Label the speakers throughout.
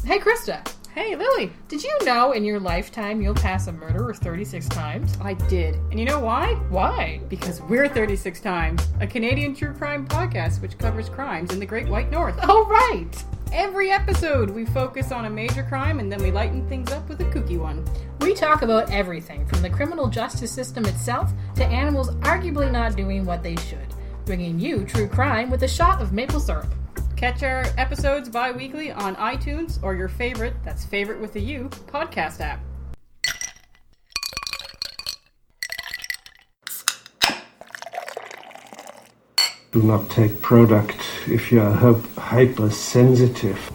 Speaker 1: Hey, Krista.
Speaker 2: Hey, Lily.
Speaker 1: Did you know in your lifetime you'll pass a murderer 36 times?
Speaker 2: I did. And you know why?
Speaker 1: Why?
Speaker 2: Because we're 36 Times, a Canadian true crime podcast which covers crimes in the Great White North.
Speaker 1: Oh, right.
Speaker 2: Every episode, we focus on a major crime and then we lighten things up with a kooky one.
Speaker 1: We talk about everything from the criminal justice system itself to animals arguably not doing what they should, bringing you true crime with a shot of maple syrup.
Speaker 2: Catch our episodes bi-weekly on iTunes or your favorite, that's favorite with a U, podcast app.
Speaker 3: Do not take product if you are hypersensitive.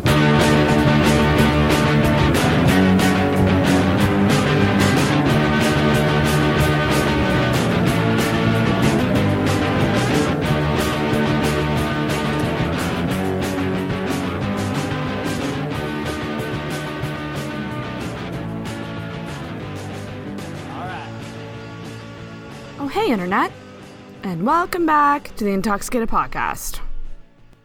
Speaker 4: Hey Internet, and welcome back to the Intoxicated podcast.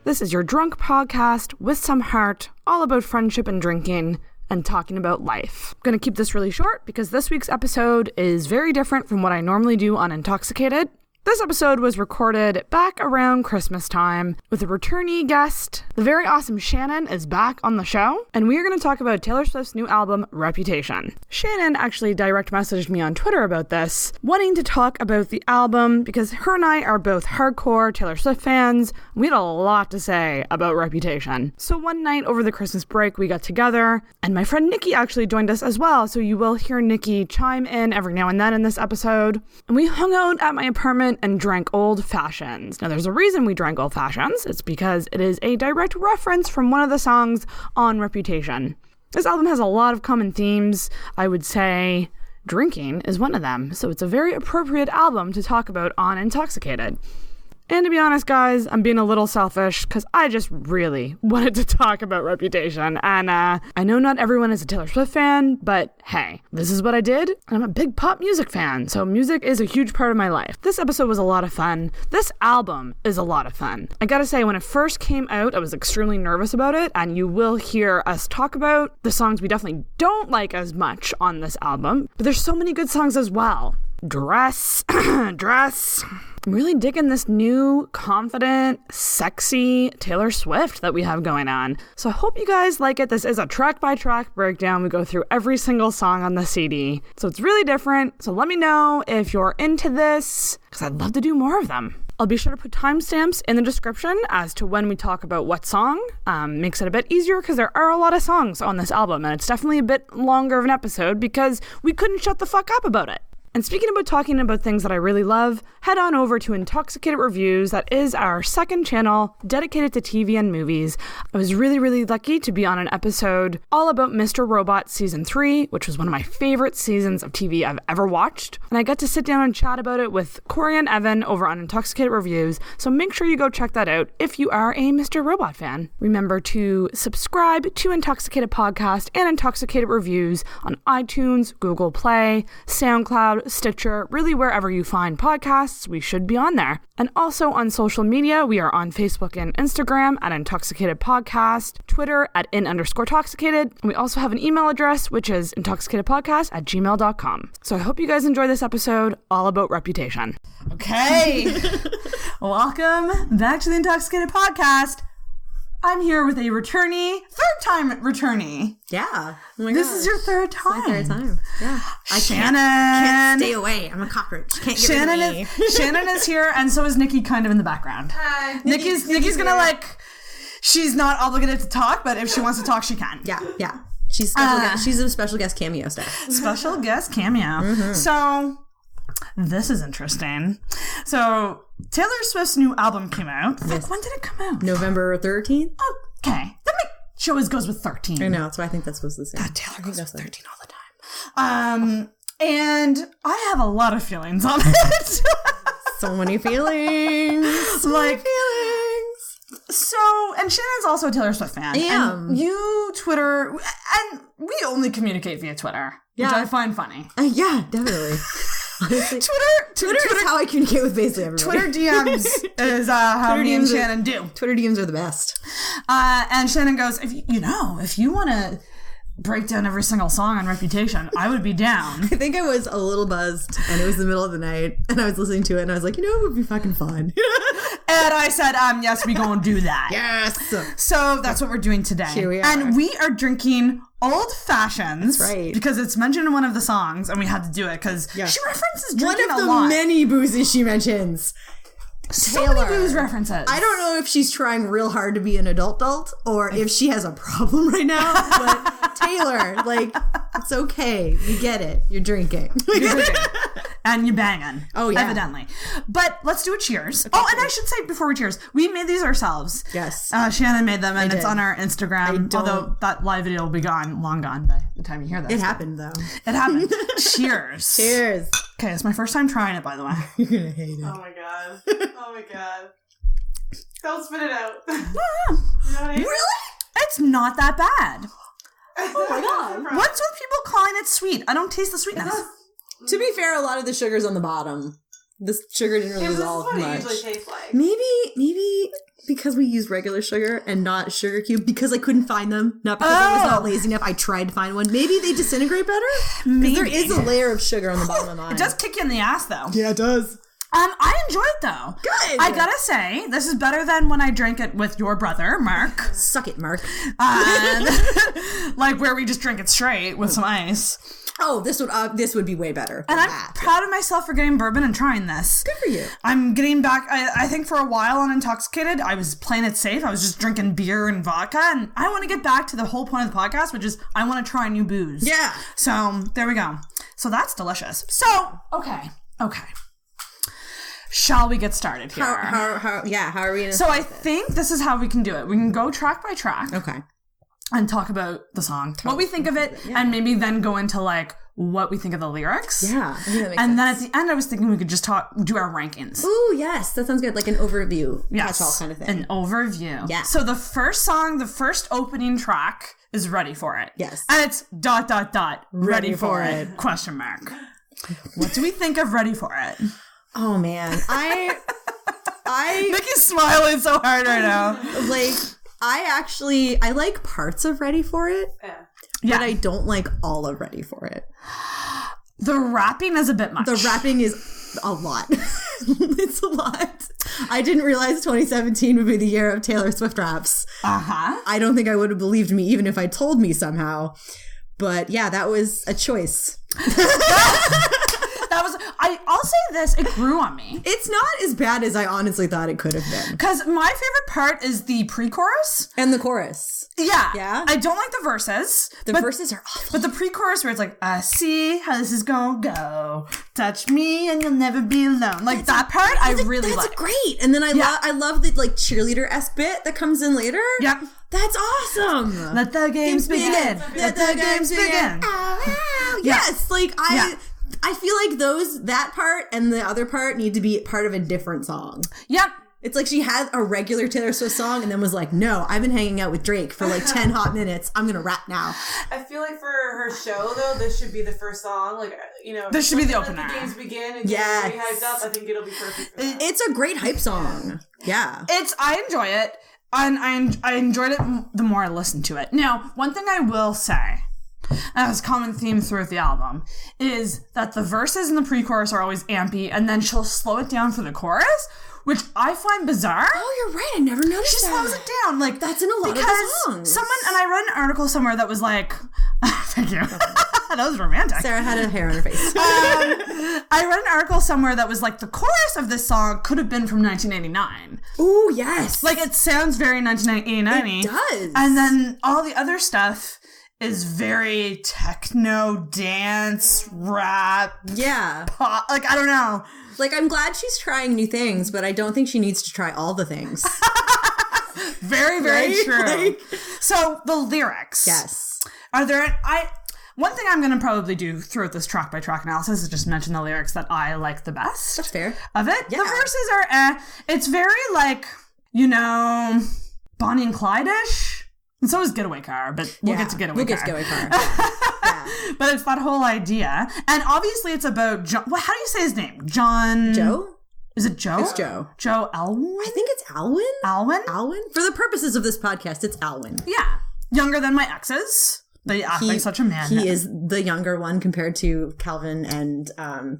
Speaker 4: This is your drunk podcast with some heart, all about friendship and drinking, and talking about life. I'm going to keep this really short because this week's episode is very different from what I normally do on Intoxicated. This episode was recorded back around Christmas time with a returnee guest. The very awesome Shannon is back on the show, and we are going to talk about Taylor Swift's new album, Reputation. Shannon actually direct messaged me on Twitter about this, wanting to talk about the album because her and I are both hardcore Taylor Swift fans. We had a lot to say about Reputation. So one night over the Christmas break, we got together, and my friend Nikki actually joined us as well, so you will hear Nikki chime in every now and then in this episode. And we hung out at my apartment and drank old fashions. Now there's a reason we drank old fashions. It's because it is a direct reference from one of the songs on Reputation. This album has a lot of common themes. I would say drinking is one of them. So it's a very appropriate album to talk about on Intoxicated. And to be honest, guys, I'm being a little selfish because I just really wanted to talk about Reputation. And I know not everyone is a Taylor Swift fan, but hey, this is what I did. And I'm a big pop music fan, so music is a huge part of my life. This episode was a lot of fun. This album is a lot of fun. I gotta say, when it first came out, I was extremely nervous about it, and you will hear us talk about the songs we definitely don't like as much on this album, but there's so many good songs as well. Dress. I'm really digging this new, confident, sexy Taylor Swift that we have going on. So I hope you guys like it. This is a track-by-track breakdown. We go through every single song on the CD. So it's really different. So let me know if you're into this, because I'd love to do more of them. I'll be sure to put timestamps in the description as to when we talk about what song. Makes it a bit easier because there are a lot of songs on this album, and it's definitely a bit longer of an episode because we couldn't shut the fuck up about it. And speaking about talking about things that I really love, head on over to Intoxicated Reviews. That is our second channel dedicated to TV and movies. I was really, really lucky to be on an episode all about Mr. Robot Season 3, which was one of my favorite seasons of TV I've ever watched. And I got to sit down and chat about it with Corey and Evan over on Intoxicated Reviews, so make sure you go check that out if you are a Mr. Robot fan. Remember to subscribe to Intoxicated Podcast and Intoxicated Reviews on iTunes, Google Play, SoundCloud, Stitcher, really wherever you find podcasts, we should be on there. And also on social media, we are on Facebook and Instagram at Intoxicated Podcast, Twitter at @in_toxicated. And we also have an email address, which is intoxicatedpodcast@gmail.com. So I hope you guys enjoy this episode all about Reputation.
Speaker 5: Okay. Welcome back to the Intoxicated Podcast. I'm here with a third-time returnee.
Speaker 6: Yeah. Oh my
Speaker 5: This
Speaker 6: gosh.
Speaker 5: is your third time.
Speaker 6: It's my third time. Yeah. I
Speaker 5: Shannon.
Speaker 6: can't stay away. I'm a cockroach. Can't get rid of me.
Speaker 5: Shannon is here, and so is Nikki kind of in the background.
Speaker 6: Hi.
Speaker 5: Nikki's gonna she's not obligated to talk, but if she wants to talk, she can.
Speaker 6: Yeah. She's special guest. She's a special guest cameo star.
Speaker 5: Special guest cameo. Mm-hmm. So, this is interesting. So, Taylor Swift's new album came out.
Speaker 6: Yes.
Speaker 5: When did it come out?
Speaker 6: November 13th.
Speaker 5: Okay. She always goes with 13.
Speaker 6: I know, so I think that's supposed to say.
Speaker 5: God, Taylor goes with 13 all the time. And I have a lot of feelings on it.
Speaker 6: So many feelings.
Speaker 5: So, and Shannon's also a Taylor Swift fan.
Speaker 6: I am.
Speaker 5: And you Twitter, and we only communicate via Twitter, which I find funny.
Speaker 6: Yeah, definitely. Honestly,
Speaker 5: Twitter
Speaker 6: is how I communicate with basically everybody.
Speaker 5: Twitter DMs is how me and Shannon do.
Speaker 6: Twitter DMs are the best.
Speaker 5: And Shannon goes, if you want to break down every single song on Reputation, I would be down.
Speaker 6: I think I was a little buzzed, and it was the middle of the night, and I was listening to it, and I was like, it would be fucking fun.
Speaker 5: And I said, yes, we gonna do that.
Speaker 6: Yes.
Speaker 5: So that's what we're doing today.
Speaker 6: Here we are.
Speaker 5: And we are drinking Old Fashions.
Speaker 6: That's right.
Speaker 5: Because it's mentioned in one of the songs, and we had to do it because she references drinking
Speaker 6: One of
Speaker 5: a
Speaker 6: the
Speaker 5: lot.
Speaker 6: many boozes she mentions.
Speaker 5: So many booze references.
Speaker 6: I don't know if she's trying real hard to be an adult, or if she has a problem right now, but Taylor, it's okay. You get it. You're drinking.
Speaker 5: And you banging.
Speaker 6: Oh, yeah.
Speaker 5: Evidently. But let's do a cheers. And I should say before we cheers, we made these ourselves.
Speaker 6: Yes.
Speaker 5: Shannon made them, and it's
Speaker 6: did.
Speaker 5: on our Instagram. Although that live video will be long gone by the time you hear this.
Speaker 6: It happened, though.
Speaker 5: It happened. Cheers.
Speaker 6: Cheers.
Speaker 5: Okay, it's my first time trying it, by the way.
Speaker 6: You're going to hate it.
Speaker 2: Oh my god. Oh my god. Don't spit it out.
Speaker 5: Really? It's not that bad.
Speaker 2: Oh my god.
Speaker 5: What's with people calling it sweet? I don't taste the sweetness.
Speaker 6: To be fair, a lot of the sugar's on the bottom. The sugar didn't really
Speaker 2: This is
Speaker 6: dissolve
Speaker 2: what
Speaker 6: much.
Speaker 2: it usually tastes like.
Speaker 6: Maybe because we use regular sugar and not sugar cube, because I couldn't find them, not because I was not lazy enough. I tried to find one. Maybe they disintegrate better.
Speaker 5: Maybe.
Speaker 6: There is a layer of sugar on the bottom of mine.
Speaker 5: It does kick you in the ass, though.
Speaker 6: Yeah, it does.
Speaker 5: I enjoy it, though.
Speaker 6: Good.
Speaker 5: I gotta say, this is better than when I drank it with your brother, Mark.
Speaker 6: Suck it, Mark.
Speaker 5: Where we just drink it straight with some ice.
Speaker 6: Oh, this would be way better.
Speaker 5: And I'm proud of myself for getting bourbon and trying this.
Speaker 6: Good for you.
Speaker 5: I'm getting back. I think for a while on Intoxicated, I was playing it safe. I was just drinking beer and vodka. And I want to get back to the whole point of the podcast, which is I want to try new booze.
Speaker 6: Yeah.
Speaker 5: So there we go. So that's delicious. So, okay. Shall we get started here?
Speaker 6: How are we gonna
Speaker 5: So I think this is how we can do it. We can go track by track.
Speaker 6: Okay.
Speaker 5: And talk about the song, what we think of it, and maybe then go into what we think of the lyrics.
Speaker 6: Yeah, I think that makes
Speaker 5: and
Speaker 6: sense.
Speaker 5: then at the end, I was thinking we could just do our rankings.
Speaker 6: Ooh, yes, that sounds good. Like an overview, catch-all kind of thing.
Speaker 5: An overview.
Speaker 6: Yeah.
Speaker 5: So the first song, the first opening track is "Ready for It."
Speaker 6: Yes.
Speaker 5: And it's ... Ready for it? Question mark. What do we think of "Ready for It"?
Speaker 6: Oh man, I
Speaker 5: Nikki's smiling so hard right now.
Speaker 6: I like parts of Ready for It,
Speaker 5: Yeah.
Speaker 6: but I don't like all of Ready for It.
Speaker 5: The rapping is a bit much.
Speaker 6: The rapping is a lot. It's a lot. I didn't realize 2017 would be the year of Taylor Swift raps.
Speaker 5: Uh-huh.
Speaker 6: I don't think I would have believed me even if I told me somehow. But yeah, that was a choice.
Speaker 5: I'll say this, it grew on me.
Speaker 6: It's not as bad as I honestly thought it could have been.
Speaker 5: Because my favorite part is the pre-chorus.
Speaker 6: And the chorus.
Speaker 5: Yeah.
Speaker 6: Yeah?
Speaker 5: I don't like the verses.
Speaker 6: The verses are awful.
Speaker 5: But the pre-chorus where it's like, I see how this is gonna go. Touch me and you'll never be alone. That part I really like.
Speaker 6: That's great. And then I love the cheerleader-esque bit that comes in later.
Speaker 5: Yep.
Speaker 6: That's awesome.
Speaker 5: Let the games begin. Let the games begin.
Speaker 6: Yes. I feel like that part and the other part need to be part of a different song.
Speaker 5: Yep.
Speaker 6: It's like she had a regular Taylor Swift song and then was like, no, I've been hanging out with Drake for 10 hot minutes. I'm going to rap now.
Speaker 2: I feel like for her show, though, this should be the first song.
Speaker 5: This should be the opener.
Speaker 2: Let the games begin and get really hyped up. I think it'll be perfect for that.
Speaker 6: It's a great hype song. Yeah.
Speaker 5: I enjoy it. And I enjoyed it the more I listened to it. Now, one thing I will say, as a common theme throughout the album, is that the verses in the pre-chorus are always ampy, and then she'll slow it down for the chorus, which I find bizarre.
Speaker 6: Oh, you're right. I never noticed
Speaker 5: She
Speaker 6: that.
Speaker 5: slows it down.
Speaker 6: That's in a lot of the songs.
Speaker 5: I read an article somewhere that was like, thank you. That was romantic.
Speaker 6: Sarah had a hair on her face.
Speaker 5: I read an article somewhere that was like, the chorus of this song could have been from 1989.
Speaker 6: Ooh, yes.
Speaker 5: It sounds very 1989.
Speaker 6: It does.
Speaker 5: And then all the other stuff is very techno, dance, rap, pop. I don't know.
Speaker 6: I'm glad she's trying new things, but I don't think she needs to try all the things.
Speaker 5: Very, very
Speaker 6: Right?
Speaker 5: true. So the lyrics.
Speaker 6: Yes.
Speaker 5: Are there... One thing I'm going to probably do throughout this track by track analysis is just mention the lyrics that I like the best.
Speaker 6: That's fair.
Speaker 5: Of it.
Speaker 6: Yeah.
Speaker 5: The verses are It's very Bonnie and Clyde-ish. And so is Getaway Car, but we'll get to Getaway Car.
Speaker 6: We'll get to Getaway Car. Yeah.
Speaker 5: But it's that whole idea. And obviously it's about John. Well, how do you say his name? John.
Speaker 6: Joe?
Speaker 5: Is it Joe?
Speaker 6: It's Joe.
Speaker 5: Joe Alwyn?
Speaker 6: I think it's Alwyn.
Speaker 5: Alwyn?
Speaker 6: Alwyn? For the purposes of this podcast, it's Alwyn.
Speaker 5: Yeah. Younger than my exes. They act like such a man.
Speaker 6: He is the younger one compared to Calvin and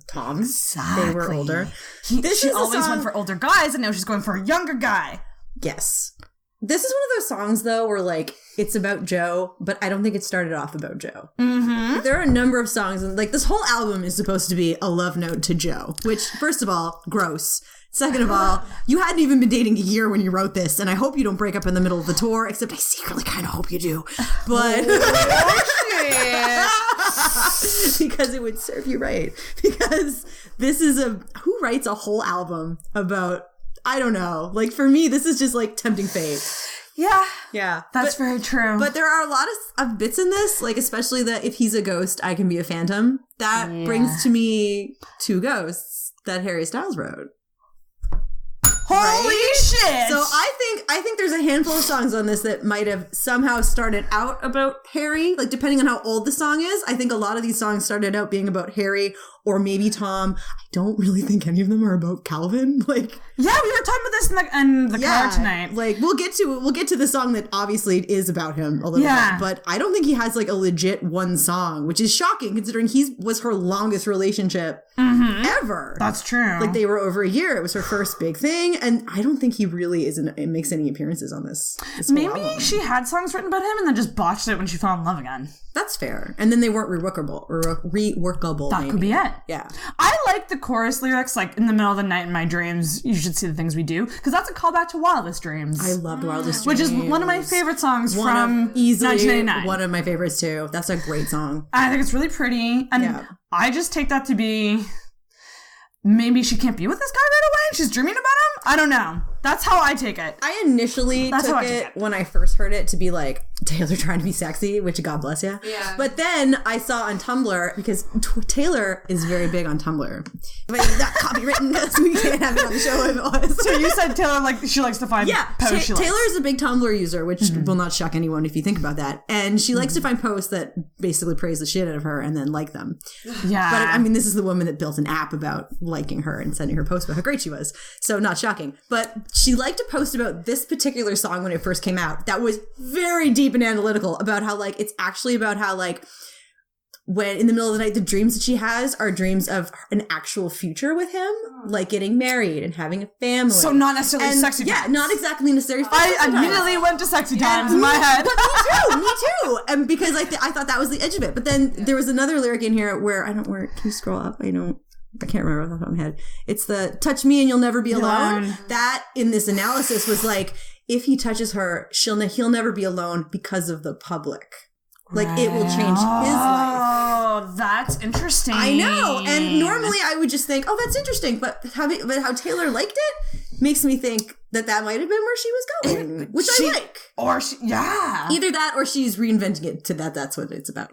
Speaker 6: Tom.
Speaker 5: Exactly.
Speaker 6: They were older.
Speaker 5: She always went for older guys, and now she's going for a younger guy.
Speaker 6: Yes. This is one of those songs, though, where, like, it's about Joe, but I don't think it started off about Joe. Mm-hmm. There are a number of songs, and, like, this whole album is supposed to be a love note to Joe, which, first of all, gross. Second of all, you hadn't even been dating a year when you wrote this, and I hope you don't break up in the middle of the tour, except I secretly kind of hope you do. But... because it would serve you right. Because this is who writes a whole album about... I don't know. Like, for me, this is just, like, tempting fate.
Speaker 5: Yeah.
Speaker 6: Yeah.
Speaker 5: That's very true.
Speaker 6: But there are a lot of bits in this, like, especially that if he's a ghost, I can be a phantom. That brings to me two ghosts that Harry Styles wrote.
Speaker 5: Holy shit!
Speaker 6: So I think there's a handful of songs on this that might have somehow started out about Harry. Like, depending on how old the song is, I think a lot of these songs started out being about Harry or maybe Tom. I don't really think any of them are about Calvin. Like,
Speaker 5: yeah, we were talking about this in the car tonight.
Speaker 6: Like, we'll get to the song that obviously is about him a little bit, but I don't think he has like a legit one song, which is shocking considering he was her longest relationship ever.
Speaker 5: That's true.
Speaker 6: Like, they were over a year. It was her first big thing, and I don't think he really makes any appearances on this
Speaker 5: Maybe
Speaker 6: album.
Speaker 5: she had songs written about him and then just botched it when she fell in love again.
Speaker 6: That's fair. And then they weren't reworkable.
Speaker 5: That could be it.
Speaker 6: Yeah.
Speaker 5: I like the chorus lyrics, like, in the middle of the night in my dreams, you should see the things we do. Because that's a callback to Wildest Dreams.
Speaker 6: I loved Wildest Dreams.
Speaker 5: Which is one of my favorite songs from
Speaker 6: easily
Speaker 5: 1999.
Speaker 6: One of my favorites, too. That's a great song.
Speaker 5: I think it's really pretty. And I just take that to be... maybe she can't be with this guy right away and she's dreaming about him? I don't know. That's how I take it.
Speaker 6: I initially took it when I first heard it to be like, Taylor trying to be sexy, which God bless you. Yeah. But then I saw on Tumblr, because Taylor is very big on Tumblr. But not copywritten because we can't have it on the show if it was.
Speaker 5: So you said Taylor, like, she likes to find posts she likes.
Speaker 6: Taylor is a big Tumblr user, which will not shock anyone if you think about that. And she likes to find posts that basically praise the shit out of her and then like them.
Speaker 5: Yeah.
Speaker 6: But I mean, this is the woman that built an app about liking her and sending her posts about how great she was. So not shocking. But she liked to post about this particular song when it first came out. That was very deep and analytical about how, like, it's actually about how, like, when in the middle of the night, the dreams that she has are dreams of an actual future with him, like getting married and having a family.
Speaker 5: So not necessarily sexy times.
Speaker 6: Yeah, not exactly necessarily
Speaker 5: I immediately went to sexy times in my head.
Speaker 6: But me too. And because I thought that was the edge of it. But then there was another lyric in here where can you scroll up? I can't remember off the top of my head. It's the touch me and you'll never be alone. That in this analysis was like, if he touches her, he'll never be alone because of the public. Like, it will change his life.
Speaker 5: Oh, that's interesting.
Speaker 6: I know. And normally I would just think, oh, that's interesting. But how Taylor liked it makes me think that might have been where she was going, which I like.
Speaker 5: Or
Speaker 6: either that or she's reinventing it to that's what it's about.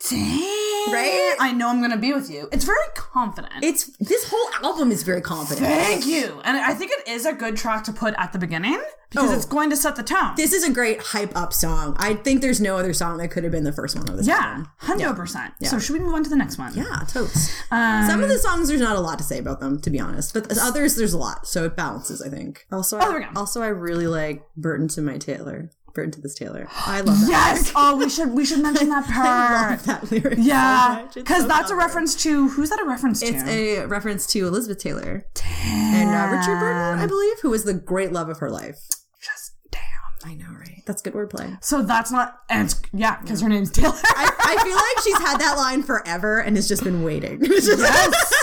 Speaker 5: Dang.
Speaker 6: Right?
Speaker 5: I know I'm going to be with you. It's very confident.
Speaker 6: This whole album is very confident.
Speaker 5: Thank you. And I think it is a good track to put at the beginning because it's going to set the tone.
Speaker 6: This is a great hype up song. I think there's no other song that could have been the first one of this album.
Speaker 5: 100%. Yeah. So should we move on to the next one?
Speaker 6: Yeah, totes. Some of the songs, there's not a lot to say about them, to be honest. But others, there's a lot. So it balances, I think. Also, I really like Burton to my Taylor. Burton to this Taylor. I love that.
Speaker 5: Yes! Oh, we should mention that part.
Speaker 6: I love that lyric.
Speaker 5: Yeah. Because that's a reference to, who's that a reference to?
Speaker 6: It's a reference to Elizabeth Taylor. And Richard Burton, I believe, who was the great love of her life.
Speaker 5: Just damn.
Speaker 6: I know, right? That's good wordplay.
Speaker 5: So that's not, because her name's Taylor.
Speaker 6: I feel like she's had that line forever and has just been waiting.
Speaker 5: Yes.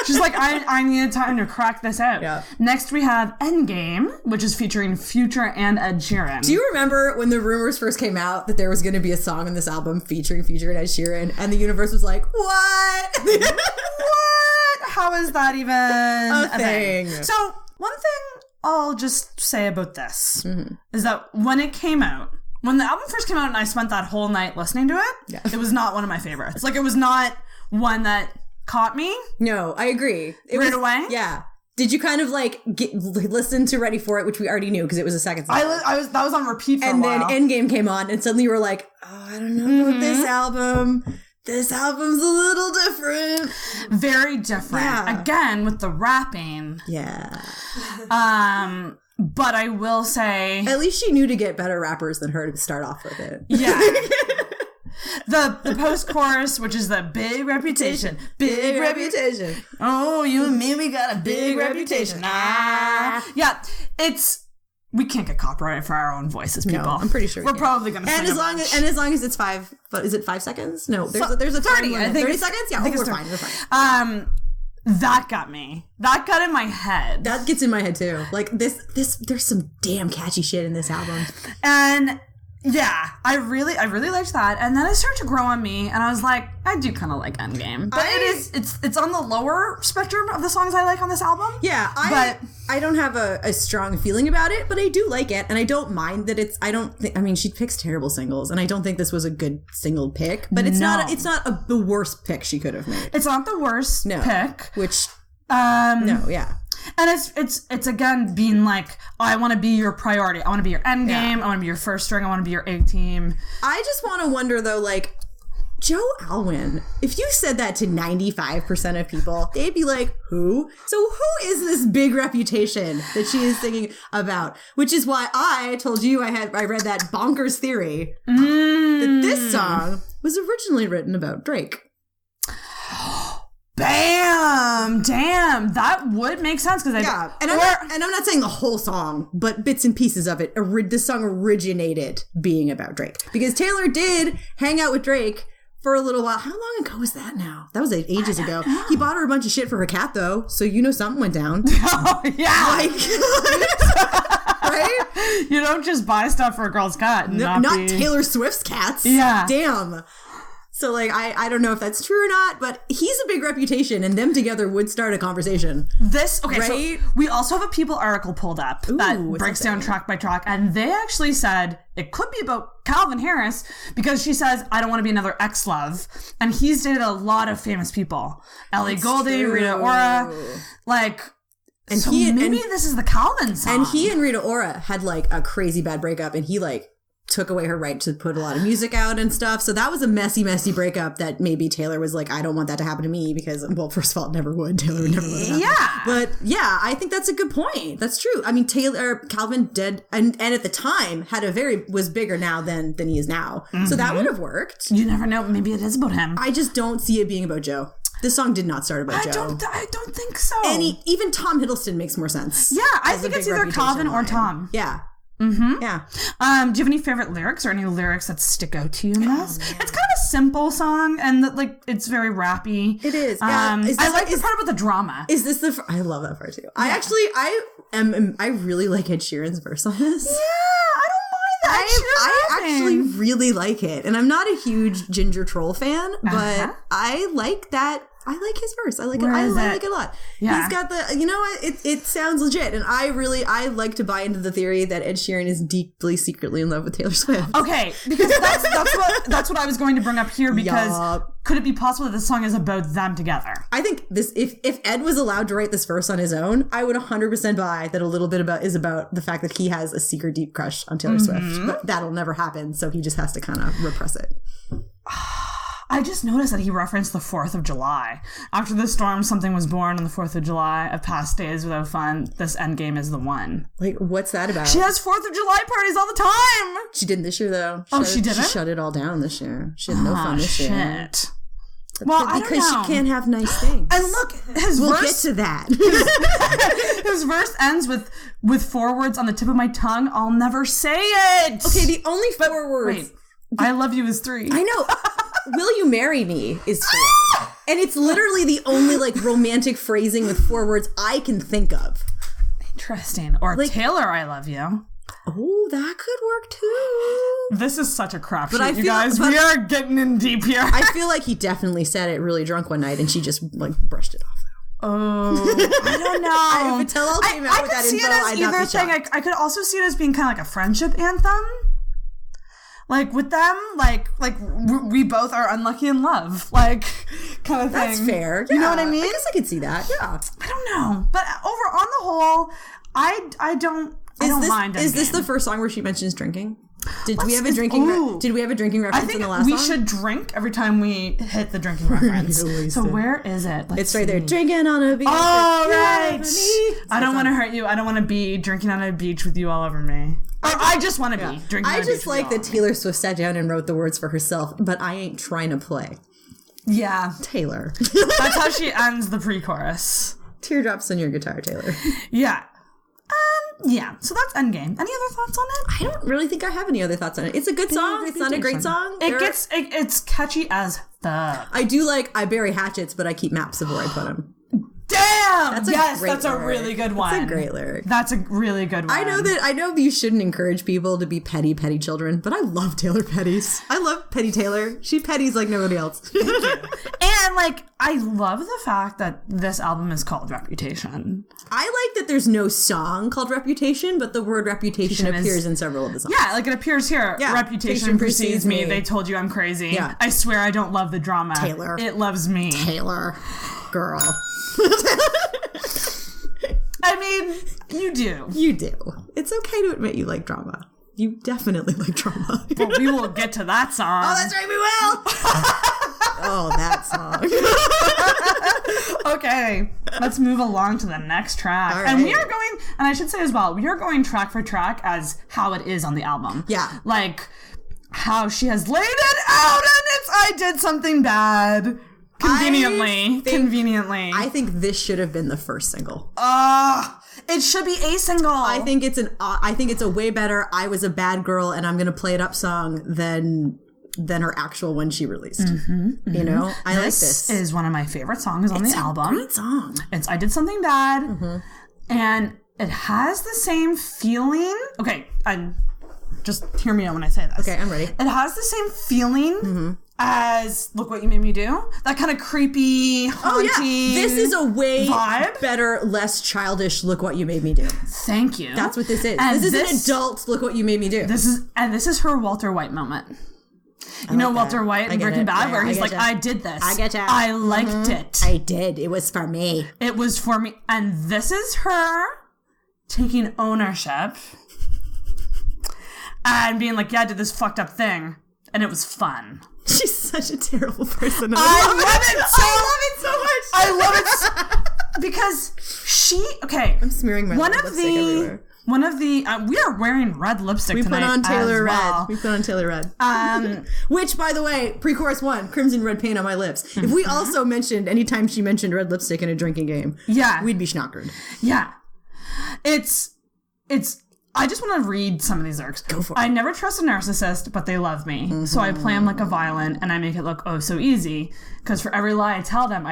Speaker 5: She's like, I needed time to crack this out.
Speaker 6: Yeah.
Speaker 5: Next we have Endgame, which is featuring Future and Ed Sheeran.
Speaker 6: Do you remember when the rumors first came out that there was going to be a song on this album featuring Future and Ed Sheeran, and the universe was like, what?
Speaker 5: What? How is that even a thing? So one thing I'll just say about this is that when it came out, when the album first came out and I spent that whole night listening to it, it was not one of my favorites. Like, it was not one that caught me.
Speaker 6: No, I agree.
Speaker 5: Right away?
Speaker 6: Yeah. Did you kind of like listen to Ready for It, which we already knew because it was a second song?
Speaker 5: That was on repeat for a while.
Speaker 6: And then Endgame came on, and suddenly you were like, oh, I don't know about this album. This album's a little different.
Speaker 5: Very different.
Speaker 6: Yeah.
Speaker 5: Again, with the rapping.
Speaker 6: Yeah.
Speaker 5: But I will say,
Speaker 6: at least she knew to get better rappers than her to start off with it.
Speaker 5: Yeah. The post-chorus, which is the big reputation. Big reputation. Oh, you and me, we got a big reputation. Yeah, we can't get copyrighted for our own voices, people.
Speaker 6: No, I'm pretty sure
Speaker 5: we're probably going to sing
Speaker 6: as long as it's 5, but is it 5 seconds? No, there's a
Speaker 5: 30. I think
Speaker 6: 30 seconds? Yeah, we're fine.
Speaker 5: That got me. That got in my head.
Speaker 6: That gets in my head too. Like this there's some damn catchy shit in this album.
Speaker 5: And yeah, I really liked that. And then it started to grow on me, and I was like, I do kind of like Endgame. But it's on the lower spectrum of the songs I like on this album.
Speaker 6: Yeah, I don't have a strong feeling about it, but I do like it, and I don't mind that she picks terrible singles, and I don't think this was a good single pick, but it's not the worst pick she could have made.
Speaker 5: It's not the worst pick.
Speaker 6: Which
Speaker 5: no, yeah. And it's again being like, oh, I want to be your priority. I want to be your end game. I want to be your first string. I want to be your A team. I
Speaker 6: just want to wonder though, like, Joe Alwyn, if you said that to 95% of people, they'd be like, who? So who is this big reputation that she is singing about? Which is why I told you I read that bonkers theory that this song was originally written about Drake.
Speaker 5: Bam! Damn, that would make sense because
Speaker 6: I'm not saying the whole song, but bits and pieces of it. This song originated being about Drake because Taylor did hang out with Drake for a little while. How long ago was that now? That was ages ago. He bought her a bunch of shit for her cat though, so something went down.
Speaker 5: Oh yeah,
Speaker 6: right?
Speaker 5: You don't just buy stuff for a girl's cat.
Speaker 6: Not Taylor Swift's cats.
Speaker 5: Yeah,
Speaker 6: damn. So, like, I don't know if that's true or not, but he's a big reputation, and them together would start a conversation.
Speaker 5: Right?
Speaker 6: So
Speaker 5: we also have a People article pulled up that breaks down track by track, and they actually said it could be about Calvin Harris, because she says, I don't want to be another ex-love, and he's dated a lot of famous people. Ellie Goulding, Rita Ora, like... And so maybe this is the Calvin song.
Speaker 6: And he and Rita Ora had, like, a crazy bad breakup, and he, like... took away her right to put a lot of music out and stuff. So that was a messy breakup that maybe Taylor was like, I don't want that to happen to me because, well, first of all, it never would. Taylor would never let it happen.
Speaker 5: Yeah.
Speaker 6: But yeah, I think that's a good point. That's true. I mean, Calvin did, and at the time was bigger now than he is now. Mm-hmm. So that would have worked.
Speaker 5: You never know. Maybe it is about him.
Speaker 6: I just don't see it being about Joe. This song did not start about Joe.
Speaker 5: I don't think so.
Speaker 6: And even Tom Hiddleston makes more sense.
Speaker 5: Yeah, I think it's either Calvin or Tom.
Speaker 6: Yeah.
Speaker 5: Mm-hmm.
Speaker 6: Yeah.
Speaker 5: Do you have any favorite lyrics or any lyrics that stick out to you in this? It's kind of a simple song, and it's very rappy.
Speaker 6: It is.
Speaker 5: I like the part about the drama.
Speaker 6: Is this I love that part too. Yeah. I really like Ed Sheeran's verse on this.
Speaker 5: Yeah, I don't mind that.
Speaker 6: I actually really like it, and I'm not a huge Ginger Troll fan, but I like that. I like his verse. I like it. I like it a lot. Yeah. He's got it sounds legit. And I like to buy into the theory that Ed Sheeran is deeply, secretly in love with Taylor Swift.
Speaker 5: Okay. Because that's what I was going to bring up here, because could it be possible that this song is about them together?
Speaker 6: I think if Ed was allowed to write this verse on his own, I would 100% buy that a little bit is about the fact that he has a secret deep crush on Taylor Swift. But that'll never happen. So he just has to kind of repress it.
Speaker 5: I just noticed that he referenced the 4th of July. After the storm, something was born on the 4th of July. Of past days without fun, this endgame is the one.
Speaker 6: Like, what's that about?
Speaker 5: She has 4th of July parties all the time!
Speaker 6: She didn't this year, though.
Speaker 5: She didn't?
Speaker 6: She shut it all down this year. She had no fun this year.
Speaker 5: Shit.
Speaker 6: Well, because she can't have nice things.
Speaker 5: And look,
Speaker 6: we'll get to that.
Speaker 5: His verse ends with 4 words on the tip of my tongue. I'll never say it!
Speaker 6: Okay, the only 4 words...
Speaker 5: Wait, I love you is 3.
Speaker 6: I know. Will you marry me is 4. And it's literally the only romantic phrasing with 4 words I can think of.
Speaker 5: Interesting. Or Taylor, I love you.
Speaker 6: Oh, that could work too.
Speaker 5: This is such a crapshoot, you guys. We are getting in deep here.
Speaker 6: I feel like he definitely said it really drunk one night and she just brushed it off.
Speaker 5: Oh, I don't know.
Speaker 6: If Tell-All came out with that info, I'd not be shocked.
Speaker 5: I could also see it as being kind of like a friendship anthem. Like with them, like we both are unlucky in love, like kind of thing.
Speaker 6: That's fair.
Speaker 5: You know what I mean?
Speaker 6: I guess I could see that. Yeah.
Speaker 5: I don't know, but on the whole, I don't mind.
Speaker 6: Is this the first song where she mentions drinking? Did we have a drinking reference in the last song?
Speaker 5: We should drink every time we hit the drinking reference. So where is it?
Speaker 6: It's right there. Drinking on a beach.
Speaker 5: Oh, right. I don't want to hurt you. I don't want to be drinking on a beach with you all over me. I just want to be drinking on a beach.
Speaker 6: I just like that Taylor Swift sat down and wrote the words for herself, but I ain't trying to play.
Speaker 5: Yeah.
Speaker 6: Taylor.
Speaker 5: That's how she ends the pre-chorus.
Speaker 6: Teardrops on your guitar, Taylor.
Speaker 5: Yeah. Yeah, so that's Endgame. Any other thoughts on it?
Speaker 6: I don't really think I have any other thoughts on it. It's a good song. It's not a great song.
Speaker 5: It's catchy as fuck.
Speaker 6: I do like I bury hatchets, but I keep maps of where I put them.
Speaker 5: Damn! That's a really good one.
Speaker 6: That's a great lyric.
Speaker 5: That's a really good one.
Speaker 6: I know that you shouldn't encourage people to be petty children, but I love Taylor Petties. I love Petty Taylor. She petties like nobody else.
Speaker 5: Thank you. And like, I love the fact that this album is called Reputation.
Speaker 6: I like that there's no song called Reputation, but the word reputation appears in several of the songs.
Speaker 5: Yeah, like it appears here. Yeah. Reputation precedes me. They told you I'm crazy.
Speaker 6: Yeah.
Speaker 5: I swear I don't love the drama.
Speaker 6: Taylor.
Speaker 5: It loves me.
Speaker 6: Taylor. Girl.
Speaker 5: I mean, you do.
Speaker 6: You do. It's okay to admit you like drama. You definitely like drama.
Speaker 5: But we will get to that song.
Speaker 6: Oh, that's right, we will. Oh, that song.
Speaker 5: Okay, let's move along to the next track.
Speaker 6: Right.
Speaker 5: And we are going, and I should say as well, we are going track for track as how it is on the album.
Speaker 6: Yeah.
Speaker 5: Like, how she has laid it out, and it's, I did something bad. Conveniently.
Speaker 6: I think this should have been the first single.
Speaker 5: It should be a single.
Speaker 6: I think it's a way better I Was a Bad Girl and I'm Gonna Play It Up song than her actual one she released. You know? I like this.
Speaker 5: This is one of my favorite songs on the album.
Speaker 6: Great song.
Speaker 5: It's I Did Something Bad. And it has the same feeling. Okay, just hear me out when I say this.
Speaker 6: Okay, I'm ready.
Speaker 5: It has the same feeling as Look What You Made Me Do. That kind of creepy, haunty
Speaker 6: This is a way
Speaker 5: vibe.
Speaker 6: better, less childish Look What You Made Me Do.
Speaker 5: Thank you.
Speaker 6: That's what this is.
Speaker 5: And
Speaker 6: this is an adult Look What You Made Me Do.
Speaker 5: This is her Walter White moment. You know Walter White in Breaking Bad, where he's like, I did this.
Speaker 6: I get ya.
Speaker 5: I liked it.
Speaker 6: I did. It was for me.
Speaker 5: It was for me. And this is her taking ownership and being like, yeah, I did this fucked up thing. And it was fun.
Speaker 6: She's such a terrible person.
Speaker 5: I love it
Speaker 6: so much.
Speaker 5: I love it because
Speaker 6: I'm smearing my lipstick everywhere.
Speaker 5: We are wearing red lipstick tonight.
Speaker 6: We put on Taylor Red.
Speaker 5: Well.
Speaker 6: We put on Taylor Red. Which, by the way, pre-chorus 1, crimson red paint on my lips. If we also mentioned, anytime she mentioned red lipstick in a drinking game, we'd be schnockered.
Speaker 5: Yeah. It's I just want to read some of these lyrics.
Speaker 6: Go for it.
Speaker 5: I never trust a narcissist, but they love me. So I play them like a violin, and I make it look oh so easy. Because for every lie I tell them,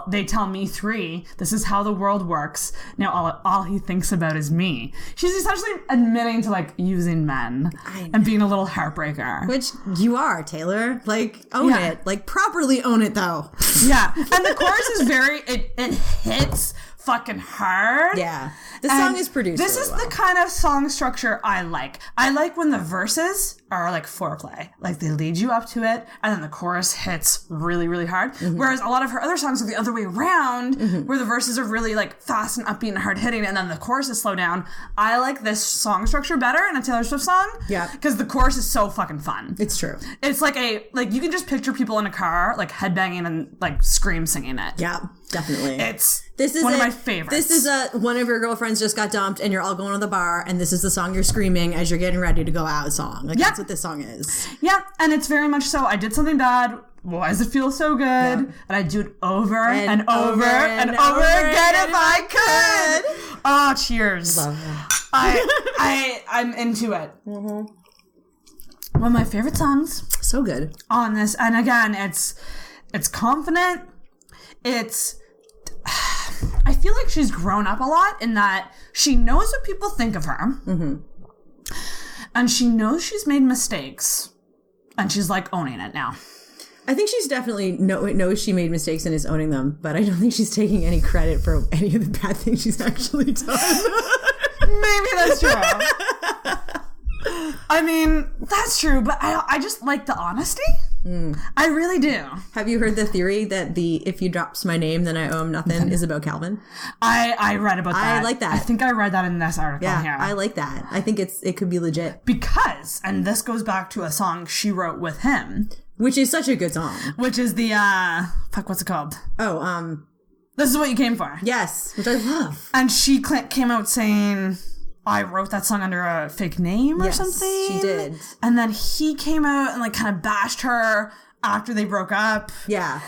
Speaker 5: they tell me 3. This is how the world works. Now all he thinks about is me. She's essentially admitting to like using men and being a little heartbreaker.
Speaker 6: Which you are, Taylor. Like, own it. Like, properly own it, though.
Speaker 5: Yeah. And the chorus is it hits fucking hard.
Speaker 6: Yeah. The song is produced
Speaker 5: This
Speaker 6: really
Speaker 5: is
Speaker 6: well.
Speaker 5: the kind of song structure I like. I like when the verses are like foreplay. Like they lead you up to it and then the chorus hits really, really hard. Whereas a lot of her other songs are the other way around where the verses are really like fast and upbeat and hard hitting and then the chorus is slow down. I like this song structure better in a Taylor Swift song. Yeah. Because the chorus is so fucking fun.
Speaker 6: It's true.
Speaker 5: It's like you can just picture people in a car like headbanging and like scream singing it.
Speaker 6: Yeah, definitely.
Speaker 5: This is one of my favorites.
Speaker 6: This is one of your girlfriends just got dumped and you're all going to the bar and this is the song you're screaming as you're getting ready to go out song. Like that's what this song is.
Speaker 5: Yeah, and it's very much so. I did something bad. Why does it feel so good? Yeah. And I do it over and over and over again if I could. Oh, cheers.
Speaker 6: Love that.
Speaker 5: I'm into it. One of my favorite songs.
Speaker 6: So good.
Speaker 5: On this. And again, it's confident. I feel like she's grown up a lot in that she knows what people think of her. And she knows she's made mistakes. And she's like owning it now.
Speaker 6: I think she's definitely knows she made mistakes and is owning them, but I don't think she's taking any credit for any of the bad things she's actually done.
Speaker 5: Maybe that's true. I mean, that's true, but I just like the honesty. I really do.
Speaker 6: Have you heard the theory that the "if you drops my name, then I owe him nothing" is about Calvin?
Speaker 5: I read about that.
Speaker 6: I like that.
Speaker 5: I think I read that in this article here.
Speaker 6: I like that. I think it could be legit.
Speaker 5: Because, and this goes back to a song she wrote with him.
Speaker 6: Which is such a good song.
Speaker 5: Which is the, what's it called?
Speaker 6: Oh,
Speaker 5: This Is What You Came For.
Speaker 6: Yes, which I love.
Speaker 5: And she came out saying, I wrote that song under a fake name or something.
Speaker 6: She did.
Speaker 5: And then he came out and like kind of bashed her after they broke up.
Speaker 6: Yeah.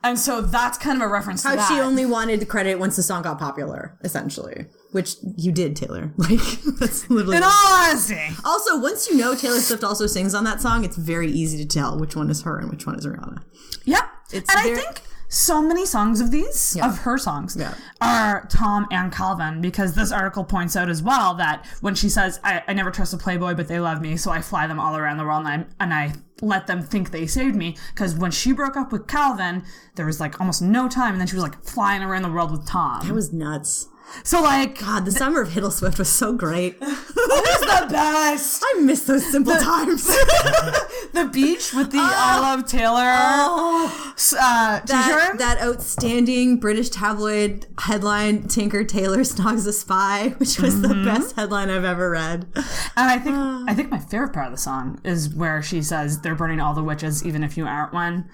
Speaker 5: And so that's kind of a reference to that.
Speaker 6: How she only wanted the credit once the song got popular, essentially. Which you did, Taylor. Like, that's literally...
Speaker 5: In all honesty.
Speaker 6: Also, once you know Taylor Swift also sings on that song, it's very easy to tell which one is her and which one is Rihanna.
Speaker 5: Yeah. I think so many songs of these, of her songs, are Tom and Calvin, because this article points out as well that when she says, I never trust a Playboy, but they love me, so I fly them all around the world and I let them think they saved me, because when she broke up with Calvin, there was like almost no time, and then she was like flying around the world with Tom.
Speaker 6: That was nuts.
Speaker 5: So like...
Speaker 6: God, the summer of Hiddle Swift was so great.
Speaker 5: It was the best!
Speaker 6: I miss those simple times.
Speaker 5: The beach with the I Love Taylor t-shirt.
Speaker 6: That outstanding British tabloid headline, Tinker Taylor Snogs a Spy, which was the best headline I've ever read.
Speaker 5: And I think my favorite part of the song is where she says they're burning all the witches even if you aren't one.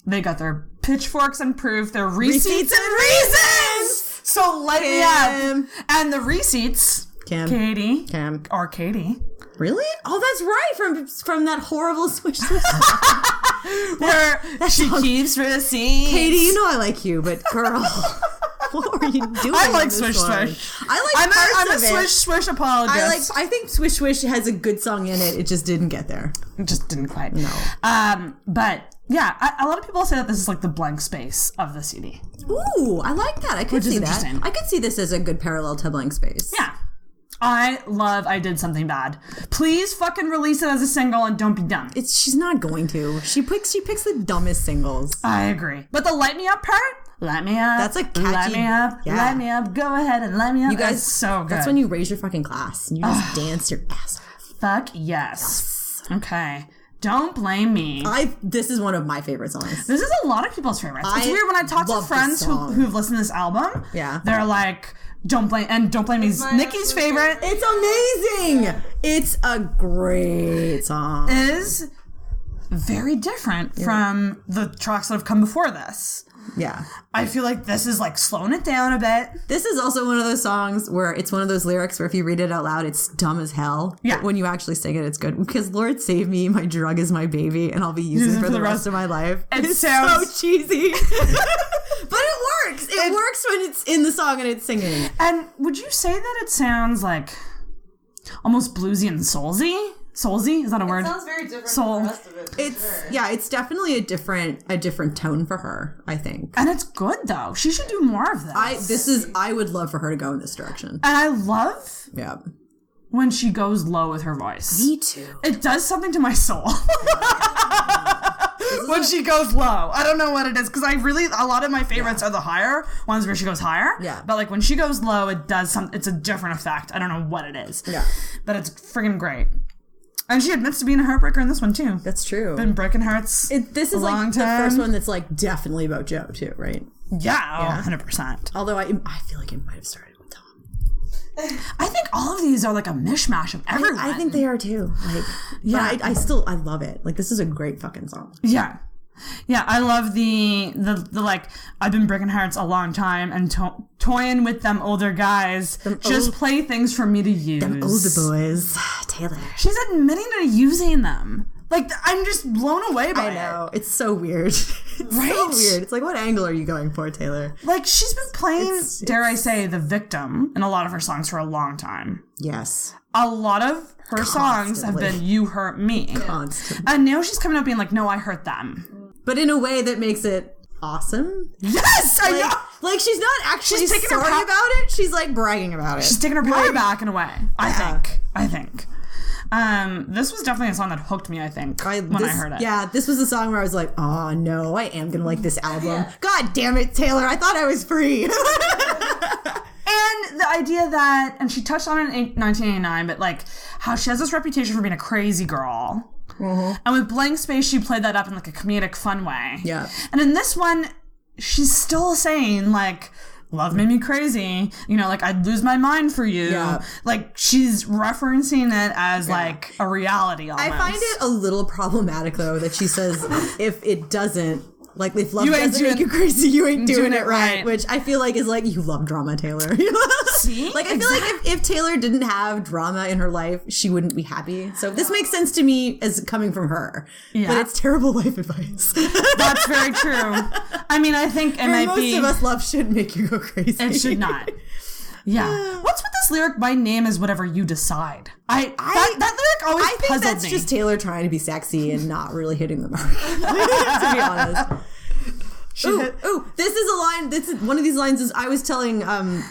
Speaker 5: They got their pitchforks and proof, their receipts and reasons! So light me up. And the receipts, Katie. Or Katie.
Speaker 6: Really? Oh, that's right. From that horrible Swish Swish song.
Speaker 5: Where she keeps receipts.
Speaker 6: Katie, you know I like you, but girl, what were you doing?
Speaker 5: I like Swish Swish. I'm a Swish Swish apologist.
Speaker 6: I think Swish Swish has a good song in it. It just didn't get there.
Speaker 5: It just didn't quite.
Speaker 6: No.
Speaker 5: But yeah, a lot of people say that this is like the blank space of the CD.
Speaker 6: Ooh, I like that. I could see that. I could see this as a good parallel to Blank Space.
Speaker 5: Yeah. I love I Did Something Bad. Please fucking release it as a single and don't be dumb.
Speaker 6: She's not going to. She picks the dumbest singles.
Speaker 5: I agree. But the light me up part? Light me up.
Speaker 6: That's a catchy.
Speaker 5: Light me up. Yeah. Light me up. Go ahead and light me up.
Speaker 6: You guys,
Speaker 5: that's so good.
Speaker 6: That's when you raise your fucking glass and you just dance your ass off.
Speaker 5: Fuck yes. Okay. Don't blame me.
Speaker 6: This is one of my favorite songs.
Speaker 5: This is a lot of people's favorites. It's weird when I talk to friends who've listened to this album.
Speaker 6: Yeah.
Speaker 5: They're like, Don't Blame Me is Nikki's favorite.
Speaker 6: It's amazing. It's a great song.
Speaker 5: It is very different from the tracks that have come before this.
Speaker 6: Yeah.
Speaker 5: I feel like this is like slowing it down a bit.
Speaker 6: This is also one of those songs where it's one of those lyrics where if you read it out loud, it's dumb as hell.
Speaker 5: Yeah.
Speaker 6: But when you actually sing it, it's good. Because Lord save me, my drug is my baby, and I'll be using it for the rest of my life.
Speaker 5: It sounds
Speaker 6: so cheesy. But it works. It works when it's in the song and it's singing.
Speaker 5: And would you say that it sounds like almost bluesy and soulsy? Soulsy? Is that a word?
Speaker 7: It sounds very different from the rest of it.
Speaker 6: It's definitely a different tone for her, I think.
Speaker 5: And it's good though. She should do more of this.
Speaker 6: I would love for her to go in this direction.
Speaker 5: And I love when she goes low with her voice.
Speaker 6: Me too.
Speaker 5: It does something to my soul. When she goes low. I don't know what it is, because a lot of my favorites are the higher ones where she goes higher.
Speaker 6: Yeah.
Speaker 5: But like when she goes low, it's a different effect. I don't know what it is.
Speaker 6: Yeah.
Speaker 5: But it's friggin' great. And she admits to being a heartbreaker in this one too.
Speaker 6: That's true.
Speaker 5: Been breaking hearts.
Speaker 6: This is like the first one that's like definitely about Joe too, right?
Speaker 5: Yeah, 100%.
Speaker 6: Although I feel like it might have started with Tom.
Speaker 5: I think all of these are like a mishmash of everyone.
Speaker 6: I think they are too. Like, yeah, but I love it. Like, this is a great fucking song.
Speaker 5: Yeah. Yeah, I love the like, I've been breaking hearts a long time and toying with them older guys. Play things for me to use.
Speaker 6: Them older boys. Taylor.
Speaker 5: She's admitting to using them. Like, I'm just blown away by it.
Speaker 6: I know. It's so weird. It's
Speaker 5: right?
Speaker 6: so weird. It's like, what angle are you going for, Taylor?
Speaker 5: Like, she's been playing, dare I say, the victim in a lot of her songs for a long time.
Speaker 6: Yes.
Speaker 5: A lot of her songs have been, you hurt me.
Speaker 6: Constantly.
Speaker 5: And now she's coming out being like, no, I hurt them.
Speaker 6: But in a way that makes it awesome.
Speaker 5: Yes! I know!
Speaker 6: Like, she's not actually
Speaker 5: taking
Speaker 6: sorry about it. She's, like, bragging about it.
Speaker 5: She's taking her power back in a way. I think. This was definitely a song that hooked me, I think, when I heard it.
Speaker 6: Yeah, this was a song where I was like, oh, no, I am going to like this album. Yeah. God damn it, Taylor. I thought I was free.
Speaker 5: And the idea that, and she touched on it in 1989, but like how she has this reputation for being a crazy girl. And with Blank Space, she played that up in like a comedic, fun way.
Speaker 6: Yeah.
Speaker 5: And in this one, she's still saying like, love made me crazy. You know, like I'd lose my mind for you.
Speaker 6: Yeah.
Speaker 5: Like she's referencing it as like a reality almost.
Speaker 6: I find it a little problematic though that she says if it doesn't, like if love doesn't make you crazy, you ain't doing it right. Which I feel like is like, you love drama, Taylor.
Speaker 5: See?
Speaker 6: Like I feel like if Taylor didn't have drama in her life, she wouldn't be happy. So this makes sense to me as coming from her. Yeah. But it's terrible life advice.
Speaker 5: That's very true. I mean, I think it might be...
Speaker 6: most of us, love shouldn't make you go crazy.
Speaker 5: It should not. Yeah. What's with this lyric, my name is whatever you decide? That lyric always puzzled me.
Speaker 6: I think that's just Taylor trying to be sexy and not really hitting the mark. To be honest. This is a line. This is one of these lines. Is I was telling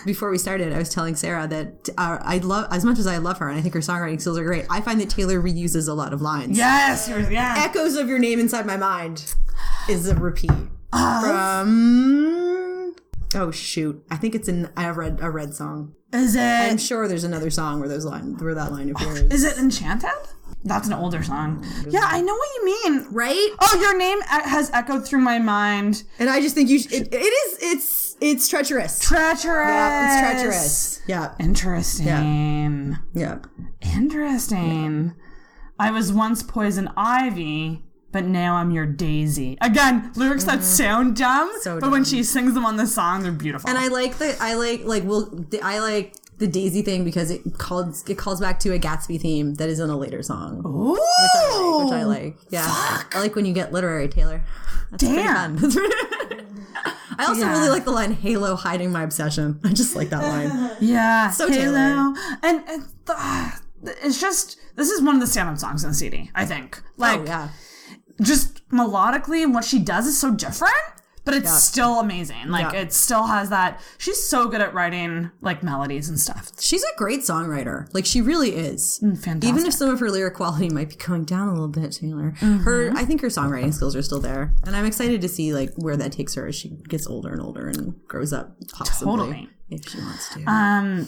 Speaker 6: before we started. I was telling Sarah that I love, as much as I love her and I think her songwriting skills are great. I find that Taylor reuses a lot of lines.
Speaker 5: Yes, yeah.
Speaker 6: Echoes of your name inside my mind is a repeat from. Oh shoot! I think it's in a red song.
Speaker 5: Is it?
Speaker 6: I'm sure there's another song where that line appears.
Speaker 5: Is it Enchanted? That's an older song. Yeah, I know what you mean.
Speaker 6: Right?
Speaker 5: Oh, your name has echoed through my mind.
Speaker 6: And I just think it's treacherous.
Speaker 5: Treacherous.
Speaker 6: Yeah, it's treacherous. Yeah.
Speaker 5: Interesting.
Speaker 6: Yeah.
Speaker 5: Interesting. I was once poison ivy, but now I'm your daisy. Again, lyrics that sound dumb, but when she sings them on the song, they're beautiful.
Speaker 6: And I like the daisy thing because it calls back to a Gatsby theme that is in a later song.
Speaker 5: Ooh,
Speaker 6: which I like. Yeah. Fuck. I like when you get literary, Taylor. That's
Speaker 5: damn.
Speaker 6: Pretty fun. I also really like the line "Halo hiding my obsession." I just like that line.
Speaker 5: Yeah.
Speaker 6: So
Speaker 5: Halo.
Speaker 6: Taylor.
Speaker 5: And it's just, this is one of the stand-up songs in the CD, I think. Like, just melodically, and what she does is so different. But it's still amazing. Like, it still has that. She's so good at writing, like, melodies and stuff.
Speaker 6: She's a great songwriter. Like, she really is.
Speaker 5: Fantastic.
Speaker 6: Even if some of her lyric quality might be going down a little bit, Taylor. I think her songwriting skills are still there. And I'm excited to see, like, where that takes her as she gets older and older and grows up, possibly.
Speaker 5: Totally.
Speaker 6: If she wants to.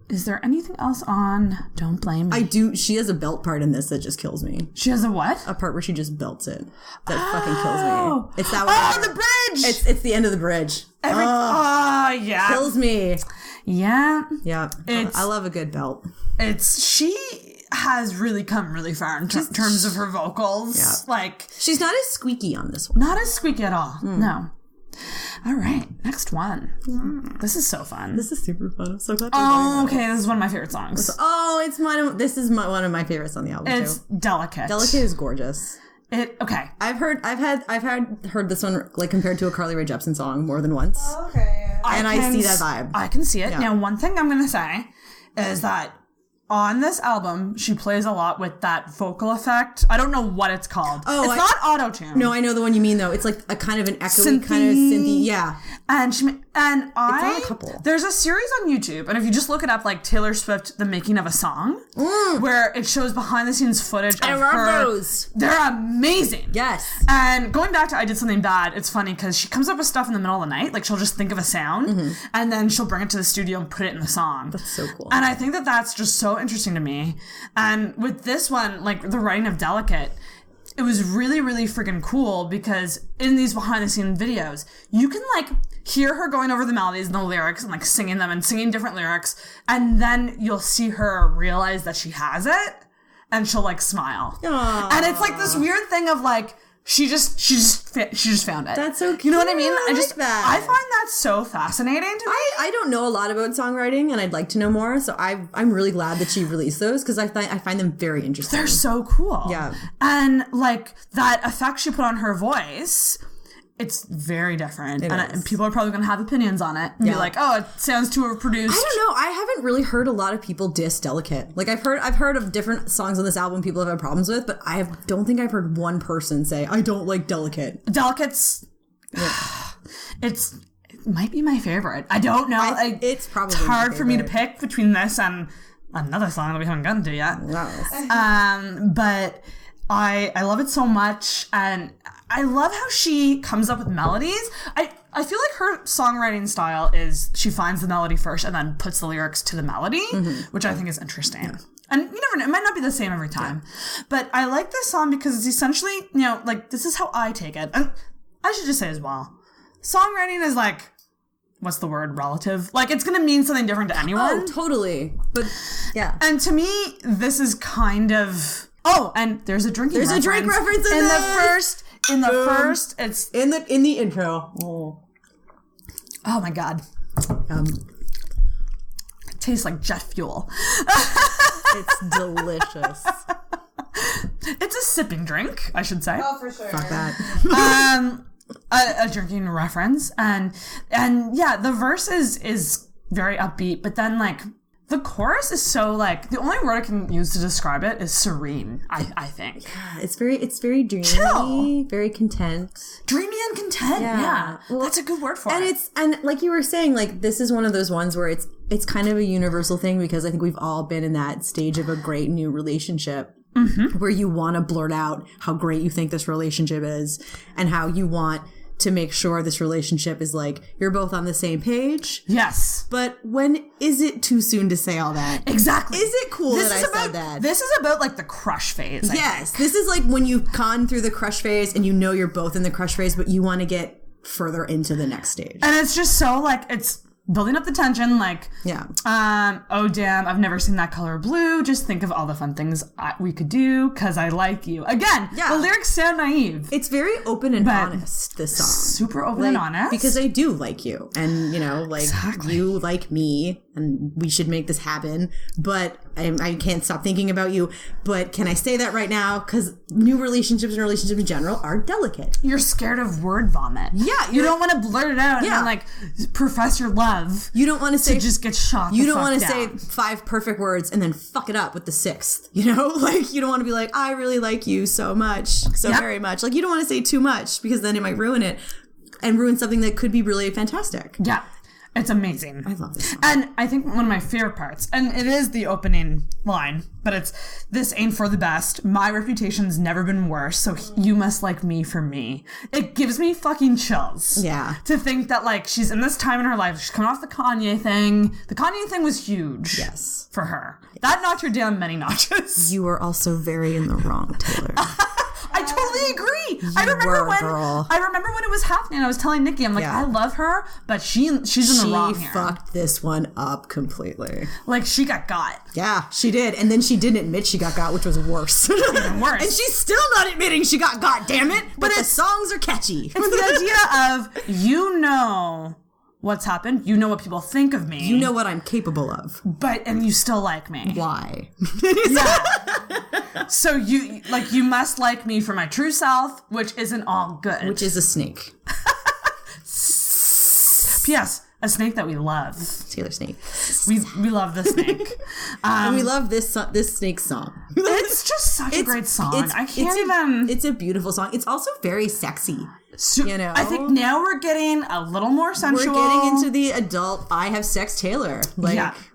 Speaker 5: Is there anything else on Don't Blame Me?
Speaker 6: I do. She has a belt part in this that just kills me.
Speaker 5: She has a what?
Speaker 6: A part where she just belts it. That fucking kills me. It's that one.
Speaker 5: Oh, the bridge!
Speaker 6: It's the end of the bridge.
Speaker 5: Yeah.
Speaker 6: Kills me.
Speaker 5: Yeah.
Speaker 6: Yeah. I love a good belt.
Speaker 5: She has really come really far in terms of her vocals.
Speaker 6: Yeah.
Speaker 5: Like,
Speaker 6: she's not as squeaky on this one.
Speaker 5: Not as squeaky at all. No. All right, next one. This is so fun.
Speaker 6: This is super fun. I'm so glad.
Speaker 5: Okay, this is one of my favorite songs.
Speaker 6: This is one of my favorites on the album.
Speaker 5: It's
Speaker 6: too.
Speaker 5: Delicate.
Speaker 6: Delicate is gorgeous.
Speaker 5: Okay.
Speaker 6: I've heard this one like compared to a Carly Rae Jepsen song more than once.
Speaker 7: Okay.
Speaker 6: I see that vibe.
Speaker 5: I can see it. Yeah. Now, one thing I'm gonna say is that on this album, she plays a lot with that vocal effect. I don't know what it's called. It's not auto-tune.
Speaker 6: No, I know the one you mean though. It's like a kind of an echoey kind of synthy. Yeah.
Speaker 5: It's on
Speaker 6: a couple.
Speaker 5: There's a series on YouTube, and if you just look it up, like Taylor Swift, the making of a song, where it shows behind the scenes footage of her.
Speaker 6: I love those.
Speaker 5: They're amazing.
Speaker 6: Yes.
Speaker 5: And going back to I Did Something Bad, it's funny because she comes up with stuff in the middle of the night. Like she'll just think of a sound, and then she'll bring it to the studio and put it in the song.
Speaker 6: That's so cool.
Speaker 5: And I think that that's just so interesting to me. And with this one, like the writing of Delicate, it was really, really freaking cool because in these behind the scenes videos, you can like hear her going over the melodies and the lyrics and like singing them and singing different lyrics. And then you'll see her realize that she has it and she'll like smile.
Speaker 6: Aww.
Speaker 5: And it's like this weird thing of like, she just found it.
Speaker 6: That's so cute.
Speaker 5: You know what I mean?
Speaker 6: I like that.
Speaker 5: I find that so fascinating to me.
Speaker 6: I don't know a lot about songwriting, and I'd like to know more. So I'm really glad that she released those because I find them very interesting.
Speaker 5: They're so cool.
Speaker 6: Yeah,
Speaker 5: and like that effect she put on her voice. It's very different, and people are probably going to have opinions on it. And be like, "Oh, it sounds too overproduced."
Speaker 6: I don't know. I haven't really heard a lot of people diss Delicate. Like I've heard of different songs on this album people have had problems with, but I don't think I've heard one person say I don't like Delicate.
Speaker 5: Delicate's, it might be my favorite. I don't know.
Speaker 6: It's probably
Speaker 5: hard for me to pick between this and another song that we haven't gotten to yet.
Speaker 6: No.
Speaker 5: But I love it so much, and I love how she comes up with melodies. I feel like her songwriting style is she finds the melody first and then puts the lyrics to the melody, which I think is interesting. And you never know, it might not be the same every time. Yeah. But I like this song because it's essentially, you know, like, this is how I take it. And I should just say as well, songwriting is like, what's the word? Relative? Like, it's going to mean something different to anyone.
Speaker 6: Oh, totally. But, yeah.
Speaker 5: And to me, this is kind of... Oh, and there's a drinking reference.
Speaker 6: There's a drink reference in this.
Speaker 5: In the first, it's...
Speaker 6: In the intro.
Speaker 5: Oh, my God. It tastes like jet fuel.
Speaker 6: It's delicious.
Speaker 5: It's a sipping drink, I should say.
Speaker 7: Oh, for sure.
Speaker 6: Fuck that.
Speaker 5: A drinking reference, and yeah, the verse is very upbeat, but then like the chorus is so like, the only word I can use to describe it is serene. I think
Speaker 6: it's very dreamy,
Speaker 5: chill,
Speaker 6: very content,
Speaker 5: dreamy and content. Yeah. Well, that's a good word for it.
Speaker 6: And like you were saying, like this is one of those ones where it's kind of a universal thing, because I think we've all been in that stage of a great new relationship. Mm-hmm. Where you want to blurt out how great you think this relationship is, and how you want to make sure this relationship is like, you're both on the same page.
Speaker 5: Yes.
Speaker 6: But when is it too soon to say all that?
Speaker 5: Exactly.
Speaker 6: Is it cool that I said that?
Speaker 5: This is about like the crush phase.
Speaker 6: Yes. This is like when you've gone through the crush phase and you know you're both in the crush phase, but you want to get further into the next stage.
Speaker 5: And it's just so like, it's building up the tension, like, oh damn, I've never seen that color blue. Just think of all the fun things we could do because I like you. Again, the lyrics sound naive.
Speaker 6: It's very open and honest, this song.
Speaker 5: Super open and honest.
Speaker 6: Because I do like you. And, you know, like, you like me. And we should make this happen. But I can't stop thinking about you. But can I say that right now? Because new relationships and relationships in general are delicate.
Speaker 5: You're scared of word vomit.
Speaker 6: Yeah.
Speaker 5: You don't want to blurt it out and then, like, profess your love.
Speaker 6: You don't want to say...
Speaker 5: just get shot
Speaker 6: You don't want to say 5 perfect words and then fuck it up with the 6th. You know? Like, you don't want to be like, I really like you so much. So very much. Like, you don't want to say too much because then it might ruin it. And ruin something that could be really fantastic.
Speaker 5: Yeah. It's amazing.
Speaker 6: I love this song.
Speaker 5: And I think one of my favorite parts, and it is the opening line, but it's, this ain't for the best. My reputation's never been worse, so you must like me for me. It gives me fucking chills.
Speaker 6: Yeah.
Speaker 5: To think that, like, she's in this time in her life, she's coming off the Kanye thing. The Kanye thing was huge.
Speaker 6: Yes.
Speaker 5: For her. That knocked her down many notches.
Speaker 6: You were also very in the wrong, Taylor.
Speaker 5: I totally agree. I remember when it was happening. I was telling Nikki, I'm like, I love her, but she's in the wrong here.
Speaker 6: She fucked this one up completely.
Speaker 5: Like, she got.
Speaker 6: Yeah, she did. And then she didn't admit she got, which was worse.
Speaker 5: Even worse.
Speaker 6: And she's still not admitting she got, damn it. But the songs are catchy.
Speaker 5: It's the idea of, you know what's happened. You know what people think of me.
Speaker 6: You know what I'm capable of.
Speaker 5: And you still like me.
Speaker 6: Why?
Speaker 5: Yeah. So you must like me for my true self, which isn't all good.
Speaker 6: Which is a snake.
Speaker 5: P.S. A snake that we love.
Speaker 6: Taylor Snake.
Speaker 5: We love the snake.
Speaker 6: And we love this snake song.
Speaker 5: It's just such a great song.
Speaker 6: It's a beautiful song. It's also very sexy. You know?
Speaker 5: I think now we're getting a little more sensual.
Speaker 6: We're getting into the adult, I have sex Taylor.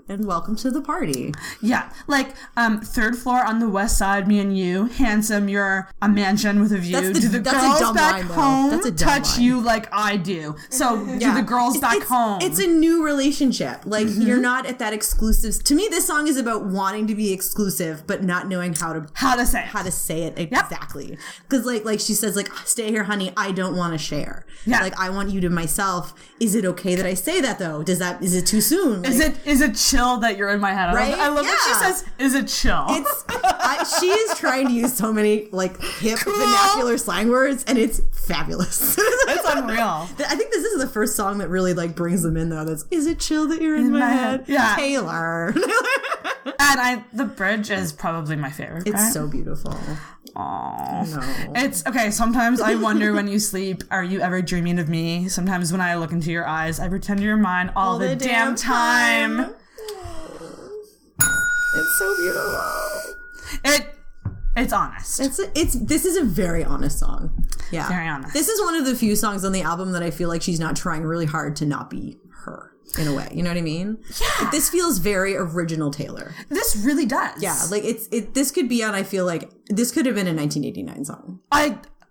Speaker 6: And welcome to the party.
Speaker 5: Yeah. Like, 3rd floor on the west side, me and you. Handsome, you're a mansion with a view. Do the girls back home touch you like I do? So, do the girls back home?
Speaker 6: It's a new relationship. Like, you're not at that exclusive... To me, this song is about wanting to be exclusive, but not knowing how to say it exactly. Because, like she says, like, stay here, honey, I don't want to share. Yeah. Like, I want you to myself. Is it okay that I say that, though? Is it too soon? Like,
Speaker 5: is it chill that you're in my head?
Speaker 6: Right?
Speaker 5: I love what she says. Is it chill?
Speaker 6: She is trying to use so many like hip vernacular slang words, and it's fabulous.
Speaker 5: It's unreal.
Speaker 6: I think this is the first song that really like brings them in though. Is it chill that you're in my head?
Speaker 5: Yeah.
Speaker 6: Taylor.
Speaker 5: And the bridge is probably my favorite.
Speaker 6: It's so beautiful.
Speaker 5: Aww.
Speaker 6: No.
Speaker 5: It's okay. Sometimes I wonder when you sleep, are you ever dreaming of me? Sometimes when I look into your eyes, I pretend you're mine all the damn time.
Speaker 6: It's so beautiful.
Speaker 5: It's honest.
Speaker 6: This is a very honest song. Yeah.
Speaker 5: Very honest.
Speaker 6: This is one of the few songs on the album that I feel like she's not trying really hard to not be her. In a way, you know what I mean?
Speaker 5: Yeah.
Speaker 6: This feels very original Taylor.
Speaker 5: This really does.
Speaker 6: Yeah, like this could be on, I feel like, this could have been a 1989 song.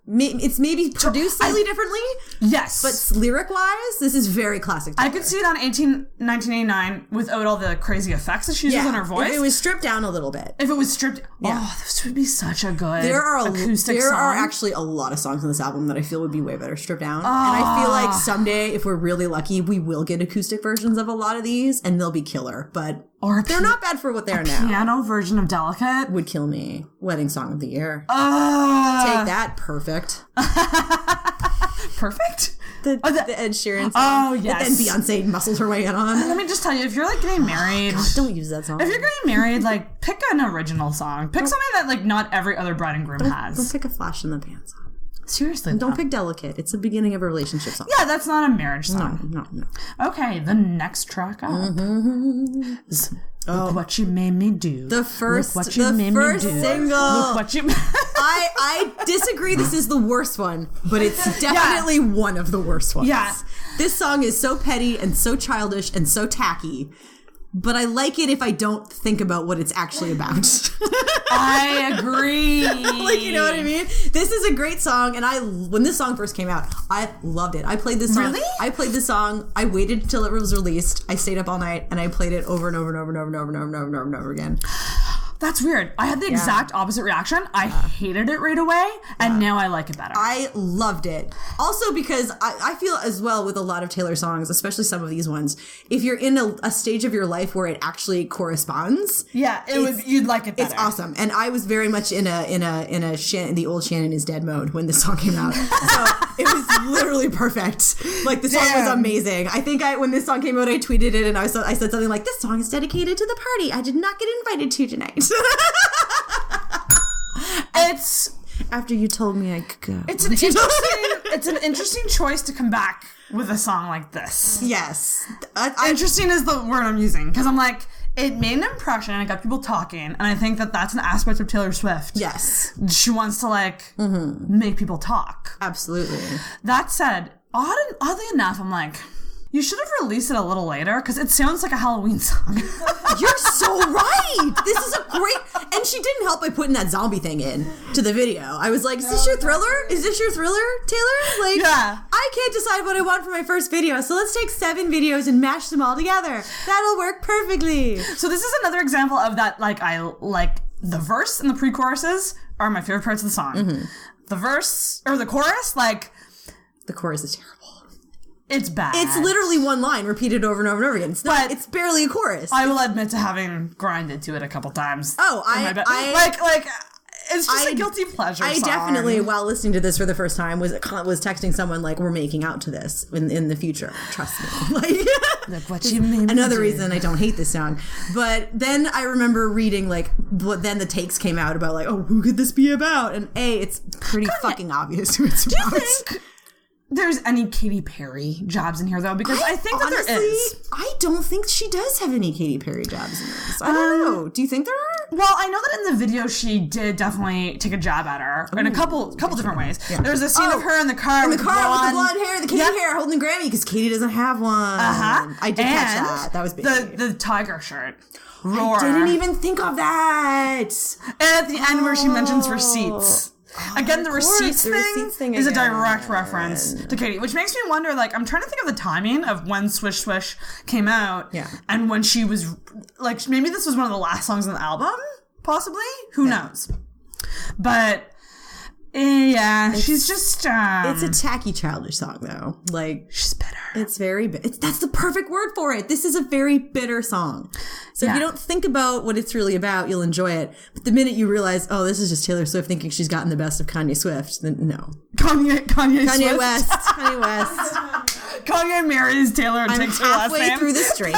Speaker 6: It's maybe produced slightly differently.
Speaker 5: Yes.
Speaker 6: But lyric-wise, this is very classic Taylor.
Speaker 5: I could see it on 1989 without all the crazy effects that she uses on her voice.
Speaker 6: If it was stripped down a little bit.
Speaker 5: If it was stripped... Oh, this would be such a good acoustic song.
Speaker 6: There are actually a lot of songs on this album that I feel would be way better stripped down. And I feel like someday, if we're really lucky, we will get acoustic versions of a lot of these, and they'll be killer. But they're not bad for what they are now.
Speaker 5: Piano version of Delicate
Speaker 6: would kill me. Wedding Song of the Year. Take that. Perfect.
Speaker 5: Perfect?
Speaker 6: The Ed Sheeran song.
Speaker 5: Oh, yes.
Speaker 6: That then Beyonce muscles her way in on.
Speaker 5: Let me just tell you, if you're like getting married...
Speaker 6: God, don't use that song.
Speaker 5: If you're getting married, like, pick an original song. Pick something that, like, not every other bride and groom has.
Speaker 6: Don't pick a Flash in the Pan song.
Speaker 5: Seriously,
Speaker 6: and don't pick Delicate. It's the beginning of a relationship song.
Speaker 5: Yeah, that's not a marriage song.
Speaker 6: No.
Speaker 5: Okay, the next track up is Look What You Made Me Do.
Speaker 6: The first single.
Speaker 5: Look what you...
Speaker 6: I disagree. This is the worst one, but it's definitely one of the worst ones.
Speaker 5: Yeah.
Speaker 6: This song is so petty and so childish and so tacky. But I like it if I don't think about what it's actually about.
Speaker 5: I agree.
Speaker 6: Like, you know what I mean? This is a great song, and when this song first came out, I loved it. I played this song.
Speaker 5: Really?
Speaker 6: I played this song. I waited till it was released. I stayed up all night, and I played it over and over and over and over and over and over and over and over and over again.
Speaker 5: That's weird. I had the exact opposite reaction. I hated it right away, and now I like it better.
Speaker 6: I loved it. Also because I feel as well with a lot of Taylor songs, especially some of these ones, if you're in a stage of your life where it actually corresponds,
Speaker 5: you'd like it better.
Speaker 6: It's awesome. And I was very much in the old Shannon is dead mode when this song came out. So it was literally perfect. Like, the song was amazing. I think when this song came out, I tweeted it and I said something like, "This song is dedicated to the party I did not get invited to tonight."
Speaker 5: It's
Speaker 6: after you told me I could go.
Speaker 5: It's an interesting choice to come back with a song like this.
Speaker 6: Yes.
Speaker 5: Interesting is the word I'm using, because I'm like, it made an impression and it got people talking, and I think that that's an aspect of Taylor Swift.
Speaker 6: Yes.
Speaker 5: She wants to make people talk.
Speaker 6: Absolutely.
Speaker 5: That said, oddly enough, I'm like, you should have released it a little later, because it sounds like a Halloween song.
Speaker 6: You're so right. This is a great... And she didn't help by putting that zombie thing in to the video. I was like, is this your thriller? Is this your thriller, Taylor? Like, I can't decide what I want for my first video, so let's take 7 videos and mash them all together. That'll work perfectly.
Speaker 5: So this is another example of that, the verse and the pre-choruses are my favorite parts of the song. Mm-hmm. The verse, or the chorus,
Speaker 6: the chorus is terrible.
Speaker 5: It's bad.
Speaker 6: It's literally one line repeated over and over and over again. It's barely a chorus.
Speaker 5: I will admit to having grinded to it a couple times. It's just a guilty pleasure song.
Speaker 6: Definitely, while listening to this for the first time, was texting someone like, "We're making out to this in the future. Trust me."
Speaker 5: Look what you made.
Speaker 6: Another reason I don't hate this song. But then I remember reading then the takes came out about who could this be about? And it's pretty fucking obvious who it's about.
Speaker 5: Do you think there's any Katy Perry jobs in here, though? Because I think that there is.
Speaker 6: I don't think she does have any Katy Perry jobs in this. I don't know. Do you think there are?
Speaker 5: Well, I know that in the video she did definitely take a jab at her in a couple different ways. Yeah. There's a scene of her in the car with the
Speaker 6: blonde hair, the Katy hair, holding the Grammy, because Katy doesn't have one. I did catch that. That was big.
Speaker 5: The tiger shirt. Roar.
Speaker 6: I didn't even think of that.
Speaker 5: And at the end where she mentions receipts. Again, the receipts thing is a direct reference to Katy, which makes me wonder, I'm trying to think of the timing of when Swish Swish came out, and when she was, maybe this was one of the last songs on the album, possibly? Who knows? But, she's just...
Speaker 6: it's a tacky, childish song, though.
Speaker 5: She's bitter.
Speaker 6: It's very bitter. That's the perfect word for it. This is a very bitter song. So if you don't think about what it's really about, you'll enjoy it. But the minute you realize, this is just Taylor Swift thinking she's gotten the best of Kanye Swift, then no.
Speaker 5: Kanye Swift.
Speaker 6: West. Kanye West.
Speaker 5: Kanye marries Taylor and takes her last name.
Speaker 6: I'm halfway through this drink.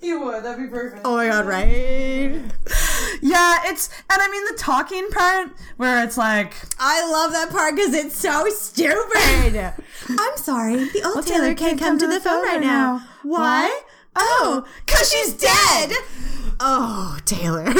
Speaker 7: You would. That'd be perfect.
Speaker 6: Oh my God, right?
Speaker 5: Yeah, the talking part where it's
Speaker 6: I love that part because it's so stupid. I'm sorry, the old Taylor can't come to the phone right now. Why? Oh, because she's dead. Oh, Taylor.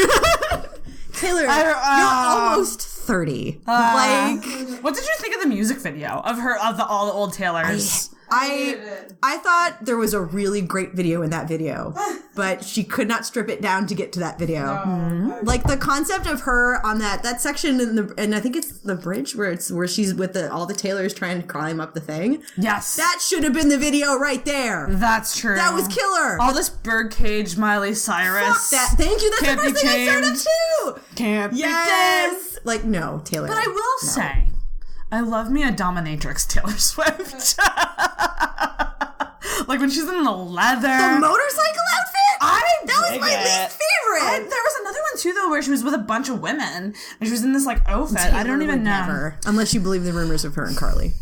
Speaker 6: Taylor, you're almost 30.
Speaker 5: What did you think of the music video of all the old Taylors?
Speaker 6: I thought there was a really great video in that video, but she could not strip it down to get to that video.
Speaker 7: No.
Speaker 6: Like the concept of her on that section and I think it's the bridge where she's with all the tailors trying to climb up the thing.
Speaker 5: Yes.
Speaker 6: That should have been the video right there.
Speaker 5: That's true.
Speaker 6: That was killer.
Speaker 5: All this birdcage Miley Cyrus.
Speaker 6: Fuck that. Thank you. That's
Speaker 5: Can't
Speaker 6: the first
Speaker 5: be
Speaker 6: thing I started too.
Speaker 5: Can't be
Speaker 6: Yes.
Speaker 5: tamed.
Speaker 6: Like, no, Taylor.
Speaker 5: But I will say, I love me a dominatrix Taylor Swift. Like when she's in the leather.
Speaker 6: The motorcycle outfit? That was my least favorite.
Speaker 5: There was another one too, though, where she was with a bunch of women. And she was in this, like, outfit. I don't even know.
Speaker 6: Never. Unless you believe the rumors of her and Carly.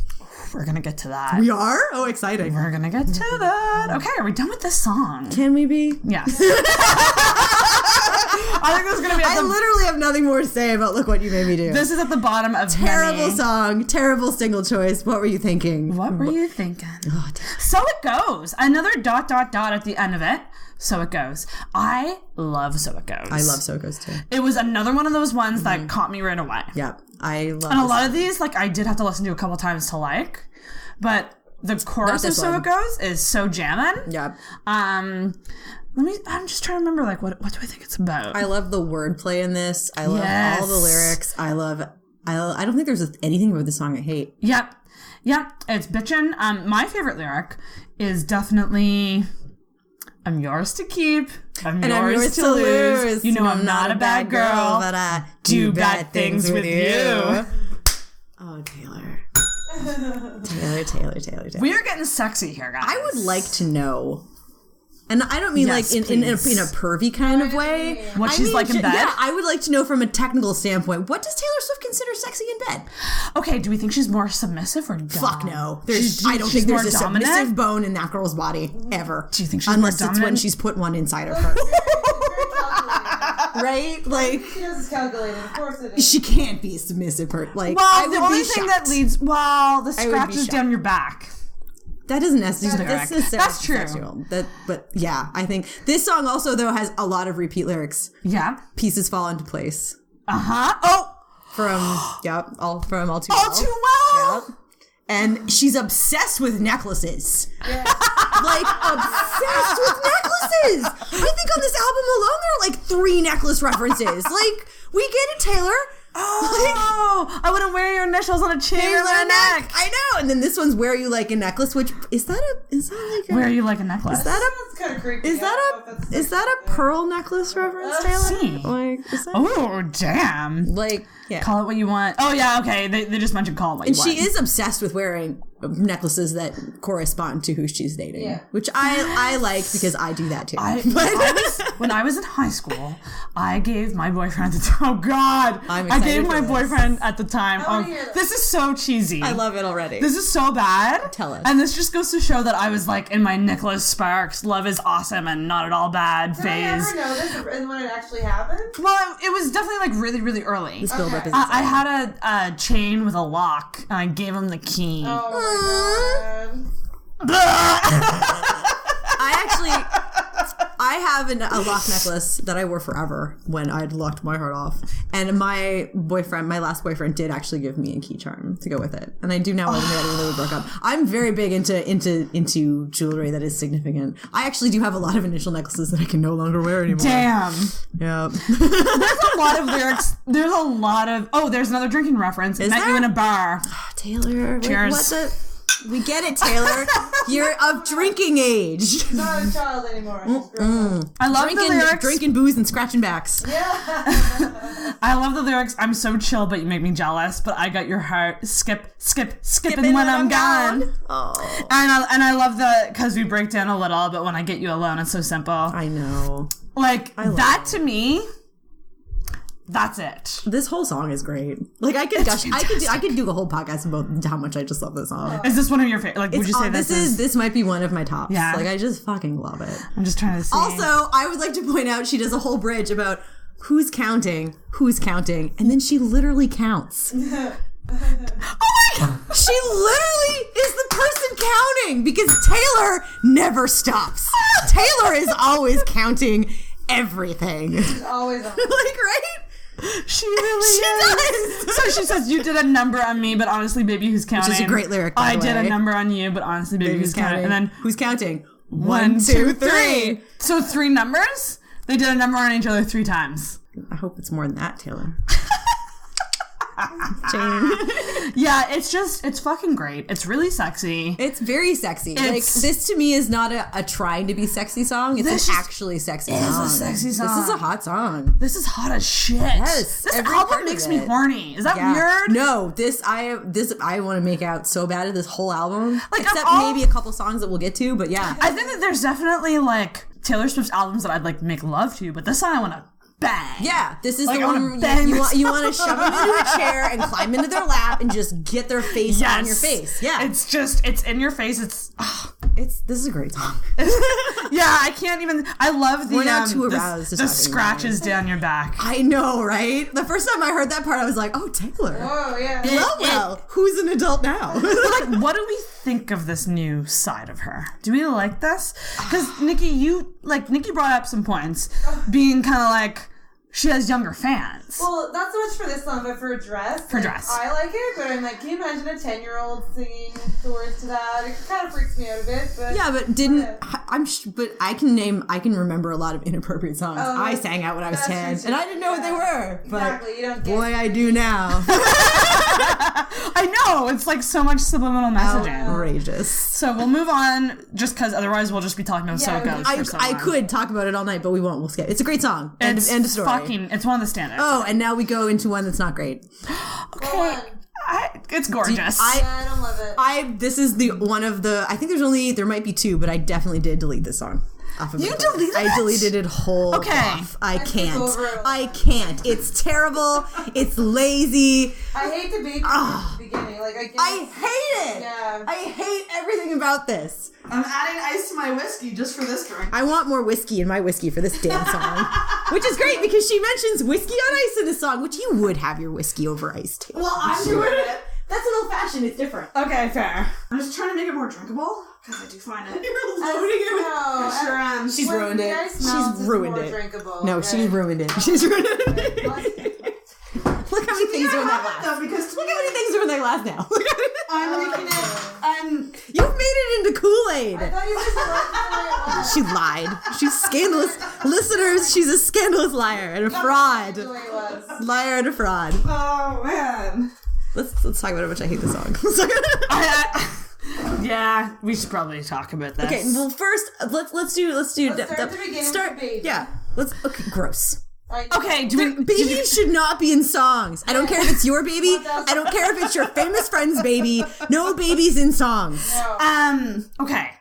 Speaker 5: We're going to get to that.
Speaker 6: We are? Oh, exciting.
Speaker 5: We're going to get to that. Okay, are we done with this song?
Speaker 6: Can we be?
Speaker 5: Yes. I think this is going to be
Speaker 6: I literally have nothing more to say about Look What You Made Me Do.
Speaker 5: This is at the bottom of
Speaker 6: Terrible
Speaker 5: many.
Speaker 6: song. Terrible single choice. What were you thinking?
Speaker 5: What were you thinking?
Speaker 6: Oh,
Speaker 5: So It Goes. Another ... at the end of it. So It Goes. I love So It Goes.
Speaker 6: I love So It Goes too.
Speaker 5: It was another one of those ones that caught me right away.
Speaker 6: Yep. I love
Speaker 5: And a lot of these, like, I did have to listen to a couple times to like. But the chorus of So It Goes is so jamming.
Speaker 6: Yep.
Speaker 5: I'm just trying to remember, like, what do I think it's about?
Speaker 6: I love the wordplay in this. I love all the lyrics. I don't think there's anything about this song I hate.
Speaker 5: Yep. It's bitchin'. My favorite lyric is definitely, I'm yours to keep. I'm yours to lose. You know I'm not a bad girl,
Speaker 6: but I
Speaker 5: do bad things with you.
Speaker 6: Oh, Taylor. Taylor.
Speaker 5: We are getting sexy here, guys.
Speaker 6: I would like to know, and I don't mean
Speaker 5: Yes,
Speaker 6: like in a pervy kind of way.
Speaker 5: What she's like in bed?
Speaker 6: Yeah, I would like to know from a technical standpoint. What does Taylor Swift consider sexy in bed?
Speaker 5: Okay, do we think she's more submissive or dumb?
Speaker 6: Fuck no.
Speaker 5: She's
Speaker 6: I don't think there's
Speaker 5: more
Speaker 6: a
Speaker 5: dominant?
Speaker 6: submissive bone in that girl's body ever.
Speaker 5: Do you think she's
Speaker 6: unless
Speaker 5: more
Speaker 6: it's when
Speaker 5: dominant?
Speaker 6: she's put one inside of her? Right? Like,
Speaker 7: She knows it's calculated. Of course it is.
Speaker 6: she can't be a submissive person. Like,
Speaker 5: Well,
Speaker 6: I
Speaker 5: the
Speaker 6: would
Speaker 5: only
Speaker 6: be
Speaker 5: thing
Speaker 6: shocked.
Speaker 5: that leads, the
Speaker 6: would be
Speaker 5: scratches down
Speaker 6: shocked.
Speaker 5: your back.
Speaker 6: That doesn't necessarily.
Speaker 5: That's true.
Speaker 6: Sexual. But yeah, I think this song also though has a lot of repeat lyrics.
Speaker 5: Yeah.
Speaker 6: Pieces fall into place.
Speaker 5: Oh,
Speaker 6: From all too
Speaker 5: all
Speaker 6: well.
Speaker 5: too well.
Speaker 6: Yep. And she's obsessed with necklaces. Like, obsessed with necklaces. I think on this album alone there are like 3 necklace references. Like, we get it, Taylor.
Speaker 5: Oh, I wouldn't wear your initials on a chain around my neck.
Speaker 6: I know. And then this one's Wear You Like a Necklace, which is that like a,
Speaker 5: Wear you like a necklace.
Speaker 6: is that
Speaker 7: That's kind of creepy.
Speaker 6: is that a pearl necklace reference, Taylor?
Speaker 5: see.
Speaker 6: Like, is that
Speaker 5: Oh, damn.
Speaker 6: like, yeah.
Speaker 5: Call it what you want. Oh, yeah, okay. They just mentioned call it what you
Speaker 6: And
Speaker 5: want.
Speaker 6: she is obsessed with wearing necklaces that correspond to who she's dating,
Speaker 7: Yeah.
Speaker 6: which I like because I do that too.
Speaker 5: When I was in high school, I gave my boyfriend I
Speaker 6: I'm
Speaker 5: gave
Speaker 6: excited
Speaker 5: my
Speaker 6: for this.
Speaker 5: boyfriend at the time.
Speaker 7: I wanna hear this.
Speaker 5: This is so cheesy.
Speaker 6: I love it already.
Speaker 5: This is so bad.
Speaker 6: Tell us.
Speaker 5: And this just goes to show that I was like in my Nicholas Sparks, love is awesome and not at all bad
Speaker 7: Did I ever
Speaker 5: phase.
Speaker 7: know this and when it actually happened?
Speaker 5: Well, it was definitely like really, really early.
Speaker 6: This build up is
Speaker 5: I had a chain with a lock and I gave him the key.
Speaker 7: Oh my god.
Speaker 6: I have a lock necklace that I wore forever when I'd locked my heart off. And my last boyfriend did actually give me a key charm to go with it. And I do now when we broke up. I'm very big into jewelry that is significant. I actually do have a lot of initial necklaces that I can no longer wear anymore.
Speaker 5: Damn.
Speaker 6: Yep.
Speaker 5: There's a lot of lyrics. There's a lot of... Oh, there's another drinking reference. Met
Speaker 6: there?
Speaker 5: you in a bar.
Speaker 6: Taylor.
Speaker 5: Cheers.
Speaker 6: We get it, Taylor. You're of drinking age.
Speaker 7: She's not a child anymore. She's grown up.
Speaker 5: I love the lyrics.
Speaker 6: Drinking booze and scratching backs.
Speaker 5: I love the lyrics. I'm so chill, but you make me jealous. But I got your heart skipping when I'm gone.
Speaker 6: Oh,
Speaker 5: And I love the because we break down a little, but when I get you alone, it's so simple.
Speaker 6: I know.
Speaker 5: Like that to me. That's it.
Speaker 6: This whole song is great. Like I could do a whole podcast about how much I just love this song.
Speaker 5: Is this one of your favorite? Like, would you say
Speaker 6: this might be one of my tops?
Speaker 5: Yeah.
Speaker 6: Like I just fucking love it.
Speaker 5: I'm just trying to see.
Speaker 6: Also, I would like to point out she does a whole bridge about who's counting, and then she literally counts. Oh my god! She literally is the person counting because Taylor never stops. Taylor is always counting everything.
Speaker 7: She's always on.
Speaker 6: Like, right?
Speaker 5: She really does. So she says, "You did a number on me, but honestly, baby, who's counting?"
Speaker 6: Which is a great lyric, by
Speaker 5: I
Speaker 6: the
Speaker 5: did a
Speaker 6: way.
Speaker 5: number on you, but honestly, baby, who's counting? And then
Speaker 6: who's counting?
Speaker 5: 1, 2, 3. So 3 numbers. They did a number on each other 3 times.
Speaker 6: I hope it's more than that, Taylor.
Speaker 5: Yeah, it's fucking great. It's really sexy.
Speaker 6: It's very sexy. Like, this to me is not a trying to be sexy song. It's an actually sexy song.
Speaker 5: It's a sexy song.
Speaker 6: This is a hot song.
Speaker 5: This is hot as shit.
Speaker 6: Yes.
Speaker 5: This
Speaker 6: every
Speaker 5: album
Speaker 6: part of
Speaker 5: makes me
Speaker 6: it.
Speaker 5: horny. Is that weird?
Speaker 6: No, I want to make out so bad at this whole album.
Speaker 5: Like,
Speaker 6: except maybe a couple songs that we'll get to, but yeah.
Speaker 5: I think that there's definitely like Taylor Swift albums that I'd like make love to, but this song I want to bang.
Speaker 6: Yeah, this is
Speaker 5: Like,
Speaker 6: the
Speaker 5: I
Speaker 6: one
Speaker 5: wanna
Speaker 6: where you want to shove them into a chair and climb into their lap and just get their face on your face. Yeah,
Speaker 5: it's in your face.
Speaker 6: this is a great song.
Speaker 5: Yeah, I can't even. I love the
Speaker 6: We're not too aroused to
Speaker 5: the
Speaker 6: talk
Speaker 5: scratches down your back.
Speaker 6: I know, right? The first time I heard that part, I was like, "Oh, Taylor.
Speaker 7: Oh, yeah.
Speaker 6: Well, who's an adult now?"
Speaker 5: Like, what do we think of this new side of her? Do we like this? Because Nikki brought up some points, being kind of like, she has younger fans.
Speaker 7: Well, not so much for this song, but for Dress.
Speaker 5: For Dress.
Speaker 7: I like it, but I'm like, can you imagine a 10-year-old singing the words to that? It kind of freaks me out a bit, but...
Speaker 6: Yeah, but but I can remember a lot of inappropriate songs I sang out when I was 10, and I didn't know what they were. But
Speaker 7: exactly, you don't get
Speaker 6: boy, I do now.
Speaker 5: I know, it's like so much subliminal messaging.
Speaker 6: Outrageous.
Speaker 5: So we'll move on, just because otherwise we'll just be talking about So-Goes for so
Speaker 6: I
Speaker 5: long.
Speaker 6: could talk about it all night, but we won't. We'll skip. It's a great song. End of story.
Speaker 5: It's one of the standouts.
Speaker 6: Oh, and now we go into one that's not great.
Speaker 5: Okay. It's gorgeous.
Speaker 7: I don't love it.
Speaker 6: This is I think there might be 2, but I definitely did delete this song.
Speaker 5: You deleted it?
Speaker 6: I deleted it whole off. I can't. It's terrible. It's lazy.
Speaker 7: I hate the baby at the beginning. Like,
Speaker 6: I hate it.
Speaker 7: Yeah.
Speaker 6: I hate everything about this.
Speaker 5: I'm adding ice to my whiskey just for this drink.
Speaker 6: I want more whiskey in my whiskey for this damn song. Which is great because she mentions whiskey on ice in the song, which you would have your whiskey over ice too.
Speaker 5: Well, I'm doing it.
Speaker 6: That's an old fashioned, it's different.
Speaker 5: Okay, fair. I'm just trying to make it more drinkable because I do find it.
Speaker 6: You're loading it with.
Speaker 7: I
Speaker 5: sure am.
Speaker 6: She's ruined it. She's ruined it.
Speaker 7: Drinkable,
Speaker 6: No,
Speaker 7: okay?
Speaker 6: she's ruined it. She's ruined it. Look how many things are in that glass.
Speaker 5: Though, because
Speaker 6: Look how many things are in that glass now.
Speaker 5: I'm making it.
Speaker 6: You've made it into Kool-Aid.
Speaker 7: I thought you just
Speaker 6: She lied. She's scandalous. Listeners, she's a scandalous liar and a fraud.
Speaker 7: the way it was.
Speaker 6: Liar and a fraud.
Speaker 5: Oh man.
Speaker 6: Let's talk about how much I hate the song.
Speaker 5: Yeah, we should probably talk about this.
Speaker 6: Okay, well first let's do
Speaker 7: start at the beginning with the baby.
Speaker 6: Yeah. Gross.
Speaker 5: Okay,
Speaker 6: Babies should not be in songs. I don't care if it's your baby. I don't care if it's your famous friend's baby. No babies in songs.
Speaker 5: Okay.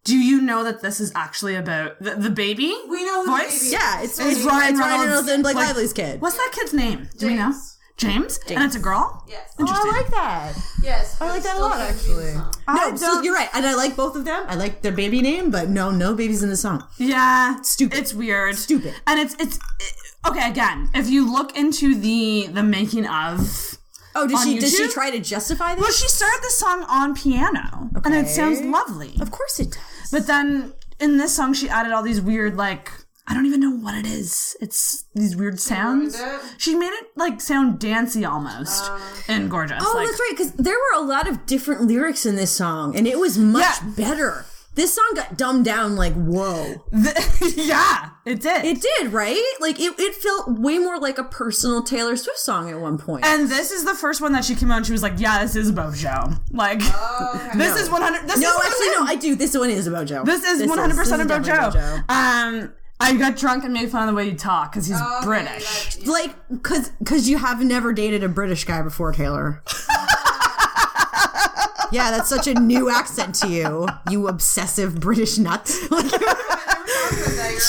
Speaker 5: Do you know that this is actually about the baby?
Speaker 7: We know who the
Speaker 5: voice?
Speaker 7: baby is.
Speaker 6: Yeah, it's
Speaker 5: Ryan
Speaker 6: Ryan
Speaker 5: Reynolds
Speaker 6: Reynolds and Blake
Speaker 5: like,
Speaker 6: Lively's kid.
Speaker 5: What's that kid's name? Do we know? James? And it's a girl?
Speaker 7: Yes.
Speaker 5: Interesting.
Speaker 6: I like that.
Speaker 7: Yes.
Speaker 6: I like that a
Speaker 7: Still
Speaker 6: lot,
Speaker 7: couldn't be
Speaker 6: actually.
Speaker 7: the song.
Speaker 6: No, so you're right, and I like both of them. I like their baby name, but no babies in the song.
Speaker 5: Yeah.
Speaker 6: Stupid.
Speaker 5: It's weird.
Speaker 6: Stupid.
Speaker 5: And it's okay, again, if you look into the making of
Speaker 6: Oh, did
Speaker 5: on
Speaker 6: she
Speaker 5: YouTube?
Speaker 6: try to justify this?
Speaker 5: Well, she started the song on piano. And it sounds lovely.
Speaker 6: Of course it does.
Speaker 5: But then in this song she added all these weird like I don't even know what it is. It's these weird sounds. She made it like sound dancey almost and gorgeous.
Speaker 6: Oh,
Speaker 5: like,
Speaker 6: that's right, because there were a lot of different lyrics in this song, and it was much better. This song got dumbed down like, whoa.
Speaker 5: Yeah, it did.
Speaker 6: It did, right? Like, it felt way more like a personal Taylor Swift song at one point.
Speaker 5: And this is the first one that she came out and she was like, yeah, this is about Joe. Like, this is 100...
Speaker 6: I do. This one is about Joe.
Speaker 5: This is 100% about
Speaker 6: Joe.
Speaker 5: I got drunk and made fun of the way you talk because he's British.
Speaker 6: Like, because you have never dated a British guy before, Taylor. Yeah, that's such a new accent to you, you obsessive British nut. Like, she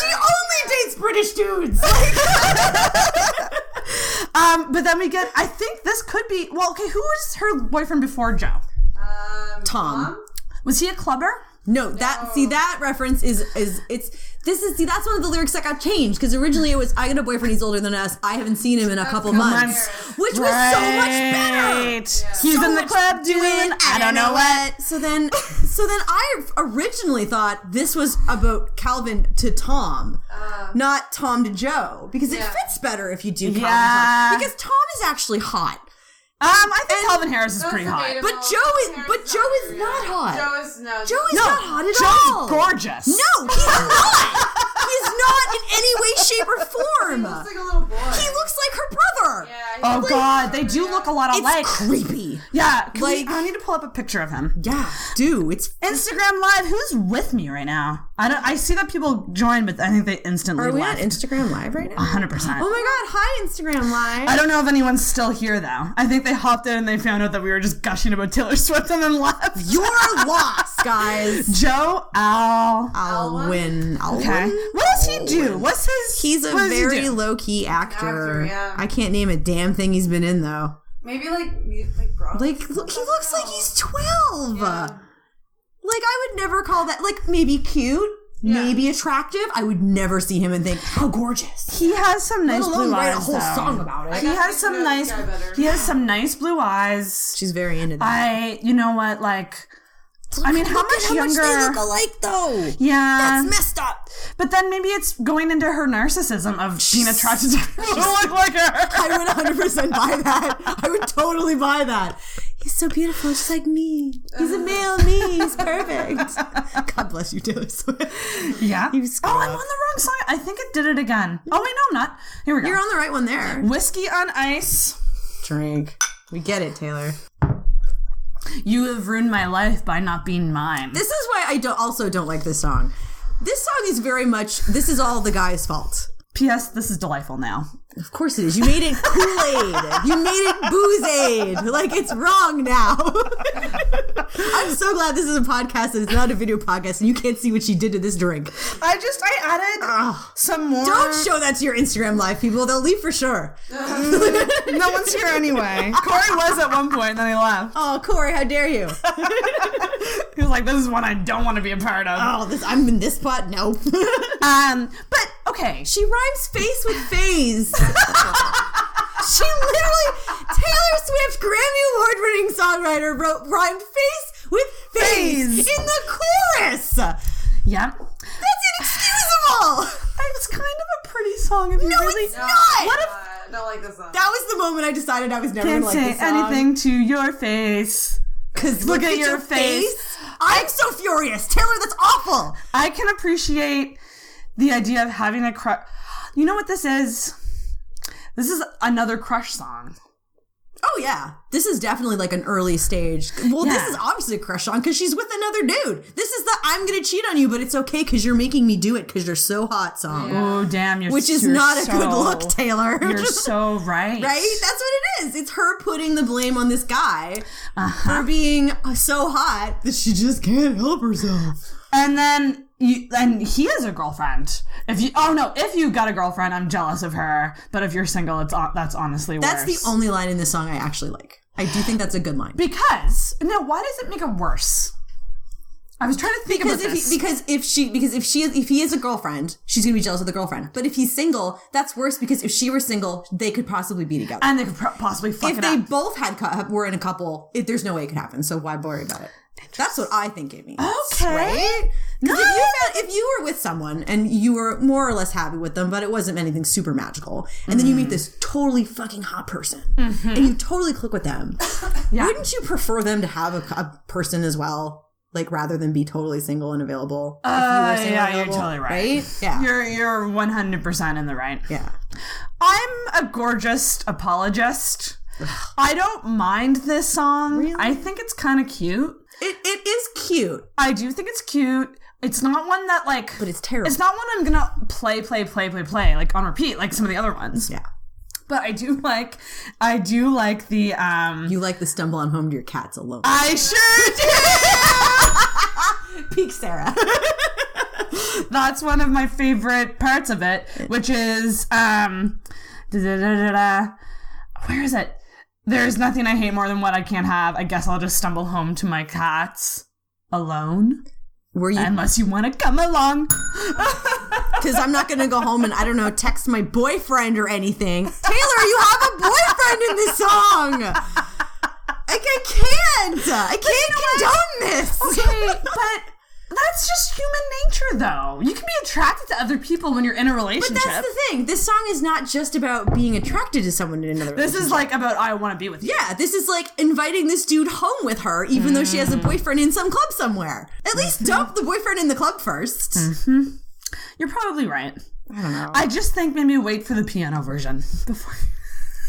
Speaker 6: only dates British dudes.
Speaker 5: But then we get, I think this could be, well, okay, who was her boyfriend before Joe?
Speaker 6: Tom.
Speaker 5: Was he a clubber?
Speaker 6: No, that reference is that's one of the lyrics that got changed, because originally it was, I got a boyfriend, he's older than us, I haven't seen him in a couple months, which was so much better.
Speaker 5: Yeah. He's in the club doing I don't know what.
Speaker 6: So then I originally thought this was about Calvin to Tom, not Tom to Joe, because it fits better if you do Calvin to Tom, because Tom is actually hot.
Speaker 5: I think Calvin Harris is pretty hot.
Speaker 6: But Joe is not hot. Joe is not hot at all.
Speaker 5: Joe's gorgeous.
Speaker 6: No, he's not. He's not in any way, shape, or form.
Speaker 7: He looks like a little boy.
Speaker 6: He looks like her brother.
Speaker 7: Yeah,
Speaker 5: God, they do look a lot alike.
Speaker 6: It's creepy.
Speaker 5: Yeah, I need to pull up a picture of him.
Speaker 6: Yeah, do. It's
Speaker 5: Instagram Live. Who's with me right now? I see that people join, but I think they instantly left.
Speaker 6: Are we on Instagram Live right now?
Speaker 5: 100%.
Speaker 6: Oh my god, hi Instagram Live.
Speaker 5: I don't know if anyone's still here though. I think they hopped in and they found out that we were just gushing about Taylor Swift and then left.
Speaker 6: You're lost, guys.
Speaker 5: Joe
Speaker 6: Alwyn.
Speaker 5: Okay. What does he do? What's his...
Speaker 6: He's a very low-key actor. I can't name a damn thing he's been in, though.
Speaker 7: Maybe bro.
Speaker 6: Look, he looks like he's 12. Yeah. I would never call that, maybe cute, maybe attractive. I would never see him and think, how gorgeous.
Speaker 5: He has some nice blue eyes.
Speaker 6: Write a whole song about it.
Speaker 5: He has some nice blue eyes.
Speaker 6: She's very into that.
Speaker 5: You know what, how much younger?
Speaker 6: They look alike, though.
Speaker 5: Yeah,
Speaker 6: that's messed up.
Speaker 5: But then maybe it's going into her narcissism of being attracted to people who look like her.
Speaker 6: I would 100% buy that. I would totally buy that. He's so beautiful, just like me. He's a male me. He's perfect. God bless you, Taylor Swift.
Speaker 5: Yeah. I'm on the wrong song. I think it did it again. Oh wait, no, I'm not. Here we go.
Speaker 6: You're on the right one there.
Speaker 5: Whiskey on Ice.
Speaker 6: Drink. We get it, Taylor.
Speaker 5: You have ruined my life by not being mine.
Speaker 6: This is why I don't like this song. This song is very much, this is all the guy's fault.
Speaker 5: P.S. This is delightful now.
Speaker 6: Of course it is. You made it Kool-Aid. You made it Booze-Aid. It's wrong now. I'm so glad this is a podcast and it's not a video podcast and you can't see what she did to this drink.
Speaker 5: I added some more.
Speaker 6: Don't show that to your Instagram Live, people. They'll leave for sure.
Speaker 5: No one's here anyway. Corey was at one point and then he left.
Speaker 6: Oh, Corey, how dare you?
Speaker 5: He was like, this is one I don't want to be a part of.
Speaker 6: Oh, I'm in this spot? Nope.
Speaker 5: But, okay.
Speaker 6: She rhymes face with phase. She literally, Taylor Swift, Grammy Award-winning songwriter, rhymed face with phase in the chorus.
Speaker 5: Yeah.
Speaker 6: That's inexcusable.
Speaker 5: It's kind of a pretty song. If you really...
Speaker 6: it's not.
Speaker 5: What if...
Speaker 7: I don't like this song.
Speaker 6: That was the moment I decided I was never going to like this song.
Speaker 5: Can't say anything to your face.
Speaker 6: Because look at your face. I'm so furious. Taylor, that's awful.
Speaker 5: I can appreciate the idea of having a crush. You know what this is? This is another crush song.
Speaker 6: Oh, yeah. This is definitely an early stage. Well, this is obviously a crush song because she's with another dude. This is the I'm going to cheat on you, but it's okay because you're making me do it because you're so hot song.
Speaker 5: Yeah. Oh, damn.
Speaker 6: Which is not a good look, Taylor.
Speaker 5: You're so right.
Speaker 6: Right? That's what it is. It's her putting the blame on this guy for being so hot that she just can't help herself.
Speaker 5: And then... and he has a girlfriend. If you got a girlfriend, I'm jealous of her. But if you're single, that's honestly worse.
Speaker 6: That's the only line in this song I actually like. I do think that's a good line.
Speaker 5: Why does it make it worse? I was trying to think about this.
Speaker 6: Because if he is a girlfriend, she's gonna be jealous of the girlfriend. But if he's single, that's worse because if she were single, they could possibly be together.
Speaker 5: And they could possibly fuck it up.
Speaker 6: If they both were in a couple, there's no way it could happen. So why worry about it? That's what I think it means.
Speaker 5: Okay.
Speaker 6: Right? Because if you were with someone and you were more or less happy with them, but it wasn't anything super magical, and then you meet this totally fucking hot person, and you totally click with them, wouldn't you prefer them to have a person as well? Rather than be totally single and available.
Speaker 5: You're totally right.
Speaker 6: Yeah.
Speaker 5: You're 100% in the right.
Speaker 6: Yeah.
Speaker 5: I'm a gorgeous apologist. I don't mind this song.
Speaker 6: Really?
Speaker 5: I think it's kind of cute.
Speaker 6: It is cute.
Speaker 5: I do think it's cute. It's not one that
Speaker 6: but it's terrible.
Speaker 5: It's not one I'm gonna play on repeat like some of the other ones.
Speaker 6: Yeah.
Speaker 5: But I do like the
Speaker 6: You like the stumble on home to your cats alone.
Speaker 5: I sure do.
Speaker 6: Peak Sarah.
Speaker 5: That's one of my favorite parts of it, which is where is it? There's nothing I hate more than what I can't have. I guess I'll just stumble home to my cats alone.
Speaker 6: Were you?
Speaker 5: Unless you want to come along.
Speaker 6: Because I'm not going to go home and, I don't know, text my boyfriend or anything. Taylor, you have a boyfriend in this song. Like, I can't condone this.
Speaker 5: Okay, but that's just human nature, though. You can be attracted to other people when you're in a relationship.
Speaker 6: But that's the thing. This song is not just about being attracted to someone in another relationship.
Speaker 5: This is like about I want to be with you.
Speaker 6: Yeah, this is like inviting this dude home with her, even though she has a boyfriend in some club somewhere. At least dump the boyfriend in the club first.
Speaker 5: You're probably right.
Speaker 6: I don't know.
Speaker 5: I just think maybe wait for the piano version before.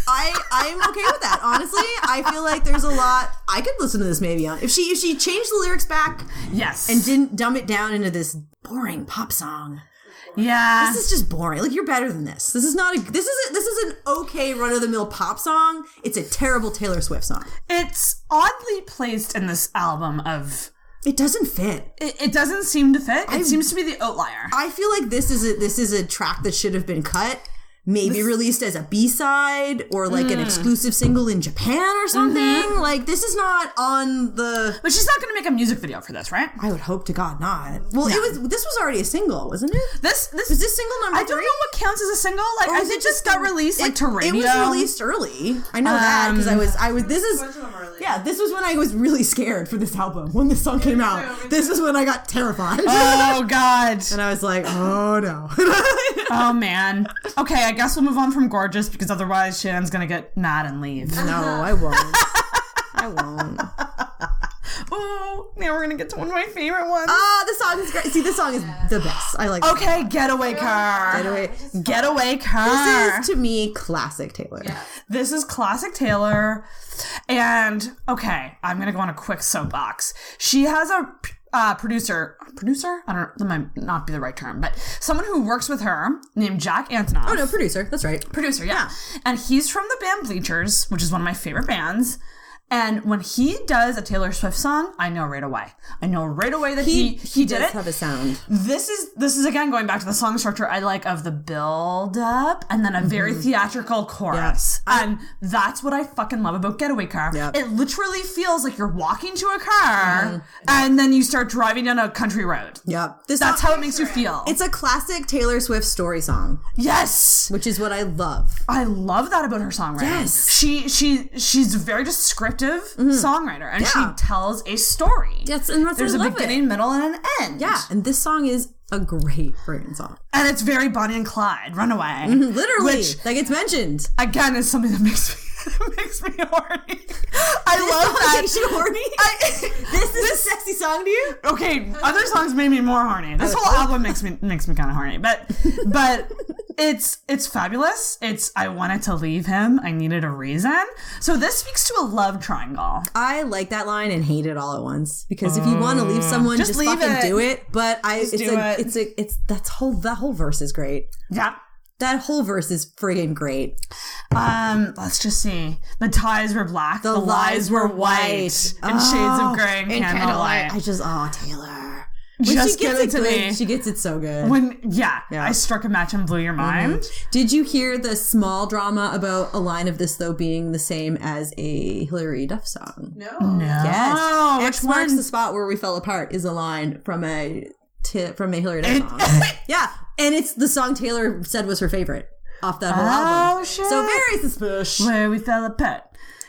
Speaker 6: I'm okay with that. Honestly, I feel like there's a lot I could listen to this maybe on. If she changed the lyrics back,
Speaker 5: yes,
Speaker 6: and didn't dumb it down into this boring pop song.
Speaker 5: Yeah,
Speaker 6: this is just boring. Like, you're better than this. This is not. This is an okay run of the mill pop song. It's a terrible Taylor Swift song.
Speaker 5: It's oddly placed in this album of.
Speaker 6: It doesn't fit.
Speaker 5: It doesn't seem to fit. It seems to be the outlier.
Speaker 6: I feel like this is a track that should have been cut. Maybe released as a B-side or like an exclusive single in Japan or something. Like, this is not on the...
Speaker 5: But she's not going to make a music video for this, right?
Speaker 6: I would hope to God not. Well, this was already a single, wasn't it?
Speaker 5: Was
Speaker 6: this single number 3?
Speaker 5: I don't know what counts as a single. Like, I think this got released to radio.
Speaker 6: It was released early. I know that because I was. This was when I was really scared for this album. When this song came out, this is when I got terrified.
Speaker 5: Oh God!
Speaker 6: And I was like, oh no.
Speaker 5: Oh man. Okay, I guess we'll move on from Gorgeous because otherwise Shannon's gonna get mad and leave.
Speaker 6: No, I won't. I won't.
Speaker 5: Oh, now we're gonna get to one of my favorite ones.
Speaker 6: The song is great. See, this song is the best. I like it.
Speaker 5: Okay, Getaway Car. Getaway Car.
Speaker 6: This is, to me, classic Taylor. Yeah.
Speaker 5: This is classic Taylor. And, okay, I'm gonna go on a quick soapbox. She has a producer? I don't know, that might not be the right term, but someone who works with her named Jack Antonoff.
Speaker 6: Oh, no, producer. That's right.
Speaker 5: Producer, yeah. And he's from the band Bleachers, which is one of my favorite bands. And when he does a Taylor Swift song, I know right away. I know right away that he did it.
Speaker 6: Have a sound.
Speaker 5: This is again going back to the song structure I like of the build up and then a very theatrical chorus. Yeah. And that's what I fucking love about Getaway Car. Yep. It literally feels like you're walking to a car and then you start driving down a country road.
Speaker 6: Yep.
Speaker 5: That's how it makes you feel.
Speaker 6: It's a classic Taylor Swift story song.
Speaker 5: Yes.
Speaker 6: Which is what I love.
Speaker 5: I love that about her songwriting.
Speaker 6: Yes.
Speaker 5: She's very descriptive songwriter, and she tells a story.
Speaker 6: Yes, and that's
Speaker 5: there's a beginning, middle, and an end.
Speaker 6: Yeah, and this song is a great friggin' song.
Speaker 5: And it's very Bonnie and Clyde, Runaway.
Speaker 6: Literally,
Speaker 5: which,
Speaker 6: that gets mentioned.
Speaker 5: Again, is something that makes me horny. I love that.
Speaker 6: Makes you horny? This is a sexy song to you?
Speaker 5: Okay, other songs made me more horny. This whole album makes me kind of horny, but it's fabulous. I wanted to leave him. I needed a reason. So this speaks to a love triangle.
Speaker 6: I like that line and hate it all at once because if you want to leave someone, just fucking do it. But that whole verse is great.
Speaker 5: Yeah.
Speaker 6: That whole verse is friggin' great.
Speaker 5: Let's just see. The ties were black, the lies were white, and shades of gray and candlelight.
Speaker 6: Taylor.
Speaker 5: When just give it to me.
Speaker 6: She gets it so good.
Speaker 5: I struck a match and blew your mind.
Speaker 6: Did you hear the small drama about a line of this though being the same as a Hilary Duff song?
Speaker 7: No.
Speaker 6: Yes.
Speaker 5: Which
Speaker 6: X marks the spot where we fell apart is a line from a Hilary Duff song. Yeah. And it's the song Taylor said was her favorite off that whole album.
Speaker 5: Shit.
Speaker 6: So very suspicious.
Speaker 5: Where we fell apart.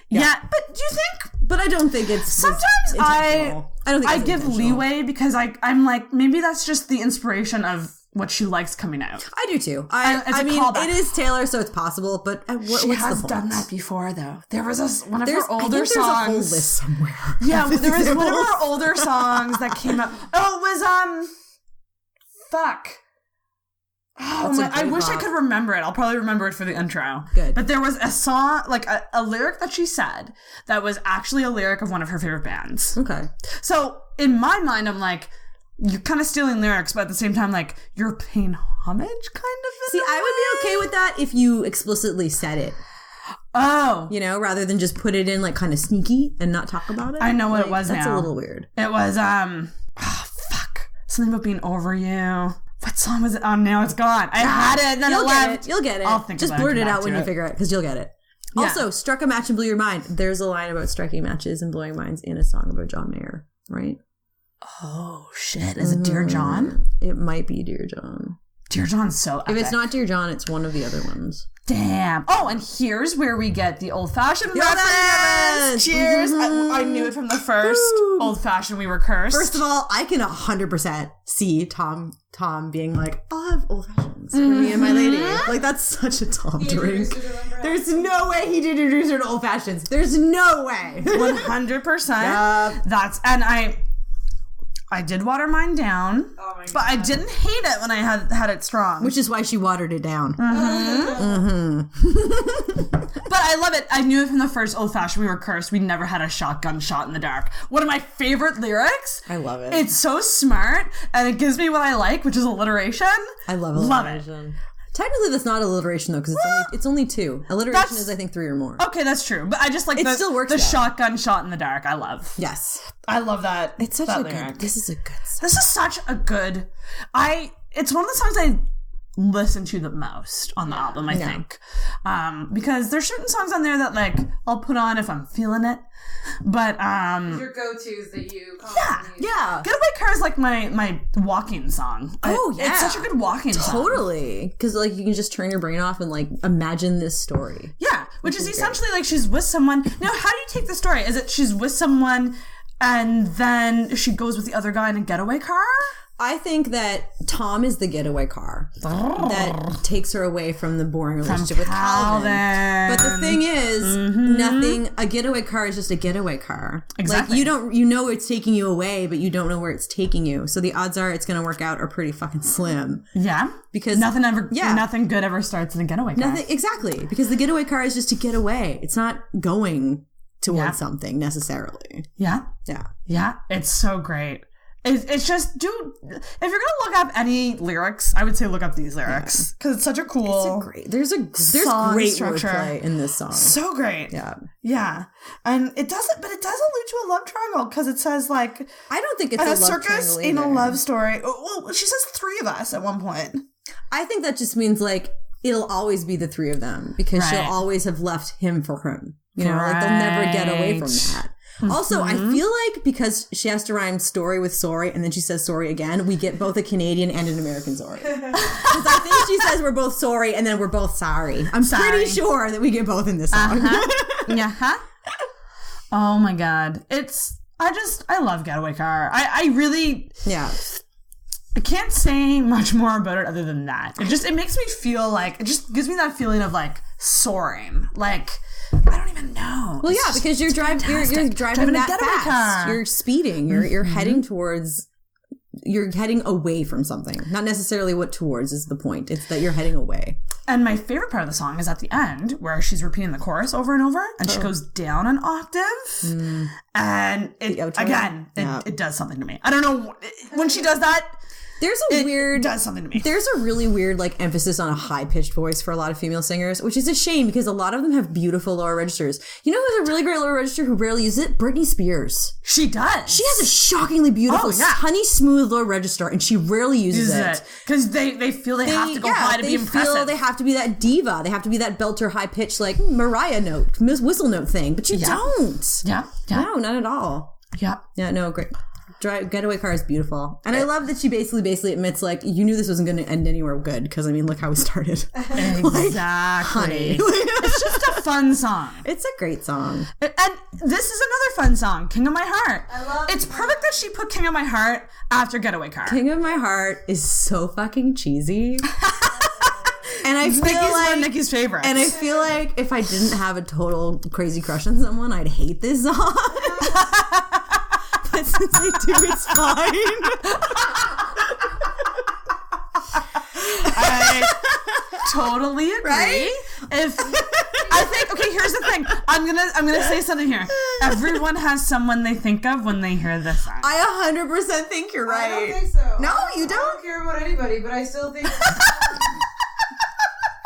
Speaker 5: Yeah, but do you think?
Speaker 6: But I don't think it's
Speaker 5: sometimes I give leeway because I'm like maybe that's just the inspiration of what she likes coming out.
Speaker 6: I do too. I mean, it is Taylor, so it's possible. But
Speaker 5: she has done that before, though. There was one of her older songs.
Speaker 6: There's a whole list somewhere.
Speaker 5: Yeah, there was one of her older songs that came up. Oh, it was fuck. Oh, I wish I could remember it. I'll probably remember it for the intro.
Speaker 6: Good.
Speaker 5: But there was a song, like a lyric that she said that was actually a lyric of one of her favorite bands.
Speaker 6: Okay.
Speaker 5: So in my mind, I'm like, you're kind of stealing lyrics, but at the same time, like, you're paying homage, kind of.
Speaker 6: See, I would be okay with that if you explicitly said it.
Speaker 5: Oh.
Speaker 6: You know, rather than just put it in, like, kind of sneaky and not talk about it.
Speaker 5: I know what it was
Speaker 6: that's
Speaker 5: now.
Speaker 6: That's a little weird.
Speaker 5: It was, fuck. Something about being over you. What song was it? Oh, now it's gone. I had it, and then it left.
Speaker 6: You'll get it.
Speaker 5: I'll think
Speaker 6: just blurt it out when you figure it, because you'll get it.
Speaker 5: Yeah.
Speaker 6: Also, struck a match and blew your mind. There's a line about striking matches and blowing minds in a song about John Mayer, right?
Speaker 5: Oh, shit. Is it Dear John?
Speaker 6: It might be Dear John.
Speaker 5: Dear John's so epic.
Speaker 6: If it's not Dear John, it's one of the other ones.
Speaker 5: Damn. Oh, and here's where we get the old-fashioned
Speaker 6: Yes!
Speaker 5: reference. Cheers. I knew it from the first old-fashioned we were cursed.
Speaker 6: First of all, I can 100% see Tom being like, I'll have old fashions for me and my lady. Like, that's such a Tom drink. There's no way he did introduce her to old fashions. There's no way.
Speaker 5: 100%.
Speaker 6: Yep.
Speaker 5: And I did water mine down, but I didn't hate it when I had it strong.
Speaker 6: Which is why she watered it down.
Speaker 5: But I love it. I knew it from the first old fashioned we were cursed. We never had a shotgun shot in the dark. One of my favorite lyrics.
Speaker 6: I love it.
Speaker 5: It's so smart, and it gives me what I like, which is alliteration.
Speaker 6: I love
Speaker 5: alliteration.
Speaker 6: Love it. Technically, that's not alliteration though, because it's only 2. Alliteration is, I think, 3 or more.
Speaker 5: Okay, that's true. But I just like
Speaker 6: it still works.
Speaker 5: The shotgun shot in the dark. I love.
Speaker 6: Yes,
Speaker 5: I love that.
Speaker 6: It's such
Speaker 5: that
Speaker 6: a
Speaker 5: lyric.
Speaker 6: good. This is a good song.
Speaker 5: This is such a good. It's one of the songs I listen to the most on the album. I think, because there's certain songs on there that like I'll put on if I'm feeling it. But
Speaker 7: your go-tos that you
Speaker 6: yeah.
Speaker 5: Getaway Car is like my walking song. It's such a good walking song.
Speaker 6: Totally, because like you can just turn your brain off and like imagine this story.
Speaker 5: Yeah, which is essentially like she's with someone. Now, how do you take the story? Is it she's with someone and then she goes with the other guy in a getaway car?
Speaker 6: I think that Tom is the getaway car that takes her away from the boring relationship with Calvin. But the thing is, a getaway car is just a getaway car.
Speaker 5: Exactly.
Speaker 6: Like you know it's taking you away, but you don't know where it's taking you. So the odds are it's going to work out are pretty fucking slim.
Speaker 5: Yeah.
Speaker 6: Because
Speaker 5: nothing good ever starts in a getaway car.
Speaker 6: Exactly. Because the getaway car is just to get away. It's not going towards something necessarily.
Speaker 5: Yeah.
Speaker 6: Yeah.
Speaker 5: Yeah. It's so great. It's just, dude, if you're gonna look up any lyrics, I would say look up these lyrics because it's such a cool.
Speaker 6: There's great
Speaker 5: structure
Speaker 6: wordplay in this song.
Speaker 5: So great. Yeah, and it doesn't allude to a love triangle because it says like
Speaker 6: I don't think it's
Speaker 5: at
Speaker 6: a
Speaker 5: a
Speaker 6: love
Speaker 5: circus
Speaker 6: triangle
Speaker 5: in
Speaker 6: either.
Speaker 5: a love story. Well, she says 3 of us at one point.
Speaker 6: I think that just means like it'll always be the 3 of them because she'll always have left him for him. You know, like they'll never get away from that. Also, I feel like because she has to rhyme story with sorry and then she says sorry again, we get both a Canadian and an American sorry. Because I think she says we're both sorry and then we're both sorry. I'm pretty sure that we get both in this song.
Speaker 5: Oh my God. I love Getaway Car. I really...
Speaker 6: Yeah.
Speaker 5: I can't say much more about it other than that. It makes me feel like... It just gives me that feeling of like soaring. Like... I don't even know.
Speaker 6: Well, yeah, because you're driving that fast.
Speaker 5: Car.
Speaker 6: You're speeding. You're heading towards. You're heading away from something. Not necessarily what towards is the point. It's that you're heading away.
Speaker 5: And my favorite part of the song is at the end where she's repeating the chorus over and over, and she goes down an octave, and it does something to me. I don't know when she does that.
Speaker 6: It
Speaker 5: does something to me.
Speaker 6: There's a really weird like emphasis on a high-pitched voice for a lot of female singers, which is a shame because a lot of them have beautiful lower registers. You know who's a really great lower register who rarely uses it? Britney Spears.
Speaker 5: She does.
Speaker 6: She has a shockingly beautiful, honey smooth lower register, and she rarely uses it.
Speaker 5: Because they feel they have to go high to be impressive.
Speaker 6: They feel they have to be that diva. They have to be that belter high-pitched like Mariah note, whistle note thing, but you don't.
Speaker 5: Yeah.
Speaker 6: No, not at all.
Speaker 5: Yeah.
Speaker 6: Yeah, no, great. Getaway Car is beautiful. And I love that she basically admits, like, you knew this wasn't going to end anywhere good, because, I mean, look how we started.
Speaker 5: Exactly.
Speaker 6: Honey.
Speaker 5: It's just a fun song.
Speaker 6: It's a great song.
Speaker 5: And this is another fun song, King of My Heart.
Speaker 7: I love
Speaker 5: It's perfect that she put King of My Heart after Getaway Car.
Speaker 6: King of My Heart is so fucking cheesy. And I feel
Speaker 5: one of Nikki's favorites.
Speaker 6: And I feel like if I didn't have a total crazy crush on someone, I'd hate this song. But since I do, it's fine.
Speaker 5: I totally agree. Right? Okay, here's the thing. I'm gonna say something here. Everyone has someone they think of when they hear this song.
Speaker 6: I 100% think you're right.
Speaker 7: I don't think so.
Speaker 6: No, you don't?
Speaker 7: I don't care about anybody, but I still think the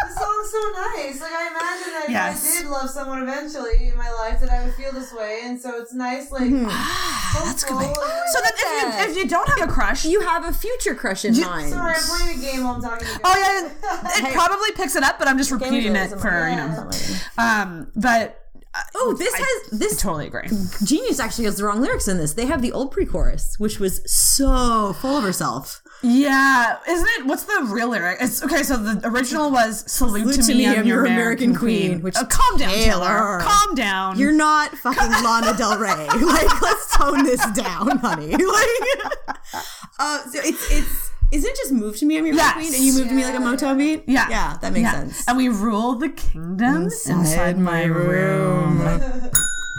Speaker 7: song's so nice. Like, I imagine that if I did love someone eventually in my life, that I would feel this way, and so it's nice, like,
Speaker 5: that's good. So then if you don't have a crush,
Speaker 6: you have a future crush in mind.
Speaker 7: Sorry, I'm playing a game while I'm talking to you.
Speaker 5: Oh yeah, it probably picks it up, but I'm just repeating it for, you know. But I totally agree.
Speaker 6: Genius actually has the wrong lyrics in this. They have the old pre-chorus, which was so full of herself.
Speaker 5: Yeah, isn't it? What's the real lyric? It's okay. So the original was "Salute to me, I'm your American Queen."
Speaker 6: Which
Speaker 5: calm down, Taylor. Calm down.
Speaker 6: You're not fucking Lana Del Rey. Like, let's tone this down, honey. Like, so it's. Isn't it just "Move to Me, I'm your American Queen," and you move to me like a Motown beat? Yeah, that makes sense.
Speaker 5: And we rule the kingdom inside my room.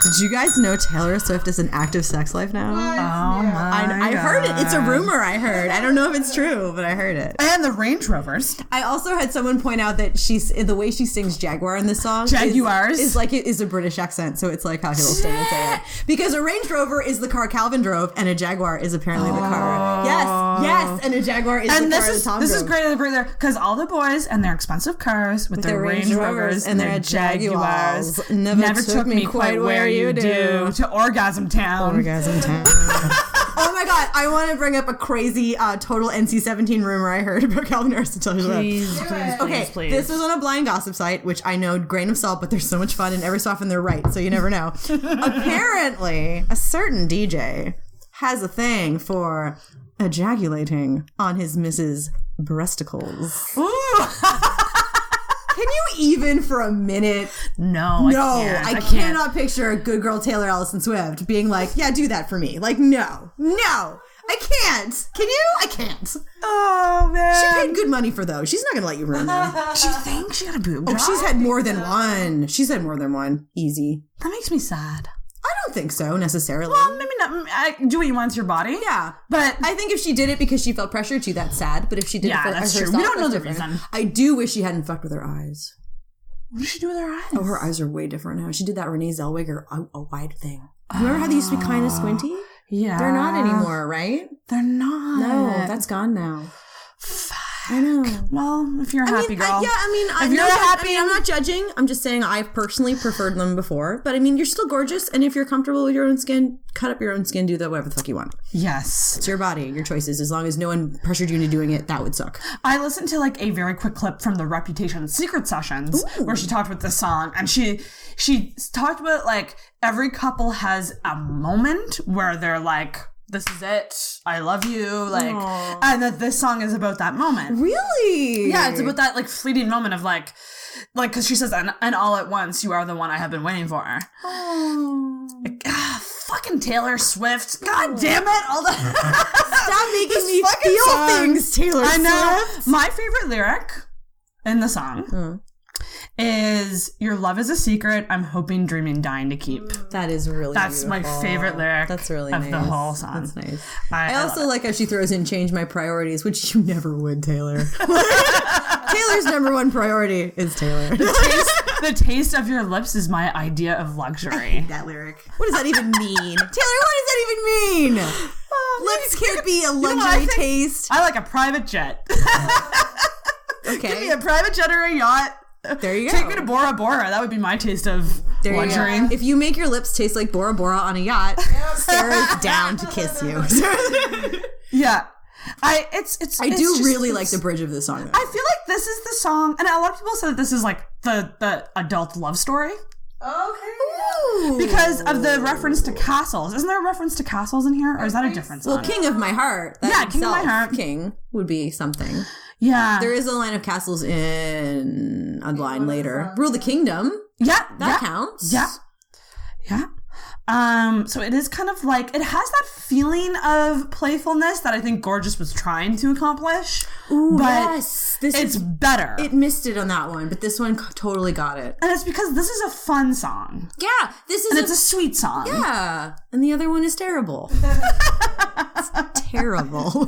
Speaker 6: Did you guys know Taylor Swift is an active sex life now?
Speaker 5: Oh my
Speaker 6: I heard it. It's a rumor I heard. I don't know if it's true, but I heard it.
Speaker 5: And the Range Rovers.
Speaker 6: I also had someone point out that the way she sings Jaguar in this song
Speaker 5: Jaguars
Speaker 6: is like it is a British accent, so it's like how he'll stand and say it. Because a Range Rover is the car Calvin drove, and a Jaguar is apparently the car. Yes, and a Jaguar is the car that Tom drove.
Speaker 5: This is great there, because all the boys and their expensive cars with their Range Rovers and their Jaguars never took me quite where you do to Orgasm Town.
Speaker 6: Oh my god, I want to bring up a crazy total NC-17 rumor I heard about Calvin Harris and Taylor Swift. Please. This was on a blind gossip site, which I know, grain of salt, but they're so much fun, and every so often they're right, so you never know. Apparently, a certain DJ has a thing for ejaculating on his Mrs. Breasticles.
Speaker 5: Ooh!
Speaker 6: Can you even for a minute?
Speaker 5: No, I can't.
Speaker 6: Cannot picture a good girl Taylor Allison Swift being like, yeah, do that for me. Like, no, I can't. Can you? I can't.
Speaker 5: Oh, man.
Speaker 6: She paid good money for those. She's not going to let you ruin them.
Speaker 5: She thinks she got a boob job?
Speaker 6: Oh, she's had more than one. She's had more than one. Easy.
Speaker 5: That makes me sad.
Speaker 6: I don't think so, necessarily.
Speaker 5: Well, maybe not. Do what you want to your body.
Speaker 6: Yeah.
Speaker 5: But
Speaker 6: I think if she did it because she felt pressure to, that's sad. But if she did it for
Speaker 5: that's
Speaker 6: herself,
Speaker 5: true. We don't know the
Speaker 6: different.
Speaker 5: reason.
Speaker 6: I do wish she hadn't fucked with her eyes.
Speaker 5: What did she do with her eyes?
Speaker 6: Oh, her eyes are way different now. She did that Renee Zellweger a wide thing. Remember how they used to be kind of squinty?
Speaker 5: Yeah.
Speaker 6: They're not anymore, right?
Speaker 5: They're not.
Speaker 6: No, that's gone now. I know.
Speaker 5: Well, if you're a happy girl.
Speaker 6: I'm not judging. I'm just saying I've personally preferred them before. But I mean, you're still gorgeous. And if you're comfortable with your own skin, cut up your own skin, do that whatever the fuck you want.
Speaker 5: Yes.
Speaker 6: It's your body, your choices. As long as no one pressured you into doing it, that would suck.
Speaker 5: I listened to like a very quick clip from the Reputation Secret Sessions where she talked about this song. And she talked about like every couple has a moment where they're like, this is it. I love you. Like, and that this song is about that moment.
Speaker 6: Really?
Speaker 5: Yeah, it's about that like fleeting moment of like, because she says, and all at once, you are the one I have been waiting for. Oh. Like, fucking Taylor Swift. God damn it. All the
Speaker 6: Stop making me feel things, Taylor Swift. I know.
Speaker 5: My favorite lyric in the song is "Your love is a secret. I'm hoping, dreaming, dying to keep."
Speaker 6: That is really
Speaker 5: That's
Speaker 6: beautiful.
Speaker 5: my favorite lyric.
Speaker 6: That's really
Speaker 5: of
Speaker 6: nice.
Speaker 5: The whole song.
Speaker 6: That's nice.
Speaker 5: I
Speaker 6: also like how she throws in "change my priorities," which you never would, Taylor. Taylor's number one priority is Taylor.
Speaker 5: The taste of your lips is my idea of luxury.
Speaker 6: I hate that lyric. What does that even mean? Taylor, what does that even mean? Lips can't be a luxury taste.
Speaker 5: I like a private jet.
Speaker 6: Okay.
Speaker 5: Give me a private jet or a yacht.
Speaker 6: There you go.
Speaker 5: Take me to Bora Bora. That would be my taste of luxury.
Speaker 6: If you make your lips taste like Bora Bora on a yacht, Sarah's down to kiss you.
Speaker 5: Yeah. I do
Speaker 6: really like the bridge of this song, though.
Speaker 5: I feel like this is the song, and a lot of people say that this is like the adult love story.
Speaker 7: Okay.
Speaker 6: Ooh.
Speaker 5: Because of the reference to castles. Isn't there a reference to castles in here? Or is that a different song?
Speaker 6: Well, King of My Heart.
Speaker 5: King of My Heart.
Speaker 6: King would be something.
Speaker 5: Yeah.
Speaker 6: There is a line of castles in a line later. Rule the Kingdom.
Speaker 5: Yeah.
Speaker 6: That counts.
Speaker 5: Yeah. Yeah. So it is kind of like, it has that feeling of playfulness that I think Gorgeous was trying to accomplish.
Speaker 6: Ooh,
Speaker 5: but
Speaker 6: yes.
Speaker 5: It's better.
Speaker 6: It missed it on that one, but this one totally got it.
Speaker 5: And it's because this is a fun song.
Speaker 6: Yeah.
Speaker 5: It's a sweet song.
Speaker 6: Yeah. And the other one is terrible. It's terrible.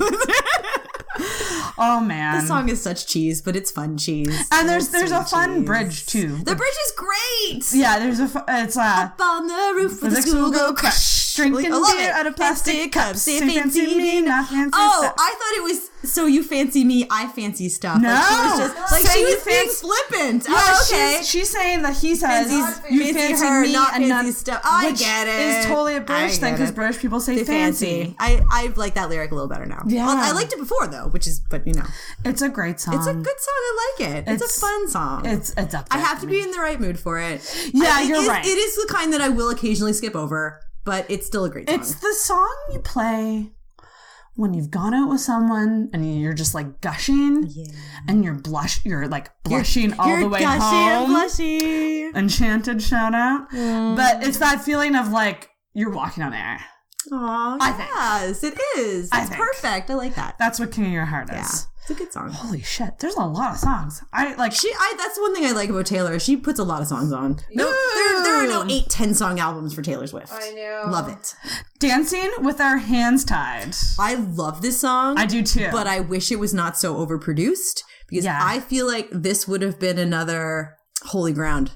Speaker 5: Oh man,
Speaker 6: the song is such cheese, but it's fun cheese.
Speaker 5: And there's a fun bridge too.
Speaker 6: The bridge is great.
Speaker 5: Yeah, it's
Speaker 6: up on the roof with the school go crash.
Speaker 2: Drinking
Speaker 5: I love
Speaker 2: beer
Speaker 5: it.
Speaker 2: out of plastic cups.
Speaker 6: Say
Speaker 2: Say fancy me, not fancy
Speaker 6: Oh,
Speaker 2: stuff.
Speaker 6: I thought it was so you fancy me, I fancy stuff.
Speaker 2: No.
Speaker 6: Like she was just like
Speaker 2: Say
Speaker 6: she
Speaker 2: you
Speaker 6: was being
Speaker 2: fancy-
Speaker 6: flippant.
Speaker 2: Yeah,
Speaker 6: Oh, okay.
Speaker 2: she's saying that he says
Speaker 6: Fancies-
Speaker 2: you
Speaker 6: fancy
Speaker 2: fancy
Speaker 6: her,
Speaker 2: me
Speaker 6: not
Speaker 2: and
Speaker 6: fancy
Speaker 2: not
Speaker 6: stuff. I
Speaker 2: which
Speaker 6: get it.
Speaker 2: is totally a British
Speaker 6: I
Speaker 2: thing
Speaker 6: get
Speaker 2: because
Speaker 6: it.
Speaker 2: British people say
Speaker 6: Say
Speaker 2: fancy.
Speaker 6: I like that lyric a little better now.
Speaker 2: Yeah.
Speaker 6: I liked it before though, but you know,
Speaker 2: It's a great song.
Speaker 6: it's a good song. I like it. It's a fun song.
Speaker 2: It's up there.
Speaker 6: I have to be in the right mood for it.
Speaker 2: Yeah,
Speaker 6: It
Speaker 2: you're
Speaker 6: is-
Speaker 2: right.
Speaker 6: It is the kind that I will occasionally skip over, but it's still a great song.
Speaker 2: It's the song you play when you've gone out with someone and you're just like gushing and you're like blushing all the way home.
Speaker 6: Blushy.
Speaker 2: Enchanted shout out. But it's that feeling of like you're walking on air.
Speaker 6: Aw,
Speaker 2: I think.
Speaker 6: yes, it is.
Speaker 2: I
Speaker 6: It's
Speaker 2: think.
Speaker 6: perfect. I like that.
Speaker 2: That's what King of Your Heart is.
Speaker 6: Yeah, it's a good song.
Speaker 2: Holy shit, there's a lot of songs.
Speaker 6: That's one thing I like about Taylor. She puts a lot of songs on. No, there are no 8-10 song albums for Taylor Swift.
Speaker 7: I know.
Speaker 6: Love it.
Speaker 2: Dancing with Our Hands Tied.
Speaker 6: I love this song.
Speaker 2: I do too.
Speaker 6: But I wish it was not so overproduced because I feel like this would have been another Holy Ground.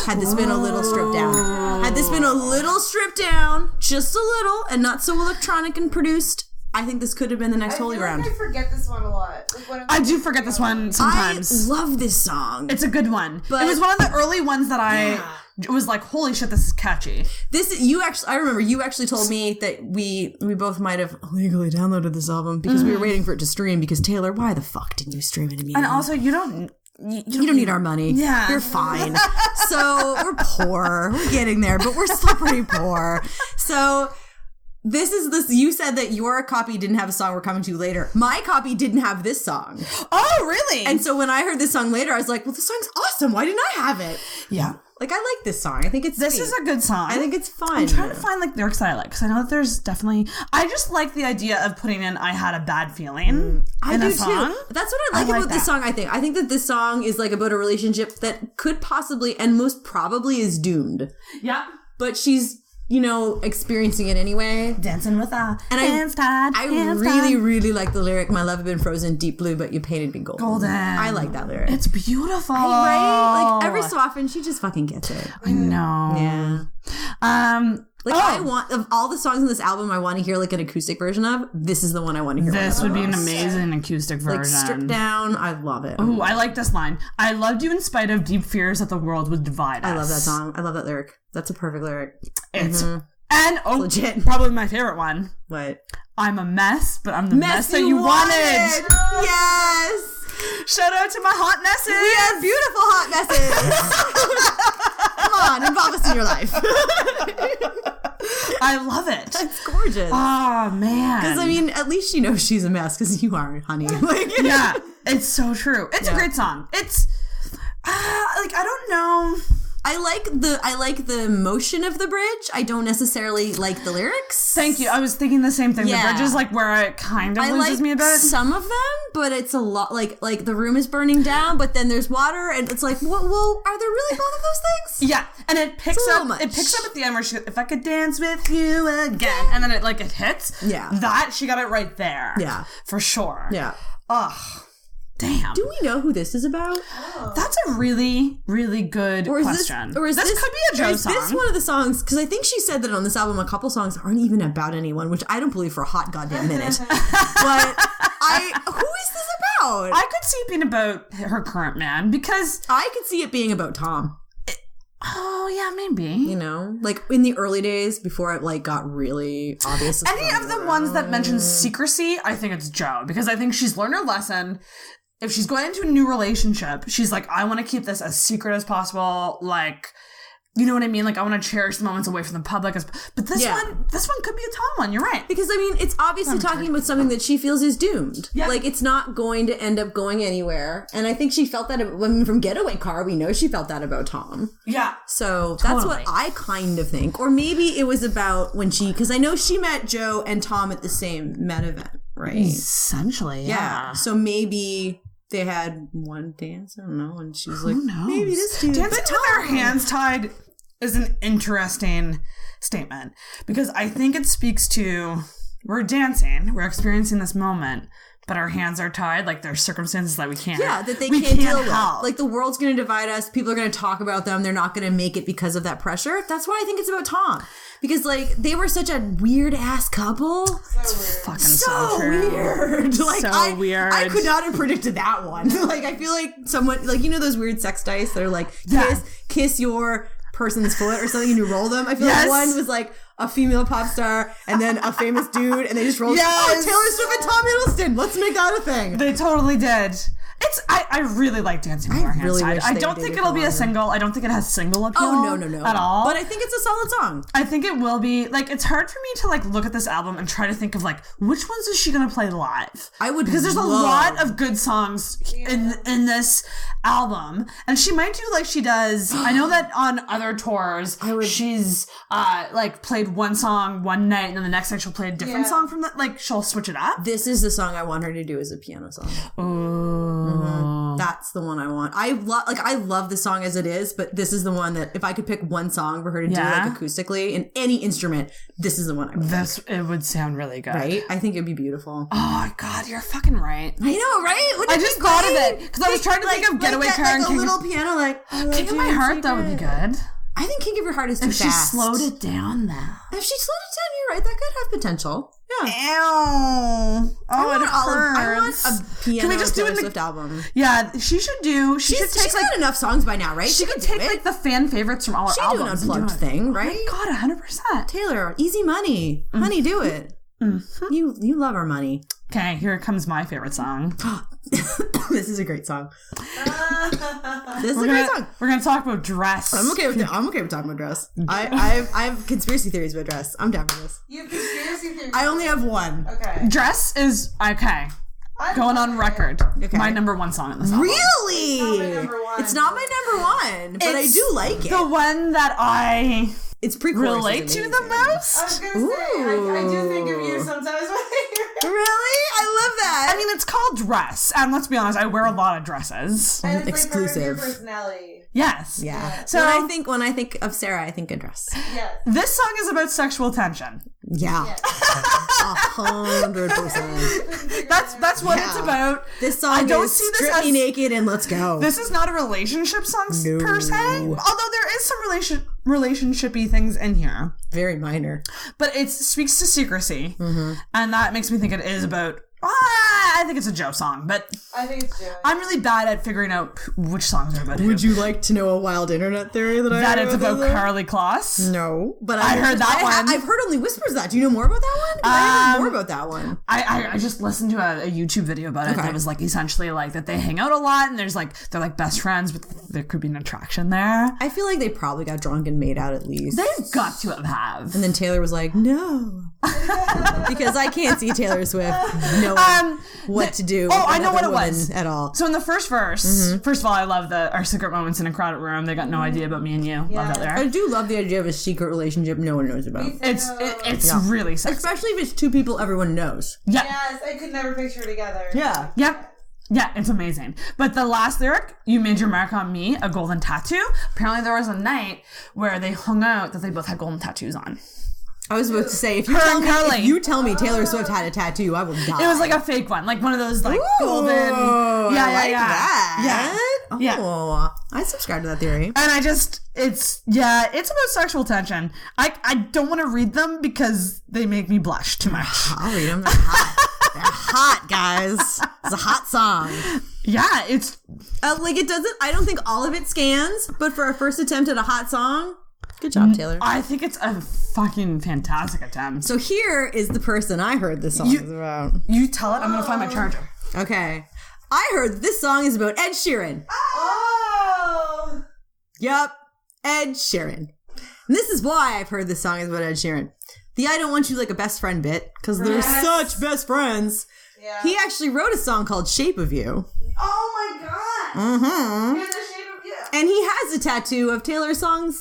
Speaker 6: Had this been a little stripped down. Had this been a little stripped down, just a little, and not so electronic and produced, I think this could have been the next Holy Ground.
Speaker 7: I forget this one a lot. Like, when
Speaker 2: I do forget this one sometimes.
Speaker 6: I love this song.
Speaker 2: It's a good one.
Speaker 6: But
Speaker 2: it was one of the early ones that I was like, holy shit, this is catchy.
Speaker 6: I remember you actually told me that we both might have legally downloaded this album because we were waiting for it to stream because Taylor, why the fuck didn't you stream it immediately?
Speaker 2: And also, you don't
Speaker 6: need our money.
Speaker 2: Yeah.
Speaker 6: You're fine. So we're poor. We're getting there, but we're still pretty poor. So you said that your copy didn't have a song we're coming to later. My copy didn't have this song.
Speaker 2: Oh, really?
Speaker 6: And so when I heard this song later, I was like, well, this song's awesome. Why didn't I have it?
Speaker 2: Yeah.
Speaker 6: Like, I like this song. I think it's
Speaker 2: This
Speaker 6: sweet.
Speaker 2: is a good song.
Speaker 6: I think it's fun.
Speaker 2: I'm trying to find like lyrics that I like because I know that there's definitely. I just like the idea of putting in "I had a bad feeling"
Speaker 6: I
Speaker 2: in
Speaker 6: do
Speaker 2: a song.
Speaker 6: too. That's what I like about this song. I think that this song is like about a relationship that could possibly and most probably is doomed.
Speaker 2: Yeah.
Speaker 6: But she's, experiencing it anyway.
Speaker 2: Dancing with our hands tied.
Speaker 6: I really like the lyric, "My love had been frozen deep blue, but you painted me golden." I like that lyric.
Speaker 2: It's beautiful.
Speaker 6: Right? Like every so often she just fucking gets it.
Speaker 2: I know.
Speaker 6: Yeah. I want, of all the songs on this album I want to hear like an acoustic version of, this is the one I want to hear.
Speaker 2: This would be an amazing acoustic version.
Speaker 6: Like stripped down. I love it.
Speaker 2: Oh, I like this line. I loved you in spite of deep fears that the world would divide us.
Speaker 6: I love that song. I love that lyric. That's a perfect lyric.
Speaker 2: It's and
Speaker 6: legit.
Speaker 2: Probably my favorite one.
Speaker 6: What?
Speaker 2: I'm a mess, but I'm the mess that you wanted.
Speaker 6: Yes.
Speaker 2: Shout out to my hot messes.
Speaker 6: We are beautiful hot messes. Come on, involve us in your life.
Speaker 2: I love it.
Speaker 6: It's gorgeous.
Speaker 2: Oh, man.
Speaker 6: Because, I mean, at least she knows she's a mess because you aren't, honey.
Speaker 2: Yeah, it's so true. It's a great song. It's, I don't know.
Speaker 6: I like the motion of the bridge. I don't necessarily like the lyrics.
Speaker 2: Thank you. I was thinking the same thing.
Speaker 6: Yeah.
Speaker 2: The bridge is like where it kind of loses
Speaker 6: like
Speaker 2: me a bit.
Speaker 6: Some of them, but it's a lot like the room is burning down, but then there's water, and it's like, well, are there really both of those things?
Speaker 2: Yeah, and it picks up.
Speaker 6: much.
Speaker 2: It picks up at the end where she, if I could dance with you again, and then it hits.
Speaker 6: Yeah,
Speaker 2: that she got it right there.
Speaker 6: Yeah,
Speaker 2: for sure.
Speaker 6: Yeah.
Speaker 2: Ugh. Damn.
Speaker 6: Do we know who this is about?
Speaker 2: Oh. That's a really, really good question.
Speaker 6: This
Speaker 2: could be a Joe song.
Speaker 6: Is this one of the songs? Because I think she said that on this album, a couple songs aren't even about anyone, which I don't believe for a hot goddamn minute. But who is this about?
Speaker 2: I could see it being about her current man because
Speaker 6: I could see it being about Tom.
Speaker 2: Oh yeah, maybe.
Speaker 6: Like in the early days before it got really obvious.
Speaker 2: Any of the ones that mention secrecy, I think it's Joe because I think she's learned her lesson. If she's going into a new relationship, she's like, I want to keep this as secret as possible. Like, you know what I mean? Like, I want to cherish the moments away from the public. But this one could be a Tom one. You're right.
Speaker 6: Because, I mean, it's obviously talking about something that she feels is doomed.
Speaker 2: Yeah.
Speaker 6: Like, it's not going to end up going anywhere. And I think she felt that from Getaway Car. We know she felt that about Tom.
Speaker 2: Yeah.
Speaker 6: So that's what I kind of think. Or maybe it was about when because I know she met Joe and Tom at the same Met event, right?
Speaker 2: Essentially, yeah.
Speaker 6: So maybe they had one dance, I don't know, and she was like,
Speaker 2: who knows?
Speaker 6: maybe this dude.
Speaker 2: Dancing with our hands tied is an interesting statement because I think it speaks to we're dancing, we're experiencing this moment,
Speaker 5: but our hands are tied. Like there's circumstances that we can't.
Speaker 6: Yeah, that they
Speaker 5: we
Speaker 6: can't deal with.
Speaker 5: help.
Speaker 6: Like the world's going to divide us. People are going to talk about them. They're not going to make it because of that pressure. That's why I think it's about Tom. Because like they were such a weird ass couple.
Speaker 5: Fucking so
Speaker 6: weird. Like
Speaker 5: so weird.
Speaker 6: I could not have predicted that one. Like I feel like someone like those weird sex dice that are like kiss your person's foot or something and you roll them. I feel like one was like a female pop star and then a famous dude and they just rolled Taylor Swift and Tom Hiddleston. Let's make that a thing.
Speaker 5: They totally did. I really like Dancing with Our Hands Tied. I don't think it'll be a single. I don't think it has single appeal.
Speaker 6: Oh, no.
Speaker 5: At all.
Speaker 6: But I think it's a solid song.
Speaker 5: I think it will be. Like, it's hard for me to, like, look at this album and try to think of, like, which ones is she going to play live? Because there's a lot of good songs in this album. And she might do like she does. I know that on other tours, she's, like, played one song one night and then the next night she'll play a different song from that. Like, she'll switch it up.
Speaker 6: This is the song I want her to do as a piano song.
Speaker 5: Ooh.
Speaker 6: Mm-hmm. That's the one I want. I love the song as it is, but this is the one that if I could pick one song for her to do like acoustically in any instrument, this is the one I would
Speaker 5: It would sound really good.
Speaker 6: Right? I think it'd be beautiful.
Speaker 5: Oh God, you're fucking right.
Speaker 6: I know, right?
Speaker 5: I just thought of it because I was trying to think of Getaway Car and
Speaker 6: King. A little piano like
Speaker 5: King of My Heart, that would be good.
Speaker 6: I think King of Your Heart is too fast.
Speaker 5: If she slowed it down though.
Speaker 6: If she slowed it down, you're right. That could have potential. Yeah.
Speaker 5: Ew. Oh, it hurts.
Speaker 6: I want a piano. Can we just do a Swift album?
Speaker 5: Yeah, she should do. She's
Speaker 6: got enough songs by now, right?
Speaker 5: She could take like the fan favorites from all her albums.
Speaker 6: She do an unplugged thing, right?
Speaker 5: Oh my God, 100%.
Speaker 6: Taylor, easy money, honey, do it. Mm-hmm. You love our money.
Speaker 5: Okay, here comes my favorite song.
Speaker 6: This is a great song. This is a great song.
Speaker 5: We're gonna talk about Dress.
Speaker 6: I'm okay with talking about Dress. I have conspiracy theories about Dress. I'm down for this.
Speaker 7: You have conspiracy theories?
Speaker 6: I only have one.
Speaker 7: Okay.
Speaker 5: Dress is okay. Going on record. Okay. My number one song in this album.
Speaker 6: Really? It's not my number one, but I do like it.
Speaker 5: The one that I
Speaker 6: relate
Speaker 5: to the most.
Speaker 7: I was gonna say, I do think of you sometimes when I hear it.
Speaker 6: Really? I love that.
Speaker 5: I mean, it's called Dress, and let's be honest, I wear a lot of dresses.
Speaker 7: And it's
Speaker 6: exclusive.
Speaker 7: Like your personality.
Speaker 5: Yes.
Speaker 6: Yeah.
Speaker 5: So
Speaker 6: when I think of Sarah, I think of Dress.
Speaker 7: Yes.
Speaker 5: This song is about sexual tension.
Speaker 6: Yeah. 100%.
Speaker 5: That's what it's about.
Speaker 6: This song is strip me naked and let's go.
Speaker 5: This is not a relationship song per se. Although there is some relationshipy things in here.
Speaker 6: Very minor.
Speaker 5: But it speaks to secrecy. Mm-hmm. And that makes me think it is about I think it's a Joe song, but
Speaker 7: I think it's Joe.
Speaker 5: I'm really bad at figuring out which songs are about who.
Speaker 6: Would you like to know a wild internet theory that
Speaker 5: it's about Carly Kloss?
Speaker 6: No, but
Speaker 5: I heard that one.
Speaker 6: I've heard only whispers of that. Do you know more about that one? I heard more about that one.
Speaker 5: I just listened to a YouTube video about it that was like essentially like that they hang out a lot and they're like best friends, but there could be an attraction there.
Speaker 6: I feel like they probably got drunk and made out at least.
Speaker 5: They've got to have.
Speaker 6: And then Taylor was like, no. Because I can't see Taylor Swift knowing what to do.
Speaker 5: Oh, I know what it was
Speaker 6: at all.
Speaker 5: So in the first verse, first of all, I love our secret moments in a crowded room. They got no idea about me and you.
Speaker 7: Yeah.
Speaker 5: Love that there.
Speaker 6: I do love the idea of a secret relationship no one knows about.
Speaker 5: It's really sexy.
Speaker 6: Especially if it's two people everyone knows.
Speaker 5: Yeah.
Speaker 7: Yes, I could never picture together.
Speaker 6: Yeah.
Speaker 5: Yep. Yeah, it's amazing. But the last lyric, you made your mark on me, a golden tattoo. Apparently there was a night where they hung out that they both had golden tattoos on.
Speaker 6: I was about to say, if you tell me Taylor Swift had a tattoo, I will die.
Speaker 5: It was like a fake one, like one of those like golden.
Speaker 6: That.
Speaker 5: Yeah.
Speaker 6: Oh, I subscribe to that theory.
Speaker 5: And it's about sexual tension. I don't want to read them because they make me blush too much.
Speaker 6: I'll read them. They're hot. They're hot, guys. It's a hot song.
Speaker 5: Yeah, it's
Speaker 6: like it doesn't. I don't think all of it scans, but for a first attempt at a hot song. Good job, Taylor.
Speaker 5: I think it's a fucking fantastic attempt.
Speaker 6: So here is the person I heard this song is about.
Speaker 5: You tell it. I'm going to find my charger.
Speaker 6: Okay. I heard this song is about Ed Sheeran.
Speaker 7: Oh!
Speaker 6: Yup. Ed Sheeran. And this is why I've heard this song is about Ed Sheeran. The I don't want you like a best friend bit, because they're such best friends.
Speaker 7: Yeah.
Speaker 6: He actually wrote a song called Shape of You.
Speaker 7: Oh my god!
Speaker 6: Mm-hmm.
Speaker 7: Here's the Shape of You.
Speaker 6: And he has a tattoo of Taylor's song.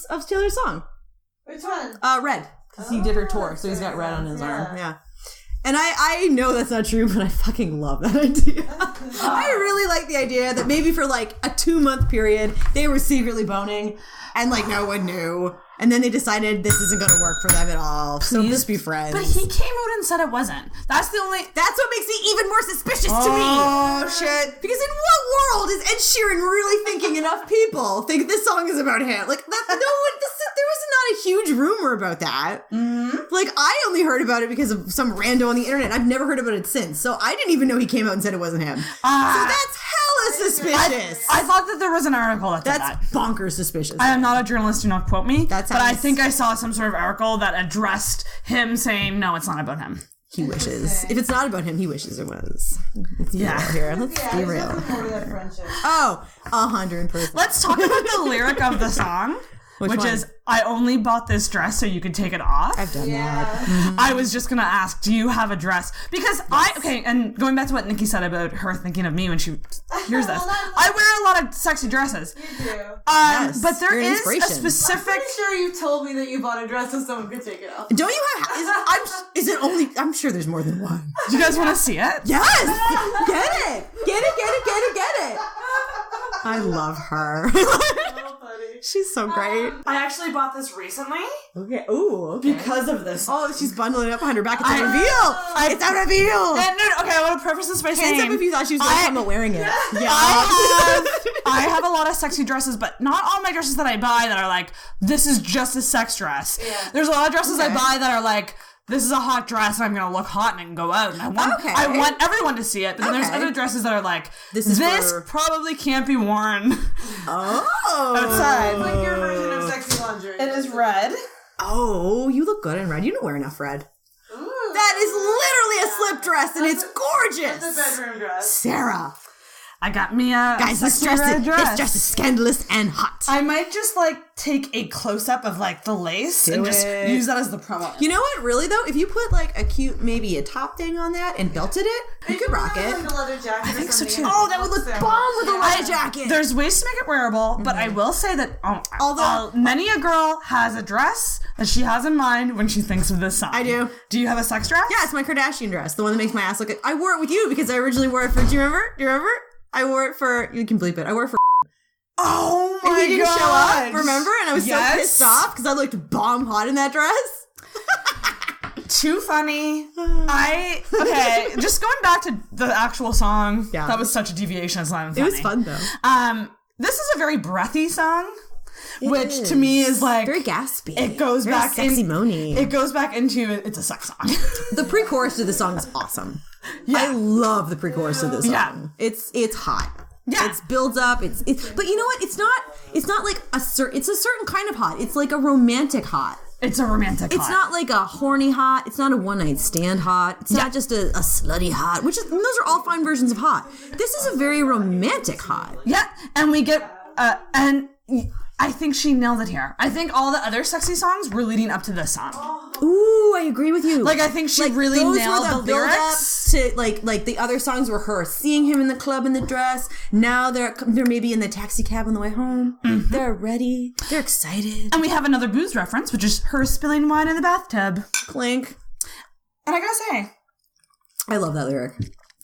Speaker 7: Which one?
Speaker 6: Red. Because he did her tour, so he's got red on his arm. Yeah. And I know that's not true, but I fucking love that idea. I really like the idea that maybe for like a 2-month period, they were secretly boning and like no one knew. And then they decided this isn't going to work for them at all. So just be friends.
Speaker 5: But he came out and said it wasn't. That's what makes
Speaker 6: it even more suspicious to me.
Speaker 5: Oh, shit.
Speaker 6: Because in what world is Ed Sheeran really thinking enough people think this song is about him? Like, there was not a huge rumor about that. Mm-hmm. Like, I only heard about it because of some rando on the internet. I've never heard about it since. So I didn't even know he came out and said it wasn't him. So that's hella suspicious.
Speaker 5: I thought that there was an article that said
Speaker 6: That's bonkers suspicious.
Speaker 5: I am not a journalist, do not quote me.
Speaker 6: But
Speaker 5: I think I saw some sort of article that addressed him saying, no, it's not about him.
Speaker 6: He wishes. If it's not about him, he wishes it was. Let's be real here. Let's be real. Oh, 100%.
Speaker 5: Let's talk about the lyric of the song. Which is, I only bought this dress so you could take it off.
Speaker 6: I've done that.
Speaker 5: Mm-hmm. I was just going to ask, do you have a dress? Because and going back to what Nikki said about her thinking of me when she hears this. I wear a lot of sexy dresses.
Speaker 7: You do.
Speaker 5: But there is a specific...
Speaker 7: I'm pretty sure you told me that you bought a dress so someone could take it off.
Speaker 6: Don't you have... I'm sure there's more than one.
Speaker 5: Do you guys want to see it?
Speaker 6: Yes! Get it! Get it! I love her. She's so great.
Speaker 5: I actually bought this recently.
Speaker 6: Okay. Ooh. Okay.
Speaker 5: Because of this.
Speaker 6: Oh, she's bundling it up behind her back. It's a reveal. It's a reveal.
Speaker 5: Okay, I want to preface this by saying...
Speaker 6: Hands up if you thought she was going to come out wearing it. Yeah.
Speaker 5: I have a lot of sexy dresses, but not all my dresses that I buy that are like, this is just a sex dress. Yeah. There's a lot of dresses I buy that are like, this is a hot dress and I'm going to look hot and go out. And I want everyone to see it. But then there's other dresses that are like, this probably can't be worn outside.
Speaker 7: It's like your version of sexy lingerie.
Speaker 5: It is red.
Speaker 6: Oh, you look good in red. You don't wear enough red. Ooh, that is literally a slip dress and it's gorgeous.
Speaker 7: It's a bedroom dress.
Speaker 6: Sarah.
Speaker 5: I got me a
Speaker 6: this dress is scandalous and hot.
Speaker 5: I might just take a close-up of the lace and just use that as the promo.
Speaker 6: You know what, really though, if you put a cute, maybe a top thing on that and belted it, you could rock it.
Speaker 7: Like a leather jacket. I think so too.
Speaker 6: Oh, that would look bomb with a leather jacket.
Speaker 5: There's ways to make it wearable, but I will say that although many a girl has a dress that she has in mind when she thinks of this song.
Speaker 6: I do.
Speaker 5: Do you have a sex dress?
Speaker 6: Yeah, it's my Kardashian dress, the one that makes my ass look. I wore it with you because I originally wore it for. Do you remember? I wore it for. You can bleep it. I wore it for.
Speaker 5: Oh my god!
Speaker 6: And he didn't show up. Remember? And I was so pissed off because I looked bomb hot in that dress.
Speaker 5: Too funny. Just going back to the actual song. Yeah. That was such a deviation. It's not even funny.
Speaker 6: It was fun though.
Speaker 5: This is a very breathy song. Which to me is
Speaker 6: very gaspy.
Speaker 5: It goes
Speaker 6: very
Speaker 5: back
Speaker 6: sexy moany.
Speaker 5: It goes back into it's a sex song.
Speaker 6: The pre-chorus to the song is awesome. Yeah. I love the pre-chorus to this song. Yeah. It's hot. Yeah. It builds up. It's but you know what? It's not like it's a certain kind of hot. It's like a romantic hot.
Speaker 5: It's a romantic hot.
Speaker 6: It's not like a horny hot. It's not a one-night stand hot. It's not just a slutty hot, those are all fine versions of hot. This is a very romantic hot.
Speaker 5: Yeah. And we get and I think she nailed it here. I think all the other sexy songs were leading up to this song.
Speaker 6: Ooh, I agree with you.
Speaker 5: I think she really nailed the lyrics.
Speaker 6: To like the other songs were her seeing him in the club in the dress. Now they're maybe in the taxi cab on the way home. Mm-hmm. They're ready. They're excited.
Speaker 5: And we have another booze reference, which is her spilling wine in the bathtub.
Speaker 6: Clink.
Speaker 5: And I gotta say,
Speaker 6: I love that lyric.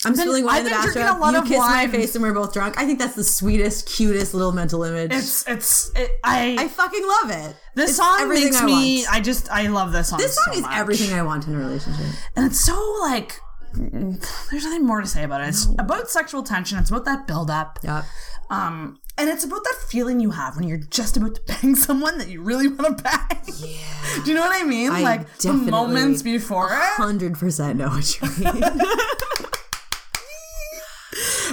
Speaker 6: I'm spilling wine in the bathtub. You kiss my face and we're both drunk. I think that's the sweetest, cutest little mental image.
Speaker 5: I
Speaker 6: fucking love it.
Speaker 5: This song makes me. I love this song.
Speaker 6: This song is everything I want in a relationship.
Speaker 5: And it's so there's nothing more to say about it. It's about sexual tension. It's about that build up.
Speaker 6: Yep.
Speaker 5: And it's about that feeling you have when you're just about to bang someone that you really want to bang.
Speaker 6: Yeah.
Speaker 5: Do you know what I mean? The moments before it.
Speaker 6: 100% know what you mean.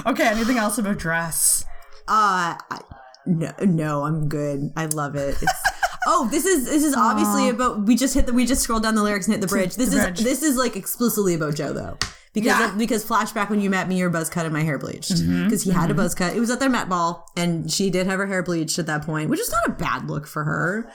Speaker 5: Okay, anything else about dress?
Speaker 6: No, I'm good. I love it. This is obviously about we just scrolled down the lyrics and hit the bridge. This is explicitly about Joe though. Because flashback when you met me, your buzz cut and my hair bleached. Because he had a buzz cut. It was at their Met Ball and she did have her hair bleached at that point, which is not a bad look for her.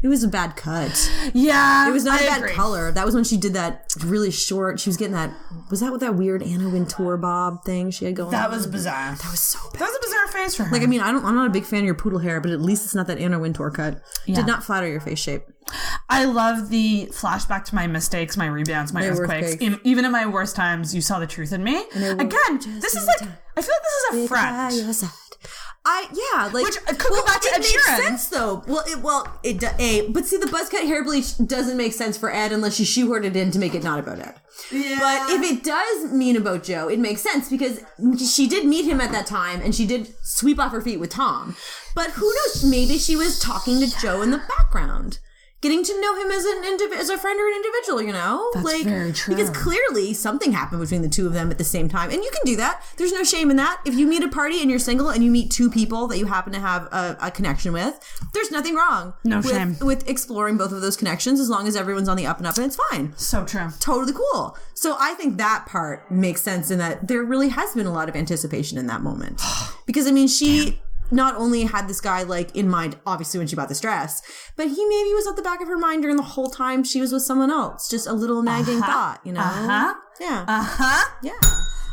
Speaker 6: It was a bad cut.
Speaker 5: Yeah.
Speaker 6: It was not a bad color. That was when she did that really short. She was getting that. Was that with that weird Anna Wintour bob thing she had going on?
Speaker 5: That was bizarre.
Speaker 6: That was so bad.
Speaker 5: That was a bizarre face for her.
Speaker 6: I'm not a big fan of your poodle hair, but at least it's not that Anna Wintour cut. Yeah. Did not flatter your face shape.
Speaker 5: I love the flashback to my mistakes, my rebounds, my earthquakes. Even in my worst times, you saw the truth in me. Again, this is I feel like this is a friend.
Speaker 2: Which could go back to Ed
Speaker 6: Sheeran.
Speaker 2: Sheeran.
Speaker 6: Makes sense though. But see, the buzz cut hair bleach doesn't make sense for Ed unless you shoehorned it in to make it not about Ed.
Speaker 2: Yeah.
Speaker 6: But if it does mean about Joe, it makes sense because she did meet him at that time and she did sweep off her feet with Tom. But who knows? Maybe she was talking to Joe in the background. Getting to know him as a friend or an individual, you know?
Speaker 2: That's very true.
Speaker 6: Because clearly something happened between the two of them at the same time. And you can do that. There's no shame in that. If you meet a party and you're single and you meet two people that you happen to have a connection with, there's nothing wrong.
Speaker 2: No shame.
Speaker 6: With exploring both of those connections as long as everyone's on the up and up and it's fine.
Speaker 2: So true.
Speaker 6: Totally cool. So I think that part makes sense in that there really has been a lot of anticipation in that moment. Because, I mean, she... not only had this guy like in mind, obviously when she bought this dress, but he maybe was at the back of her mind during the whole time she was with someone else. Just a little nagging thought, you know? Yeah. Yeah.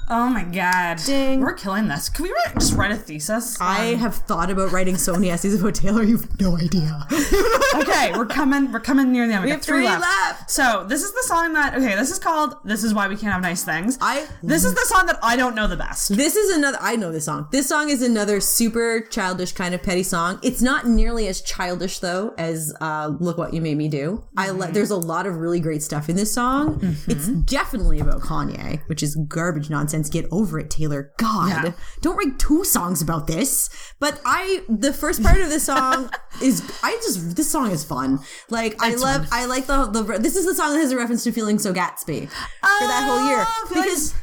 Speaker 2: Oh my god.
Speaker 6: Ding.
Speaker 2: We're killing this. Can we just write a thesis?
Speaker 6: I have thought about writing so many essays about Taylor, you've no idea.
Speaker 2: Okay, we're coming near the end. We
Speaker 6: have 3 left.
Speaker 2: So this is the song this is called This Is Why We Can't Have Nice Things. This is the song that I don't know the best.
Speaker 6: I know this song. This song is another super childish kind of petty song. It's not nearly as childish though as Look What You Made Me Do. There's a lot of really great stuff in this song. Mm-hmm. It's definitely about Kanye, which is garbage nonsense. Get over it, Taylor. God, don't write 2 songs about this. But the first part of this song this song is fun. Like this is the song that has a reference to Feeling So Gatsby for that whole year.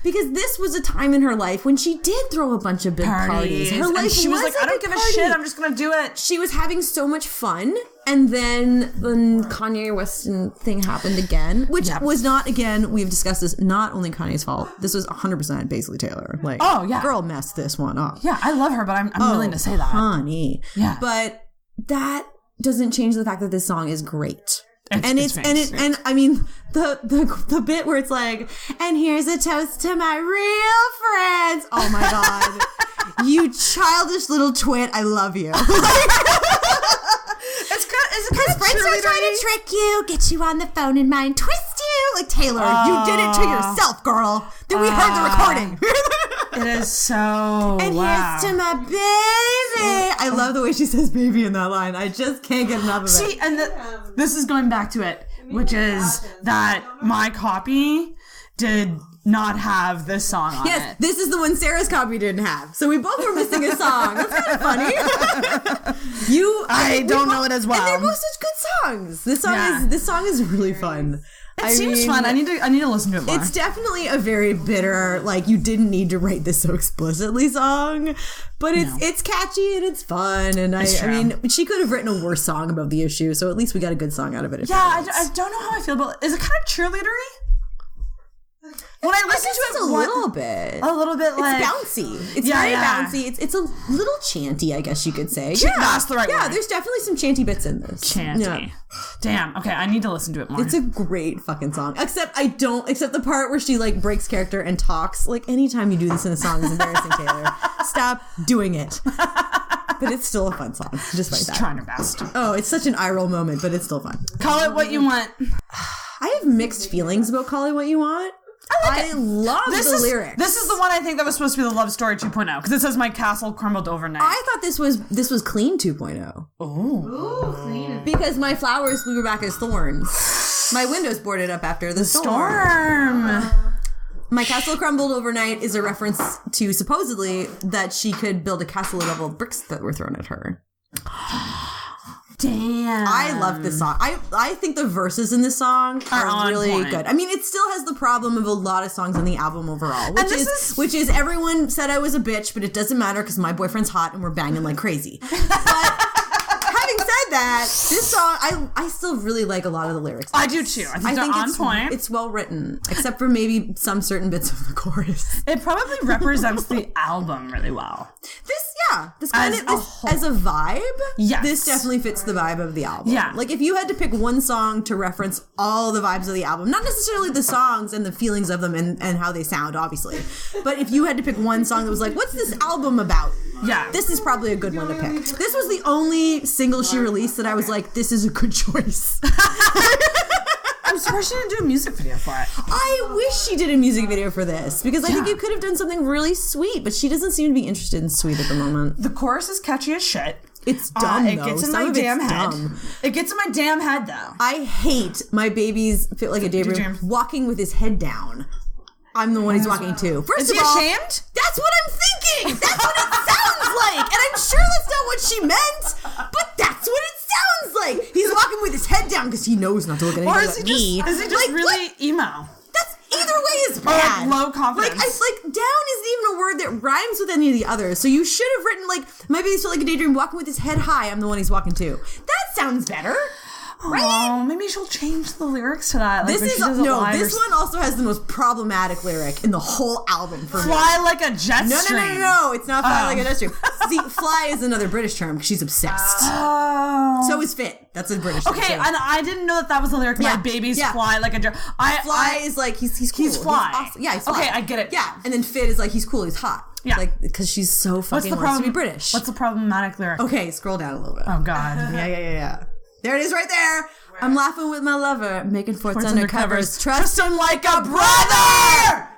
Speaker 6: Because this was a time in her life when she did throw a bunch of big parties. Her life
Speaker 2: she was like, I don't give a shit, I'm just gonna do it.
Speaker 6: She was having so much fun. And then the Kanye West thing happened again, which was not, again, we've discussed this, not only Kanye's fault. This was 100% basically Taylor. Like, girl messed this one up.
Speaker 2: Yeah, I love her, but I'm willing to say that.
Speaker 6: Honey.
Speaker 2: Yeah.
Speaker 6: But that doesn't change the fact that this song is great. And I mean the bit where it's like, and here's a toast to my real friends. Oh my god. You childish little twit, I love you.
Speaker 2: It's kind of
Speaker 6: friends are trying to trick you, get you on the phone and mind twist you. Like, Taylor, you did it to yourself, girl. Then we heard the recording.
Speaker 2: It is so
Speaker 6: and here's to my baby. I love the way she says baby in that line. I just can't get enough of it.
Speaker 2: See, and this is going back to it, which is that my copy did not have this song on it.
Speaker 6: Yes, this is the one Sarah's copy didn't have. So we both were missing a song. That's kind of funny.
Speaker 2: I don't know it as well.
Speaker 6: And they're both such good songs. This song is really fun.
Speaker 2: It seems fun. I need to listen to it more.
Speaker 6: It's definitely a very bitter, like, you didn't need to write this so explicitly song, but it's catchy and it's fun. And I mean, she could have written a worse song about the issue, so at least we got a good song out of it.
Speaker 2: Yeah, I don't know how I feel about it. Is it kind of cheerleadery? When I listen to it,
Speaker 6: a little bit,
Speaker 2: like
Speaker 6: it's bouncy. It's very bouncy. It's a little chanty, I guess you could say.
Speaker 2: That's the right word.
Speaker 6: Yeah, there's definitely some chanty bits in this.
Speaker 2: Chanty. Yeah. Damn. Okay, I need to listen to it more.
Speaker 6: It's a great fucking song. Except the part where she like breaks character and talks. Like, anytime you do this in a song is embarrassing, Taylor. Stop doing it. But it's still a fun song. Just like that.
Speaker 2: Trying her best.
Speaker 6: Oh, it's such an eye roll moment, but it's still fun.
Speaker 2: Call it what you want.
Speaker 6: I have mixed feelings about Call It What You Want. I love the lyrics.
Speaker 2: This is the one I think that was supposed to be the love story 2.0 because it says my castle crumbled overnight.
Speaker 6: I thought this was clean 2.0.
Speaker 7: Ooh, clean.
Speaker 6: Because my flowers blew back as thorns. My windows boarded up after the storm. My castle crumbled overnight is a reference to supposedly that she could build a castle of all bricks that were thrown at her.
Speaker 2: Damn.
Speaker 6: I love this song. I think the verses in this song are really good. I mean, it still has the problem of a lot of songs on the album overall, which is everyone said I was a bitch, but it doesn't matter because my boyfriend's hot and we're banging like crazy. But having said that, this song, I still really like a lot of the lyrics.
Speaker 2: I do too. I think they're on point.
Speaker 6: It's well written, except for maybe some certain bits of the chorus.
Speaker 2: It probably represents the album really well.
Speaker 6: This as a vibe, this definitely fits the vibe of the album.
Speaker 2: Yeah.
Speaker 6: Like, if you had to pick one song to reference all the vibes of the album, not necessarily the songs and the feelings of them and how they sound, obviously, but if you had to pick one song that was like, what's this album about?
Speaker 2: Yeah.
Speaker 6: This is probably a good one to pick. This was the only single she released that I was like, this is a good choice.
Speaker 2: I'm surprised she didn't do a music video for it.
Speaker 6: I wish she did a music video for this because I think you could have done something really sweet, but she doesn't seem to be interested in sweet at the moment.
Speaker 2: The chorus is catchy as shit.
Speaker 6: It's dumb,
Speaker 2: It gets in my damn head.
Speaker 6: Dumb.
Speaker 2: It gets in my damn head, though.
Speaker 6: I hate my baby's Fit Like a Daydream walking with his head down. I'm the one he's walking to. First
Speaker 2: Is
Speaker 6: of
Speaker 2: he
Speaker 6: all,
Speaker 2: ashamed?
Speaker 6: That's what I'm thinking. That's what it sounds like. And I'm sure that's not what she meant, but that's what it sounds like. He's walking with his head down because he knows not to look at anything but me.
Speaker 2: Is he just really emo?
Speaker 6: That's either way is bad.
Speaker 2: Low confidence.
Speaker 6: Like down isn't even a word that rhymes with any of the others. So you should have written like my baby's Fit Like a Daydream walking with his head high. I'm the one he's walking to. That sounds better. Right?
Speaker 2: Oh, maybe she'll change the lyrics to that. Like
Speaker 6: This one also has the most problematic lyric in the whole album for me.
Speaker 2: Fly like a jet stream.
Speaker 6: No, it's not fly like a jet stream. See, fly is another British term because she's obsessed.
Speaker 2: Oh.
Speaker 6: So is fit. That's a British term.
Speaker 2: Okay, and I didn't know that was the lyric. My baby's fly like a jet.
Speaker 6: Fly is like he's cool.
Speaker 2: He's fly.
Speaker 6: He's awesome. Yeah, he's fly.
Speaker 2: Okay, I get it.
Speaker 6: Yeah, and then fit is like he's cool. He's hot.
Speaker 2: Yeah,
Speaker 6: like because she's so fucking wants to be British.
Speaker 2: What's the problematic lyric?
Speaker 6: Okay, scroll down a little bit.
Speaker 2: Oh God.
Speaker 6: Yeah. There it is, right there. I'm laughing with my lover, making forts undercovers. Trust him like a brother!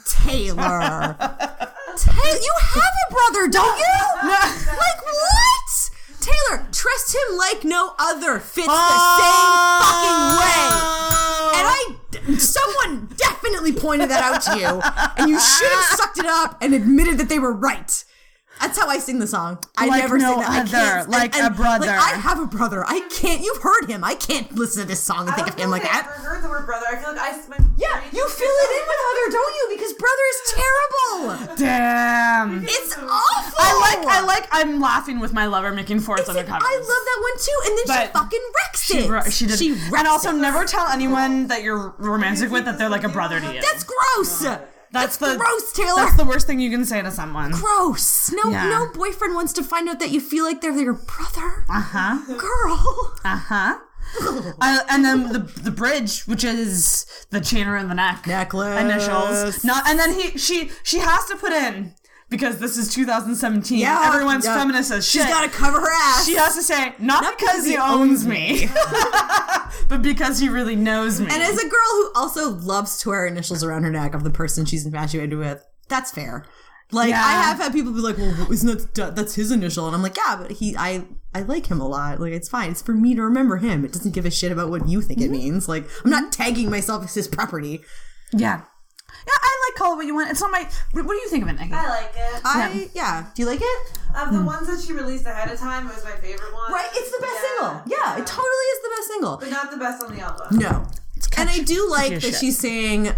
Speaker 6: Taylor. You have a brother, don't you? Like, what? Taylor, trust him like no other. Fits the same fucking way. And someone definitely pointed that out to you. And you should have sucked it up and admitted that they were right. That's how I sing the song. I never sing that.
Speaker 2: A brother.
Speaker 6: Like, I have a brother. I can't. You've heard him. I can't listen to this song and think of him like that.
Speaker 7: I've never heard the word brother. I feel like
Speaker 6: you fill it in with other, don't you? Because brother is terrible.
Speaker 2: Damn.
Speaker 6: It's awful.
Speaker 2: I'm laughing with my lover making forts undercover.
Speaker 6: I love that one too. And then she fucking wrecks it.
Speaker 2: She did. And also never tell anyone that you're romantic with that they're like a brother to you.
Speaker 6: That's gross. That's gross, Taylor.
Speaker 2: That's the worst thing you can say to someone.
Speaker 6: Gross. No boyfriend wants to find out that you feel like they're your brother. Girl.
Speaker 2: And then the bridge, which is the chain around the
Speaker 6: necklace
Speaker 2: initials. And then she has to put in, because this is 2017. Everyone's feminist as shit.
Speaker 6: She's got to cover her ass.
Speaker 2: She has to say, not because he owns me, but because he really knows me.
Speaker 6: And as a girl who also loves to wear initials around her neck of the person she's infatuated with, that's fair. Like, I have had people be like, well, isn't that's his initial? And I'm like, yeah, but I like him a lot. Like, it's fine. It's for me to remember him. It doesn't give a shit about what you think it means. Like, I'm not tagging myself as his property.
Speaker 2: Yeah. Yeah, I like Call It What You Want. It's not my... What do you think of it, Nikki?
Speaker 7: I like it.
Speaker 6: Do you like it?
Speaker 7: Of the ones that she released ahead of time, it was my favorite one.
Speaker 6: Right, it's the best single. Yeah, it totally is the best single.
Speaker 7: But not the best on the album.
Speaker 6: No. And I do like that she's saying,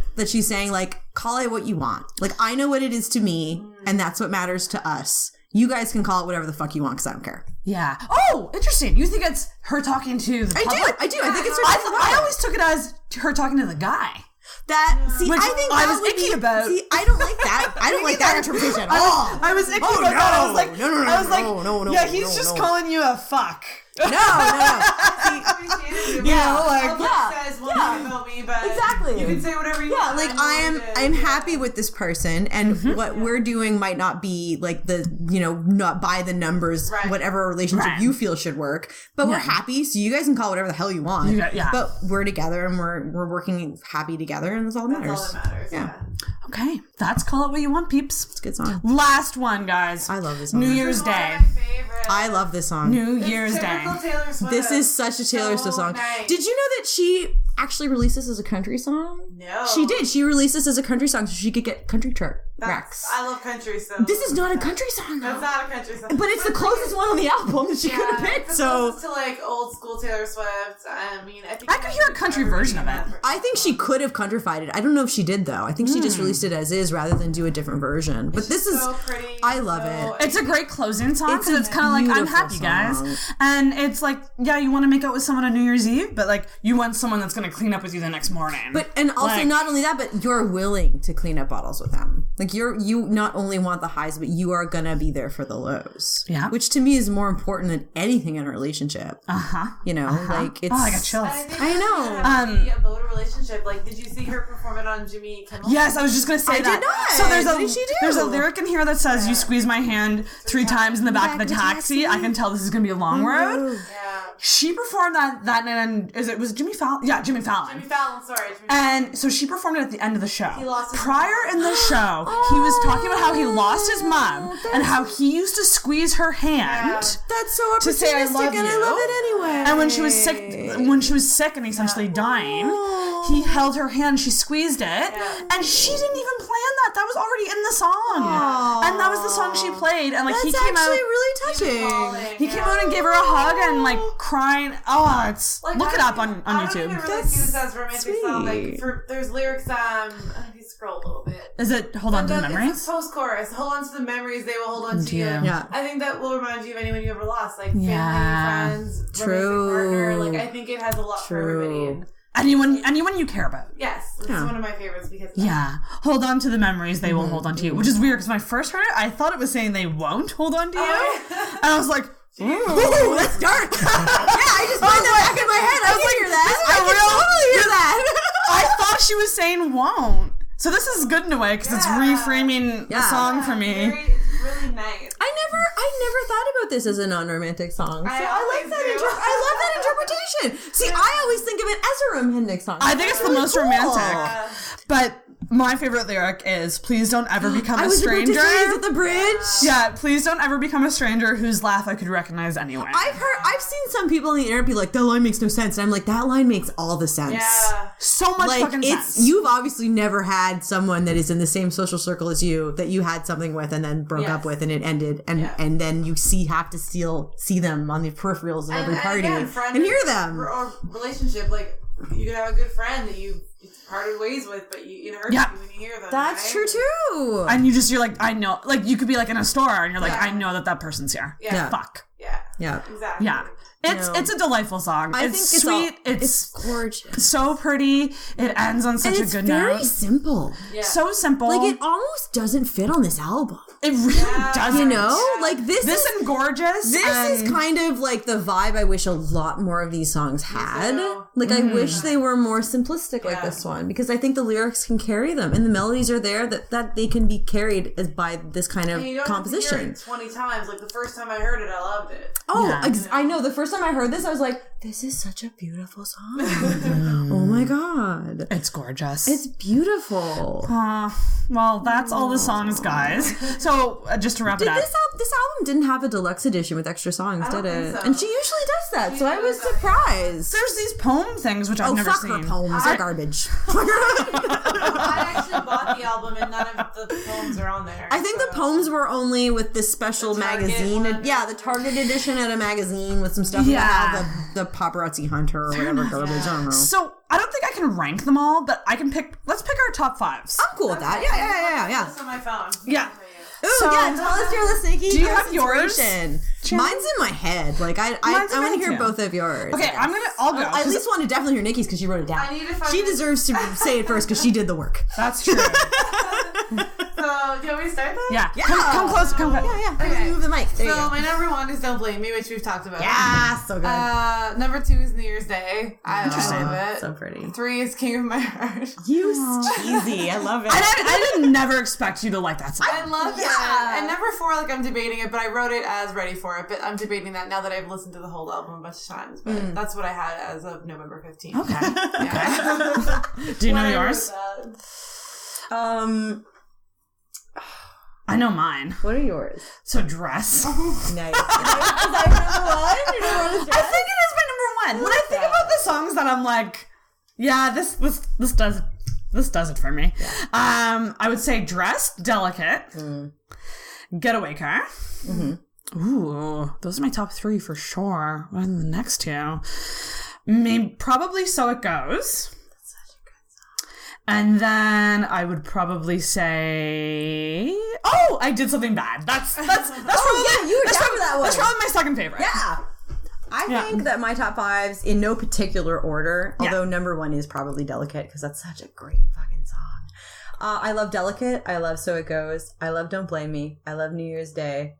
Speaker 6: like, call it what you want. Like, I know what it is to me, and that's what matters to us. You guys can call it whatever the fuck you want, because I don't care.
Speaker 2: Yeah. Oh, interesting. You think it's her talking to the public?
Speaker 6: I do. I think it's her talking to the public.
Speaker 2: I always took it as her talking to the guy.
Speaker 6: I think
Speaker 2: I was icky about.
Speaker 6: See, I don't like that. I don't like that interpretation at all.
Speaker 2: I was icky about that. I was like, no. Yeah, he's just calling you a fuck.
Speaker 6: No.
Speaker 7: Says one thing about me, but
Speaker 6: exactly.
Speaker 7: You can say whatever you want.
Speaker 6: Like I'm happy with this person, and what we're doing might not be like not by the numbers, whatever relationship you feel should work. But we're happy, so you guys can call whatever the hell you want. But we're together and we're working happy together, and that's all that matters.
Speaker 7: That's all that matters.
Speaker 6: Yeah.
Speaker 2: Okay, that's Call It What You Want, peeps.
Speaker 6: It's a good song.
Speaker 2: Last one, guys.
Speaker 6: I love this song.
Speaker 2: New Year's Day.
Speaker 6: I love this song.
Speaker 2: New Year's Day.
Speaker 7: Taylor Swift.
Speaker 6: This is such a Taylor Swift song.
Speaker 7: Nice.
Speaker 6: Did you know that she actually released this as a country song?
Speaker 7: No.
Speaker 6: She did. She released this as a country song so she could get country chart racks.
Speaker 7: I love country, so...
Speaker 6: This is not a country song, though.
Speaker 7: That's not a country song.
Speaker 6: But it's the closest one on the album that she could have picked, so...
Speaker 7: to, like, old school Taylor Swift. I mean, I think...
Speaker 2: I could hear a country version of it.
Speaker 6: I think she could have countryfied it. I don't know if she did, though. I think she just released it as is rather than do a different version. But this is...
Speaker 7: so pretty.
Speaker 6: I love it.
Speaker 2: It's a great closing song, because it's kind of like, I'm happy, guys. And it's like, yeah, you want to make out with someone on New Year's Eve, but, like, you want someone that's going to clean up with you the next morning.
Speaker 6: And also, not only that, but you're willing to clean up bottles with them. Like, you not only want the highs, but you are gonna be there for the lows.
Speaker 2: Yeah.
Speaker 6: Which to me is more important than anything in a relationship. You know, like, it's...
Speaker 2: Oh, I got chills.
Speaker 6: I know.
Speaker 7: About a relationship. Like, did you see her perform it on Jimmy Kimmel?
Speaker 2: Yes, I was just gonna say that.
Speaker 6: I did not.
Speaker 2: So
Speaker 6: What did she do?
Speaker 2: There's a lyric in here that says, you squeeze my hand 3 times in the back of the taxi. I can tell this is gonna be a long road.
Speaker 7: Yeah.
Speaker 5: She performed that night on, was it Jimmy Fallon? Yeah, Jimmy Fallon.
Speaker 7: Jimmy Fallon, sorry.
Speaker 5: And so she performed it at the end of the show.
Speaker 7: He lost his
Speaker 5: Prior in the show, he was talking about how he lost his mom and how he used to squeeze her hand.
Speaker 6: That's so opportunistic,
Speaker 5: to say I love
Speaker 6: and
Speaker 5: you.
Speaker 6: I love it anyway.
Speaker 5: And when she was sick and essentially dying, he held her hand, she squeezed it, and she didn't even plan that. That was already in the song. And that was the song she played. And like
Speaker 6: That's
Speaker 5: he came out
Speaker 6: really touching.
Speaker 5: He came out and gave her a hug and like crying. Oh, it's
Speaker 7: Like,
Speaker 5: look it up on YouTube.
Speaker 7: I don't even really see this as romantic song. Like, there's lyrics. If you scroll a little bit.
Speaker 5: Is it Hold On to the Memories?
Speaker 7: It's post-chorus. Hold on to the memories. They will hold on to you.
Speaker 6: Yeah.
Speaker 7: I think that will remind you of anyone you ever lost, like family, friends,
Speaker 6: True.
Speaker 7: romantic partner. Like I think it has a lot for everybody. And
Speaker 5: anyone you care about.
Speaker 7: yes, it's one of my favorites because
Speaker 5: Hold on to the memories, they will hold on to you. Which is weird because when I first heard it, I thought it was saying they won't hold on to you. And I was like,
Speaker 6: Ooh, that's dark. I just put that back in my head. I was like, hear that. I can totally hear that.
Speaker 5: I thought she was saying won't. So this is good in a way because it's reframing the song for me.
Speaker 7: It's really nice.
Speaker 6: I never thought about this as a non-romantic song. So I like that. I love that interpretation. See, I always think of it as a romantic song.
Speaker 5: I think it's the most romantic. But my favorite lyric is, please don't ever become a stranger.
Speaker 6: About to say, is it the bridge?
Speaker 5: Yeah, please don't ever become a stranger whose laugh I could recognize anywhere.
Speaker 6: I've seen some people in the internet be like, that line makes no sense. And I'm like, that line makes all the sense.
Speaker 7: Yeah.
Speaker 5: So much fucking sense.
Speaker 6: You've obviously never had someone that is in the same social circle as you that you had something with and then broke up with and it ended and then you have to still see them on the peripherals of every party and hear them.
Speaker 7: Or relationship, like you could have a good friend that you parted ways with, but it hurts you when you hear them.
Speaker 6: That's true too.
Speaker 5: And you're like, I know, like you could be like in a store and you're like, I know that person's here.
Speaker 7: Yeah.
Speaker 5: Fuck.
Speaker 6: Yeah.
Speaker 7: Exactly.
Speaker 5: Yeah. It's a delightful song.
Speaker 6: I
Speaker 5: it's
Speaker 6: think
Speaker 5: sweet.
Speaker 6: It's gorgeous.
Speaker 5: So pretty. It ends on such a good note.
Speaker 6: It's very simple.
Speaker 7: Yeah.
Speaker 5: So simple.
Speaker 6: Like it almost doesn't fit on this album.
Speaker 5: It really doesn't.
Speaker 6: You know? Like this
Speaker 5: and Gorgeous.
Speaker 6: This is kind of like the vibe I wish a lot more of these songs had. Like I wish they were more simplistic like this one because I think the lyrics can carry them and the melodies are there that they can be carried by this kind of composition.
Speaker 7: Hear it 20 times. Like the first time I heard it, I loved it.
Speaker 6: I know. The first time I heard this, I was like, this is such a beautiful song. Oh my God.
Speaker 5: It's gorgeous.
Speaker 6: It's beautiful.
Speaker 5: Well, that's all the songs, guys. So, just to wrap it up.
Speaker 6: This album didn't have a deluxe edition with extra songs, did it?
Speaker 7: So.
Speaker 6: And she usually does that, so I was surprised.
Speaker 5: There's these poem things, which I've never seen.
Speaker 6: Her poems. They're garbage.
Speaker 7: I actually bought the album and none of the poems are on there.
Speaker 6: I think the poems were only with this special magazine. The Target edition at a magazine with some stuff about the paparazzi hunter or whatever garbage. I don't know.
Speaker 5: So, I don't think I can rank them all, but let's pick our top fives.
Speaker 6: I'm cool with that. Yeah.
Speaker 7: It's on my phone.
Speaker 5: Yeah.
Speaker 6: Ooh, tell us your list, Nikki.
Speaker 5: Do you have yours?
Speaker 6: Mine's in my head. Like I want to hear both of yours.
Speaker 5: Okay, I'll go.
Speaker 6: I at least want to definitely hear Nikki's because she wrote it down.
Speaker 7: I need to find
Speaker 6: She deserves to say it first because she did the work.
Speaker 5: That's true.
Speaker 7: So, do you want me to start then?
Speaker 5: Yeah. Come close. Come close.
Speaker 6: Yeah.
Speaker 7: Okay.
Speaker 6: Move the mic. There you
Speaker 7: So,
Speaker 6: go.
Speaker 7: my number one is Don't Blame Me, which we've talked about.
Speaker 6: Yeah, so good.
Speaker 7: Number two is New Year's Day. I love it.
Speaker 6: So pretty.
Speaker 7: 3 is King of My Heart.
Speaker 6: You cheesy. I love it.
Speaker 5: And I did never expect you to like that song.
Speaker 7: I love it. And number 4, like I'm debating it, but I wrote it as Ready For It, but I'm debating that now that I've listened to the whole album a bunch of times. But that's what I had as of November 15th.
Speaker 5: Okay. Do you know yours? I know mine.
Speaker 6: What are yours?
Speaker 5: So Dress.
Speaker 6: Nice. Is that your number one? Your number one is Dress?
Speaker 5: I think it is my number one. When I think about the songs that I'm like, yeah, this does it for me. Yeah. I would say Dress, Delicate, Getaway Car. Mm-hmm. Ooh, those are my top 3 for sure. What are the next 2? Probably So It Goes. And then I would probably say, I Did Something Bad. That's
Speaker 6: you were down for that one.
Speaker 5: That's probably my second favorite.
Speaker 6: Yeah. I think that my top 5s, in no particular order, although number 1 is probably Delicate, because that's such a great fucking song. I love Delicate. I love So It Goes. I love Don't Blame Me. I love New Year's Day.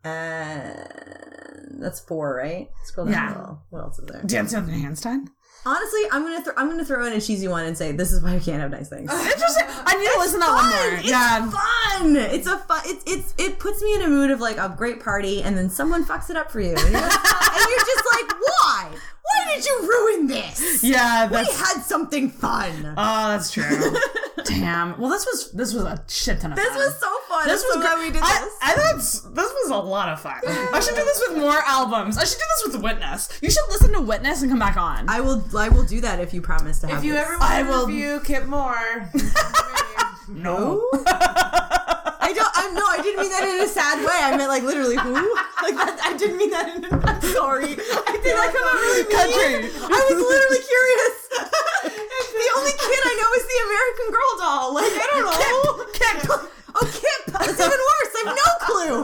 Speaker 6: And that's 4, right? Scroll down a little. What else is there?
Speaker 5: Dancing on the Handstand.
Speaker 6: Honestly, I'm gonna throw in a cheesy one and say this is why we can't have nice things.
Speaker 5: Interesting. I need to listen to that one more.
Speaker 6: It's fun. It's a fun. It puts me in a mood of like a great party, and then someone fucks it up for you, and you're just like, Why? Why did you ruin this?
Speaker 5: Yeah,
Speaker 6: we had something fun.
Speaker 5: Oh, that's true. Damn. Well, this was a shit ton of fun.
Speaker 6: This was so fun.
Speaker 5: This was
Speaker 6: glad we did this.
Speaker 5: I thought this was a lot of fun. I should do this with more albums. I should do this with Witness. You should listen to Witness and come back on.
Speaker 6: I will do that if you promise to have
Speaker 7: If you
Speaker 6: this.
Speaker 7: ever want to review Kip Moore.
Speaker 5: No.
Speaker 6: I didn't mean that in a sad way. I meant like literally who? Like that, I didn't mean that in I'm sorry. I did I come out really mean?
Speaker 5: Country.
Speaker 6: I was literally curious. The only kid I know is the American Girl doll. Like, I don't know.
Speaker 5: Kip.
Speaker 6: Oh, Kip. That's even worse. I have no clue.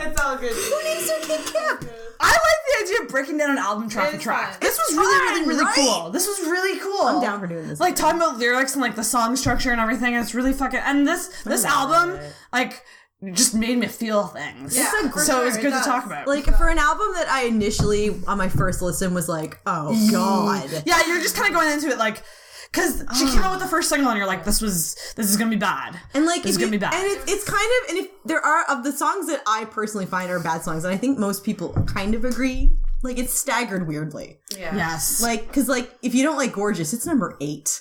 Speaker 7: It's all good.
Speaker 6: Who names their kid Kip?
Speaker 5: I like the idea of breaking down an album track for track.
Speaker 7: fun.
Speaker 5: This was really
Speaker 6: right?
Speaker 5: cool. This was really cool.
Speaker 6: I'm down for doing this.
Speaker 5: Like talking about lyrics and like the song structure and everything. It's really fucking. And this album like just made me feel things.
Speaker 7: Yeah,
Speaker 5: so it was good to talk about.
Speaker 6: Like for an album that I initially on my first listen was like, oh god.
Speaker 5: Yeah, you're just kind of going into it like. Because she came out with the first single and you're like, this is gonna be bad.
Speaker 6: And like,
Speaker 5: this is gonna be bad.
Speaker 6: And it's kind of, and if there are, of the songs that I personally find are bad songs, and I think most people kind of agree, like it's staggered weirdly.
Speaker 7: Yeah.
Speaker 5: Yes.
Speaker 6: Like, because like, if you don't like Gorgeous, it's number 8.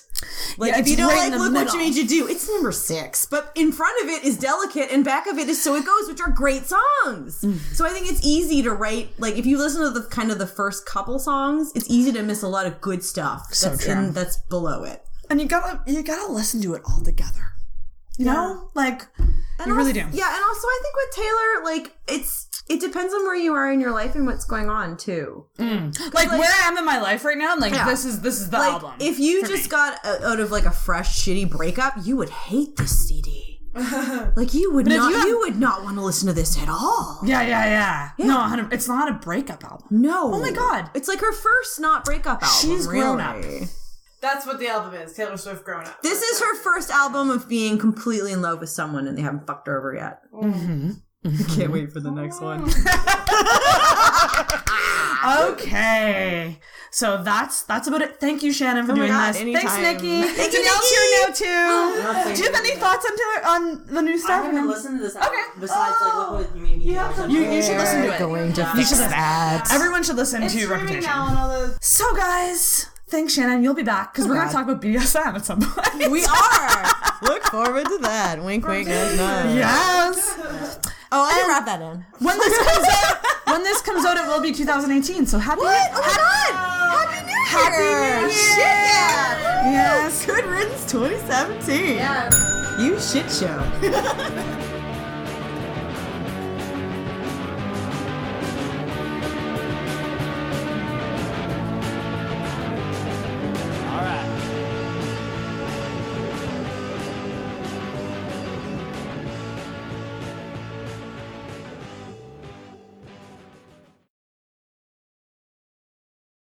Speaker 6: Like,
Speaker 5: Yeah,
Speaker 6: if you
Speaker 5: it's
Speaker 6: don't
Speaker 5: right in
Speaker 6: like
Speaker 5: the
Speaker 6: Look What
Speaker 5: middle.
Speaker 6: You Made You Do, it's number 6. But in front of it is Delicate, and back of it is So It Goes, which are great songs. So I think it's easy to write, like, if you listen to the kind of the first couple songs, it's easy to miss a lot of good stuff that's below it.
Speaker 5: And you gotta listen to it all together. You know? Like, you really do.
Speaker 6: Yeah, and also I think with Taylor, like, it depends on where you are in your life and what's going on, too.
Speaker 5: Like where I am in my life right now, like, this is the
Speaker 6: like,
Speaker 5: album.
Speaker 6: If you just got out of, like, a fresh, shitty breakup, you would hate this CD. Like, you would not want to listen to this at all.
Speaker 5: Yeah. No, it's not a breakup album.
Speaker 6: No.
Speaker 5: Oh my god.
Speaker 6: It's like her first not breakup album.
Speaker 5: She's grown up.
Speaker 7: That's what the album is. Taylor Swift grown up.
Speaker 6: This is her first album of being completely in love with someone and they haven't fucked her over yet. I can't wait for the next one.
Speaker 5: Okay. So that's about it. Thank you, Shannon, for doing
Speaker 6: God,
Speaker 5: this.
Speaker 6: anytime.
Speaker 5: Thanks, Nikki.
Speaker 6: Thank you,
Speaker 5: Danielle's here now too.
Speaker 8: thank
Speaker 5: Do you have any thoughts on the new stuff?
Speaker 8: I haven't listened to this album.
Speaker 5: Okay.
Speaker 8: Besides, like, Look What You Made Me Do.
Speaker 5: You should listen to it.
Speaker 6: Going to
Speaker 5: You
Speaker 6: fix
Speaker 5: should listen.
Speaker 6: that.
Speaker 5: Everyone should listen
Speaker 7: It's
Speaker 5: to
Speaker 7: streaming
Speaker 5: Reputation.
Speaker 7: now on all the...
Speaker 5: So, guys, thanks, Shannon. You'll be back because we're going to talk about BDSM at some point.
Speaker 6: We are. Look forward to that. Wink, wink, nudge, nudge.
Speaker 5: Yes.
Speaker 6: Oh, I didn't wrap that in.
Speaker 5: When this comes out, it will be 2018. So happy.
Speaker 6: What? Oh my god! Happy New Year!
Speaker 5: Happy New Year!
Speaker 6: Shit, yeah!
Speaker 5: Yes.
Speaker 6: Good riddance 2017.
Speaker 7: Yeah.
Speaker 6: You shit show.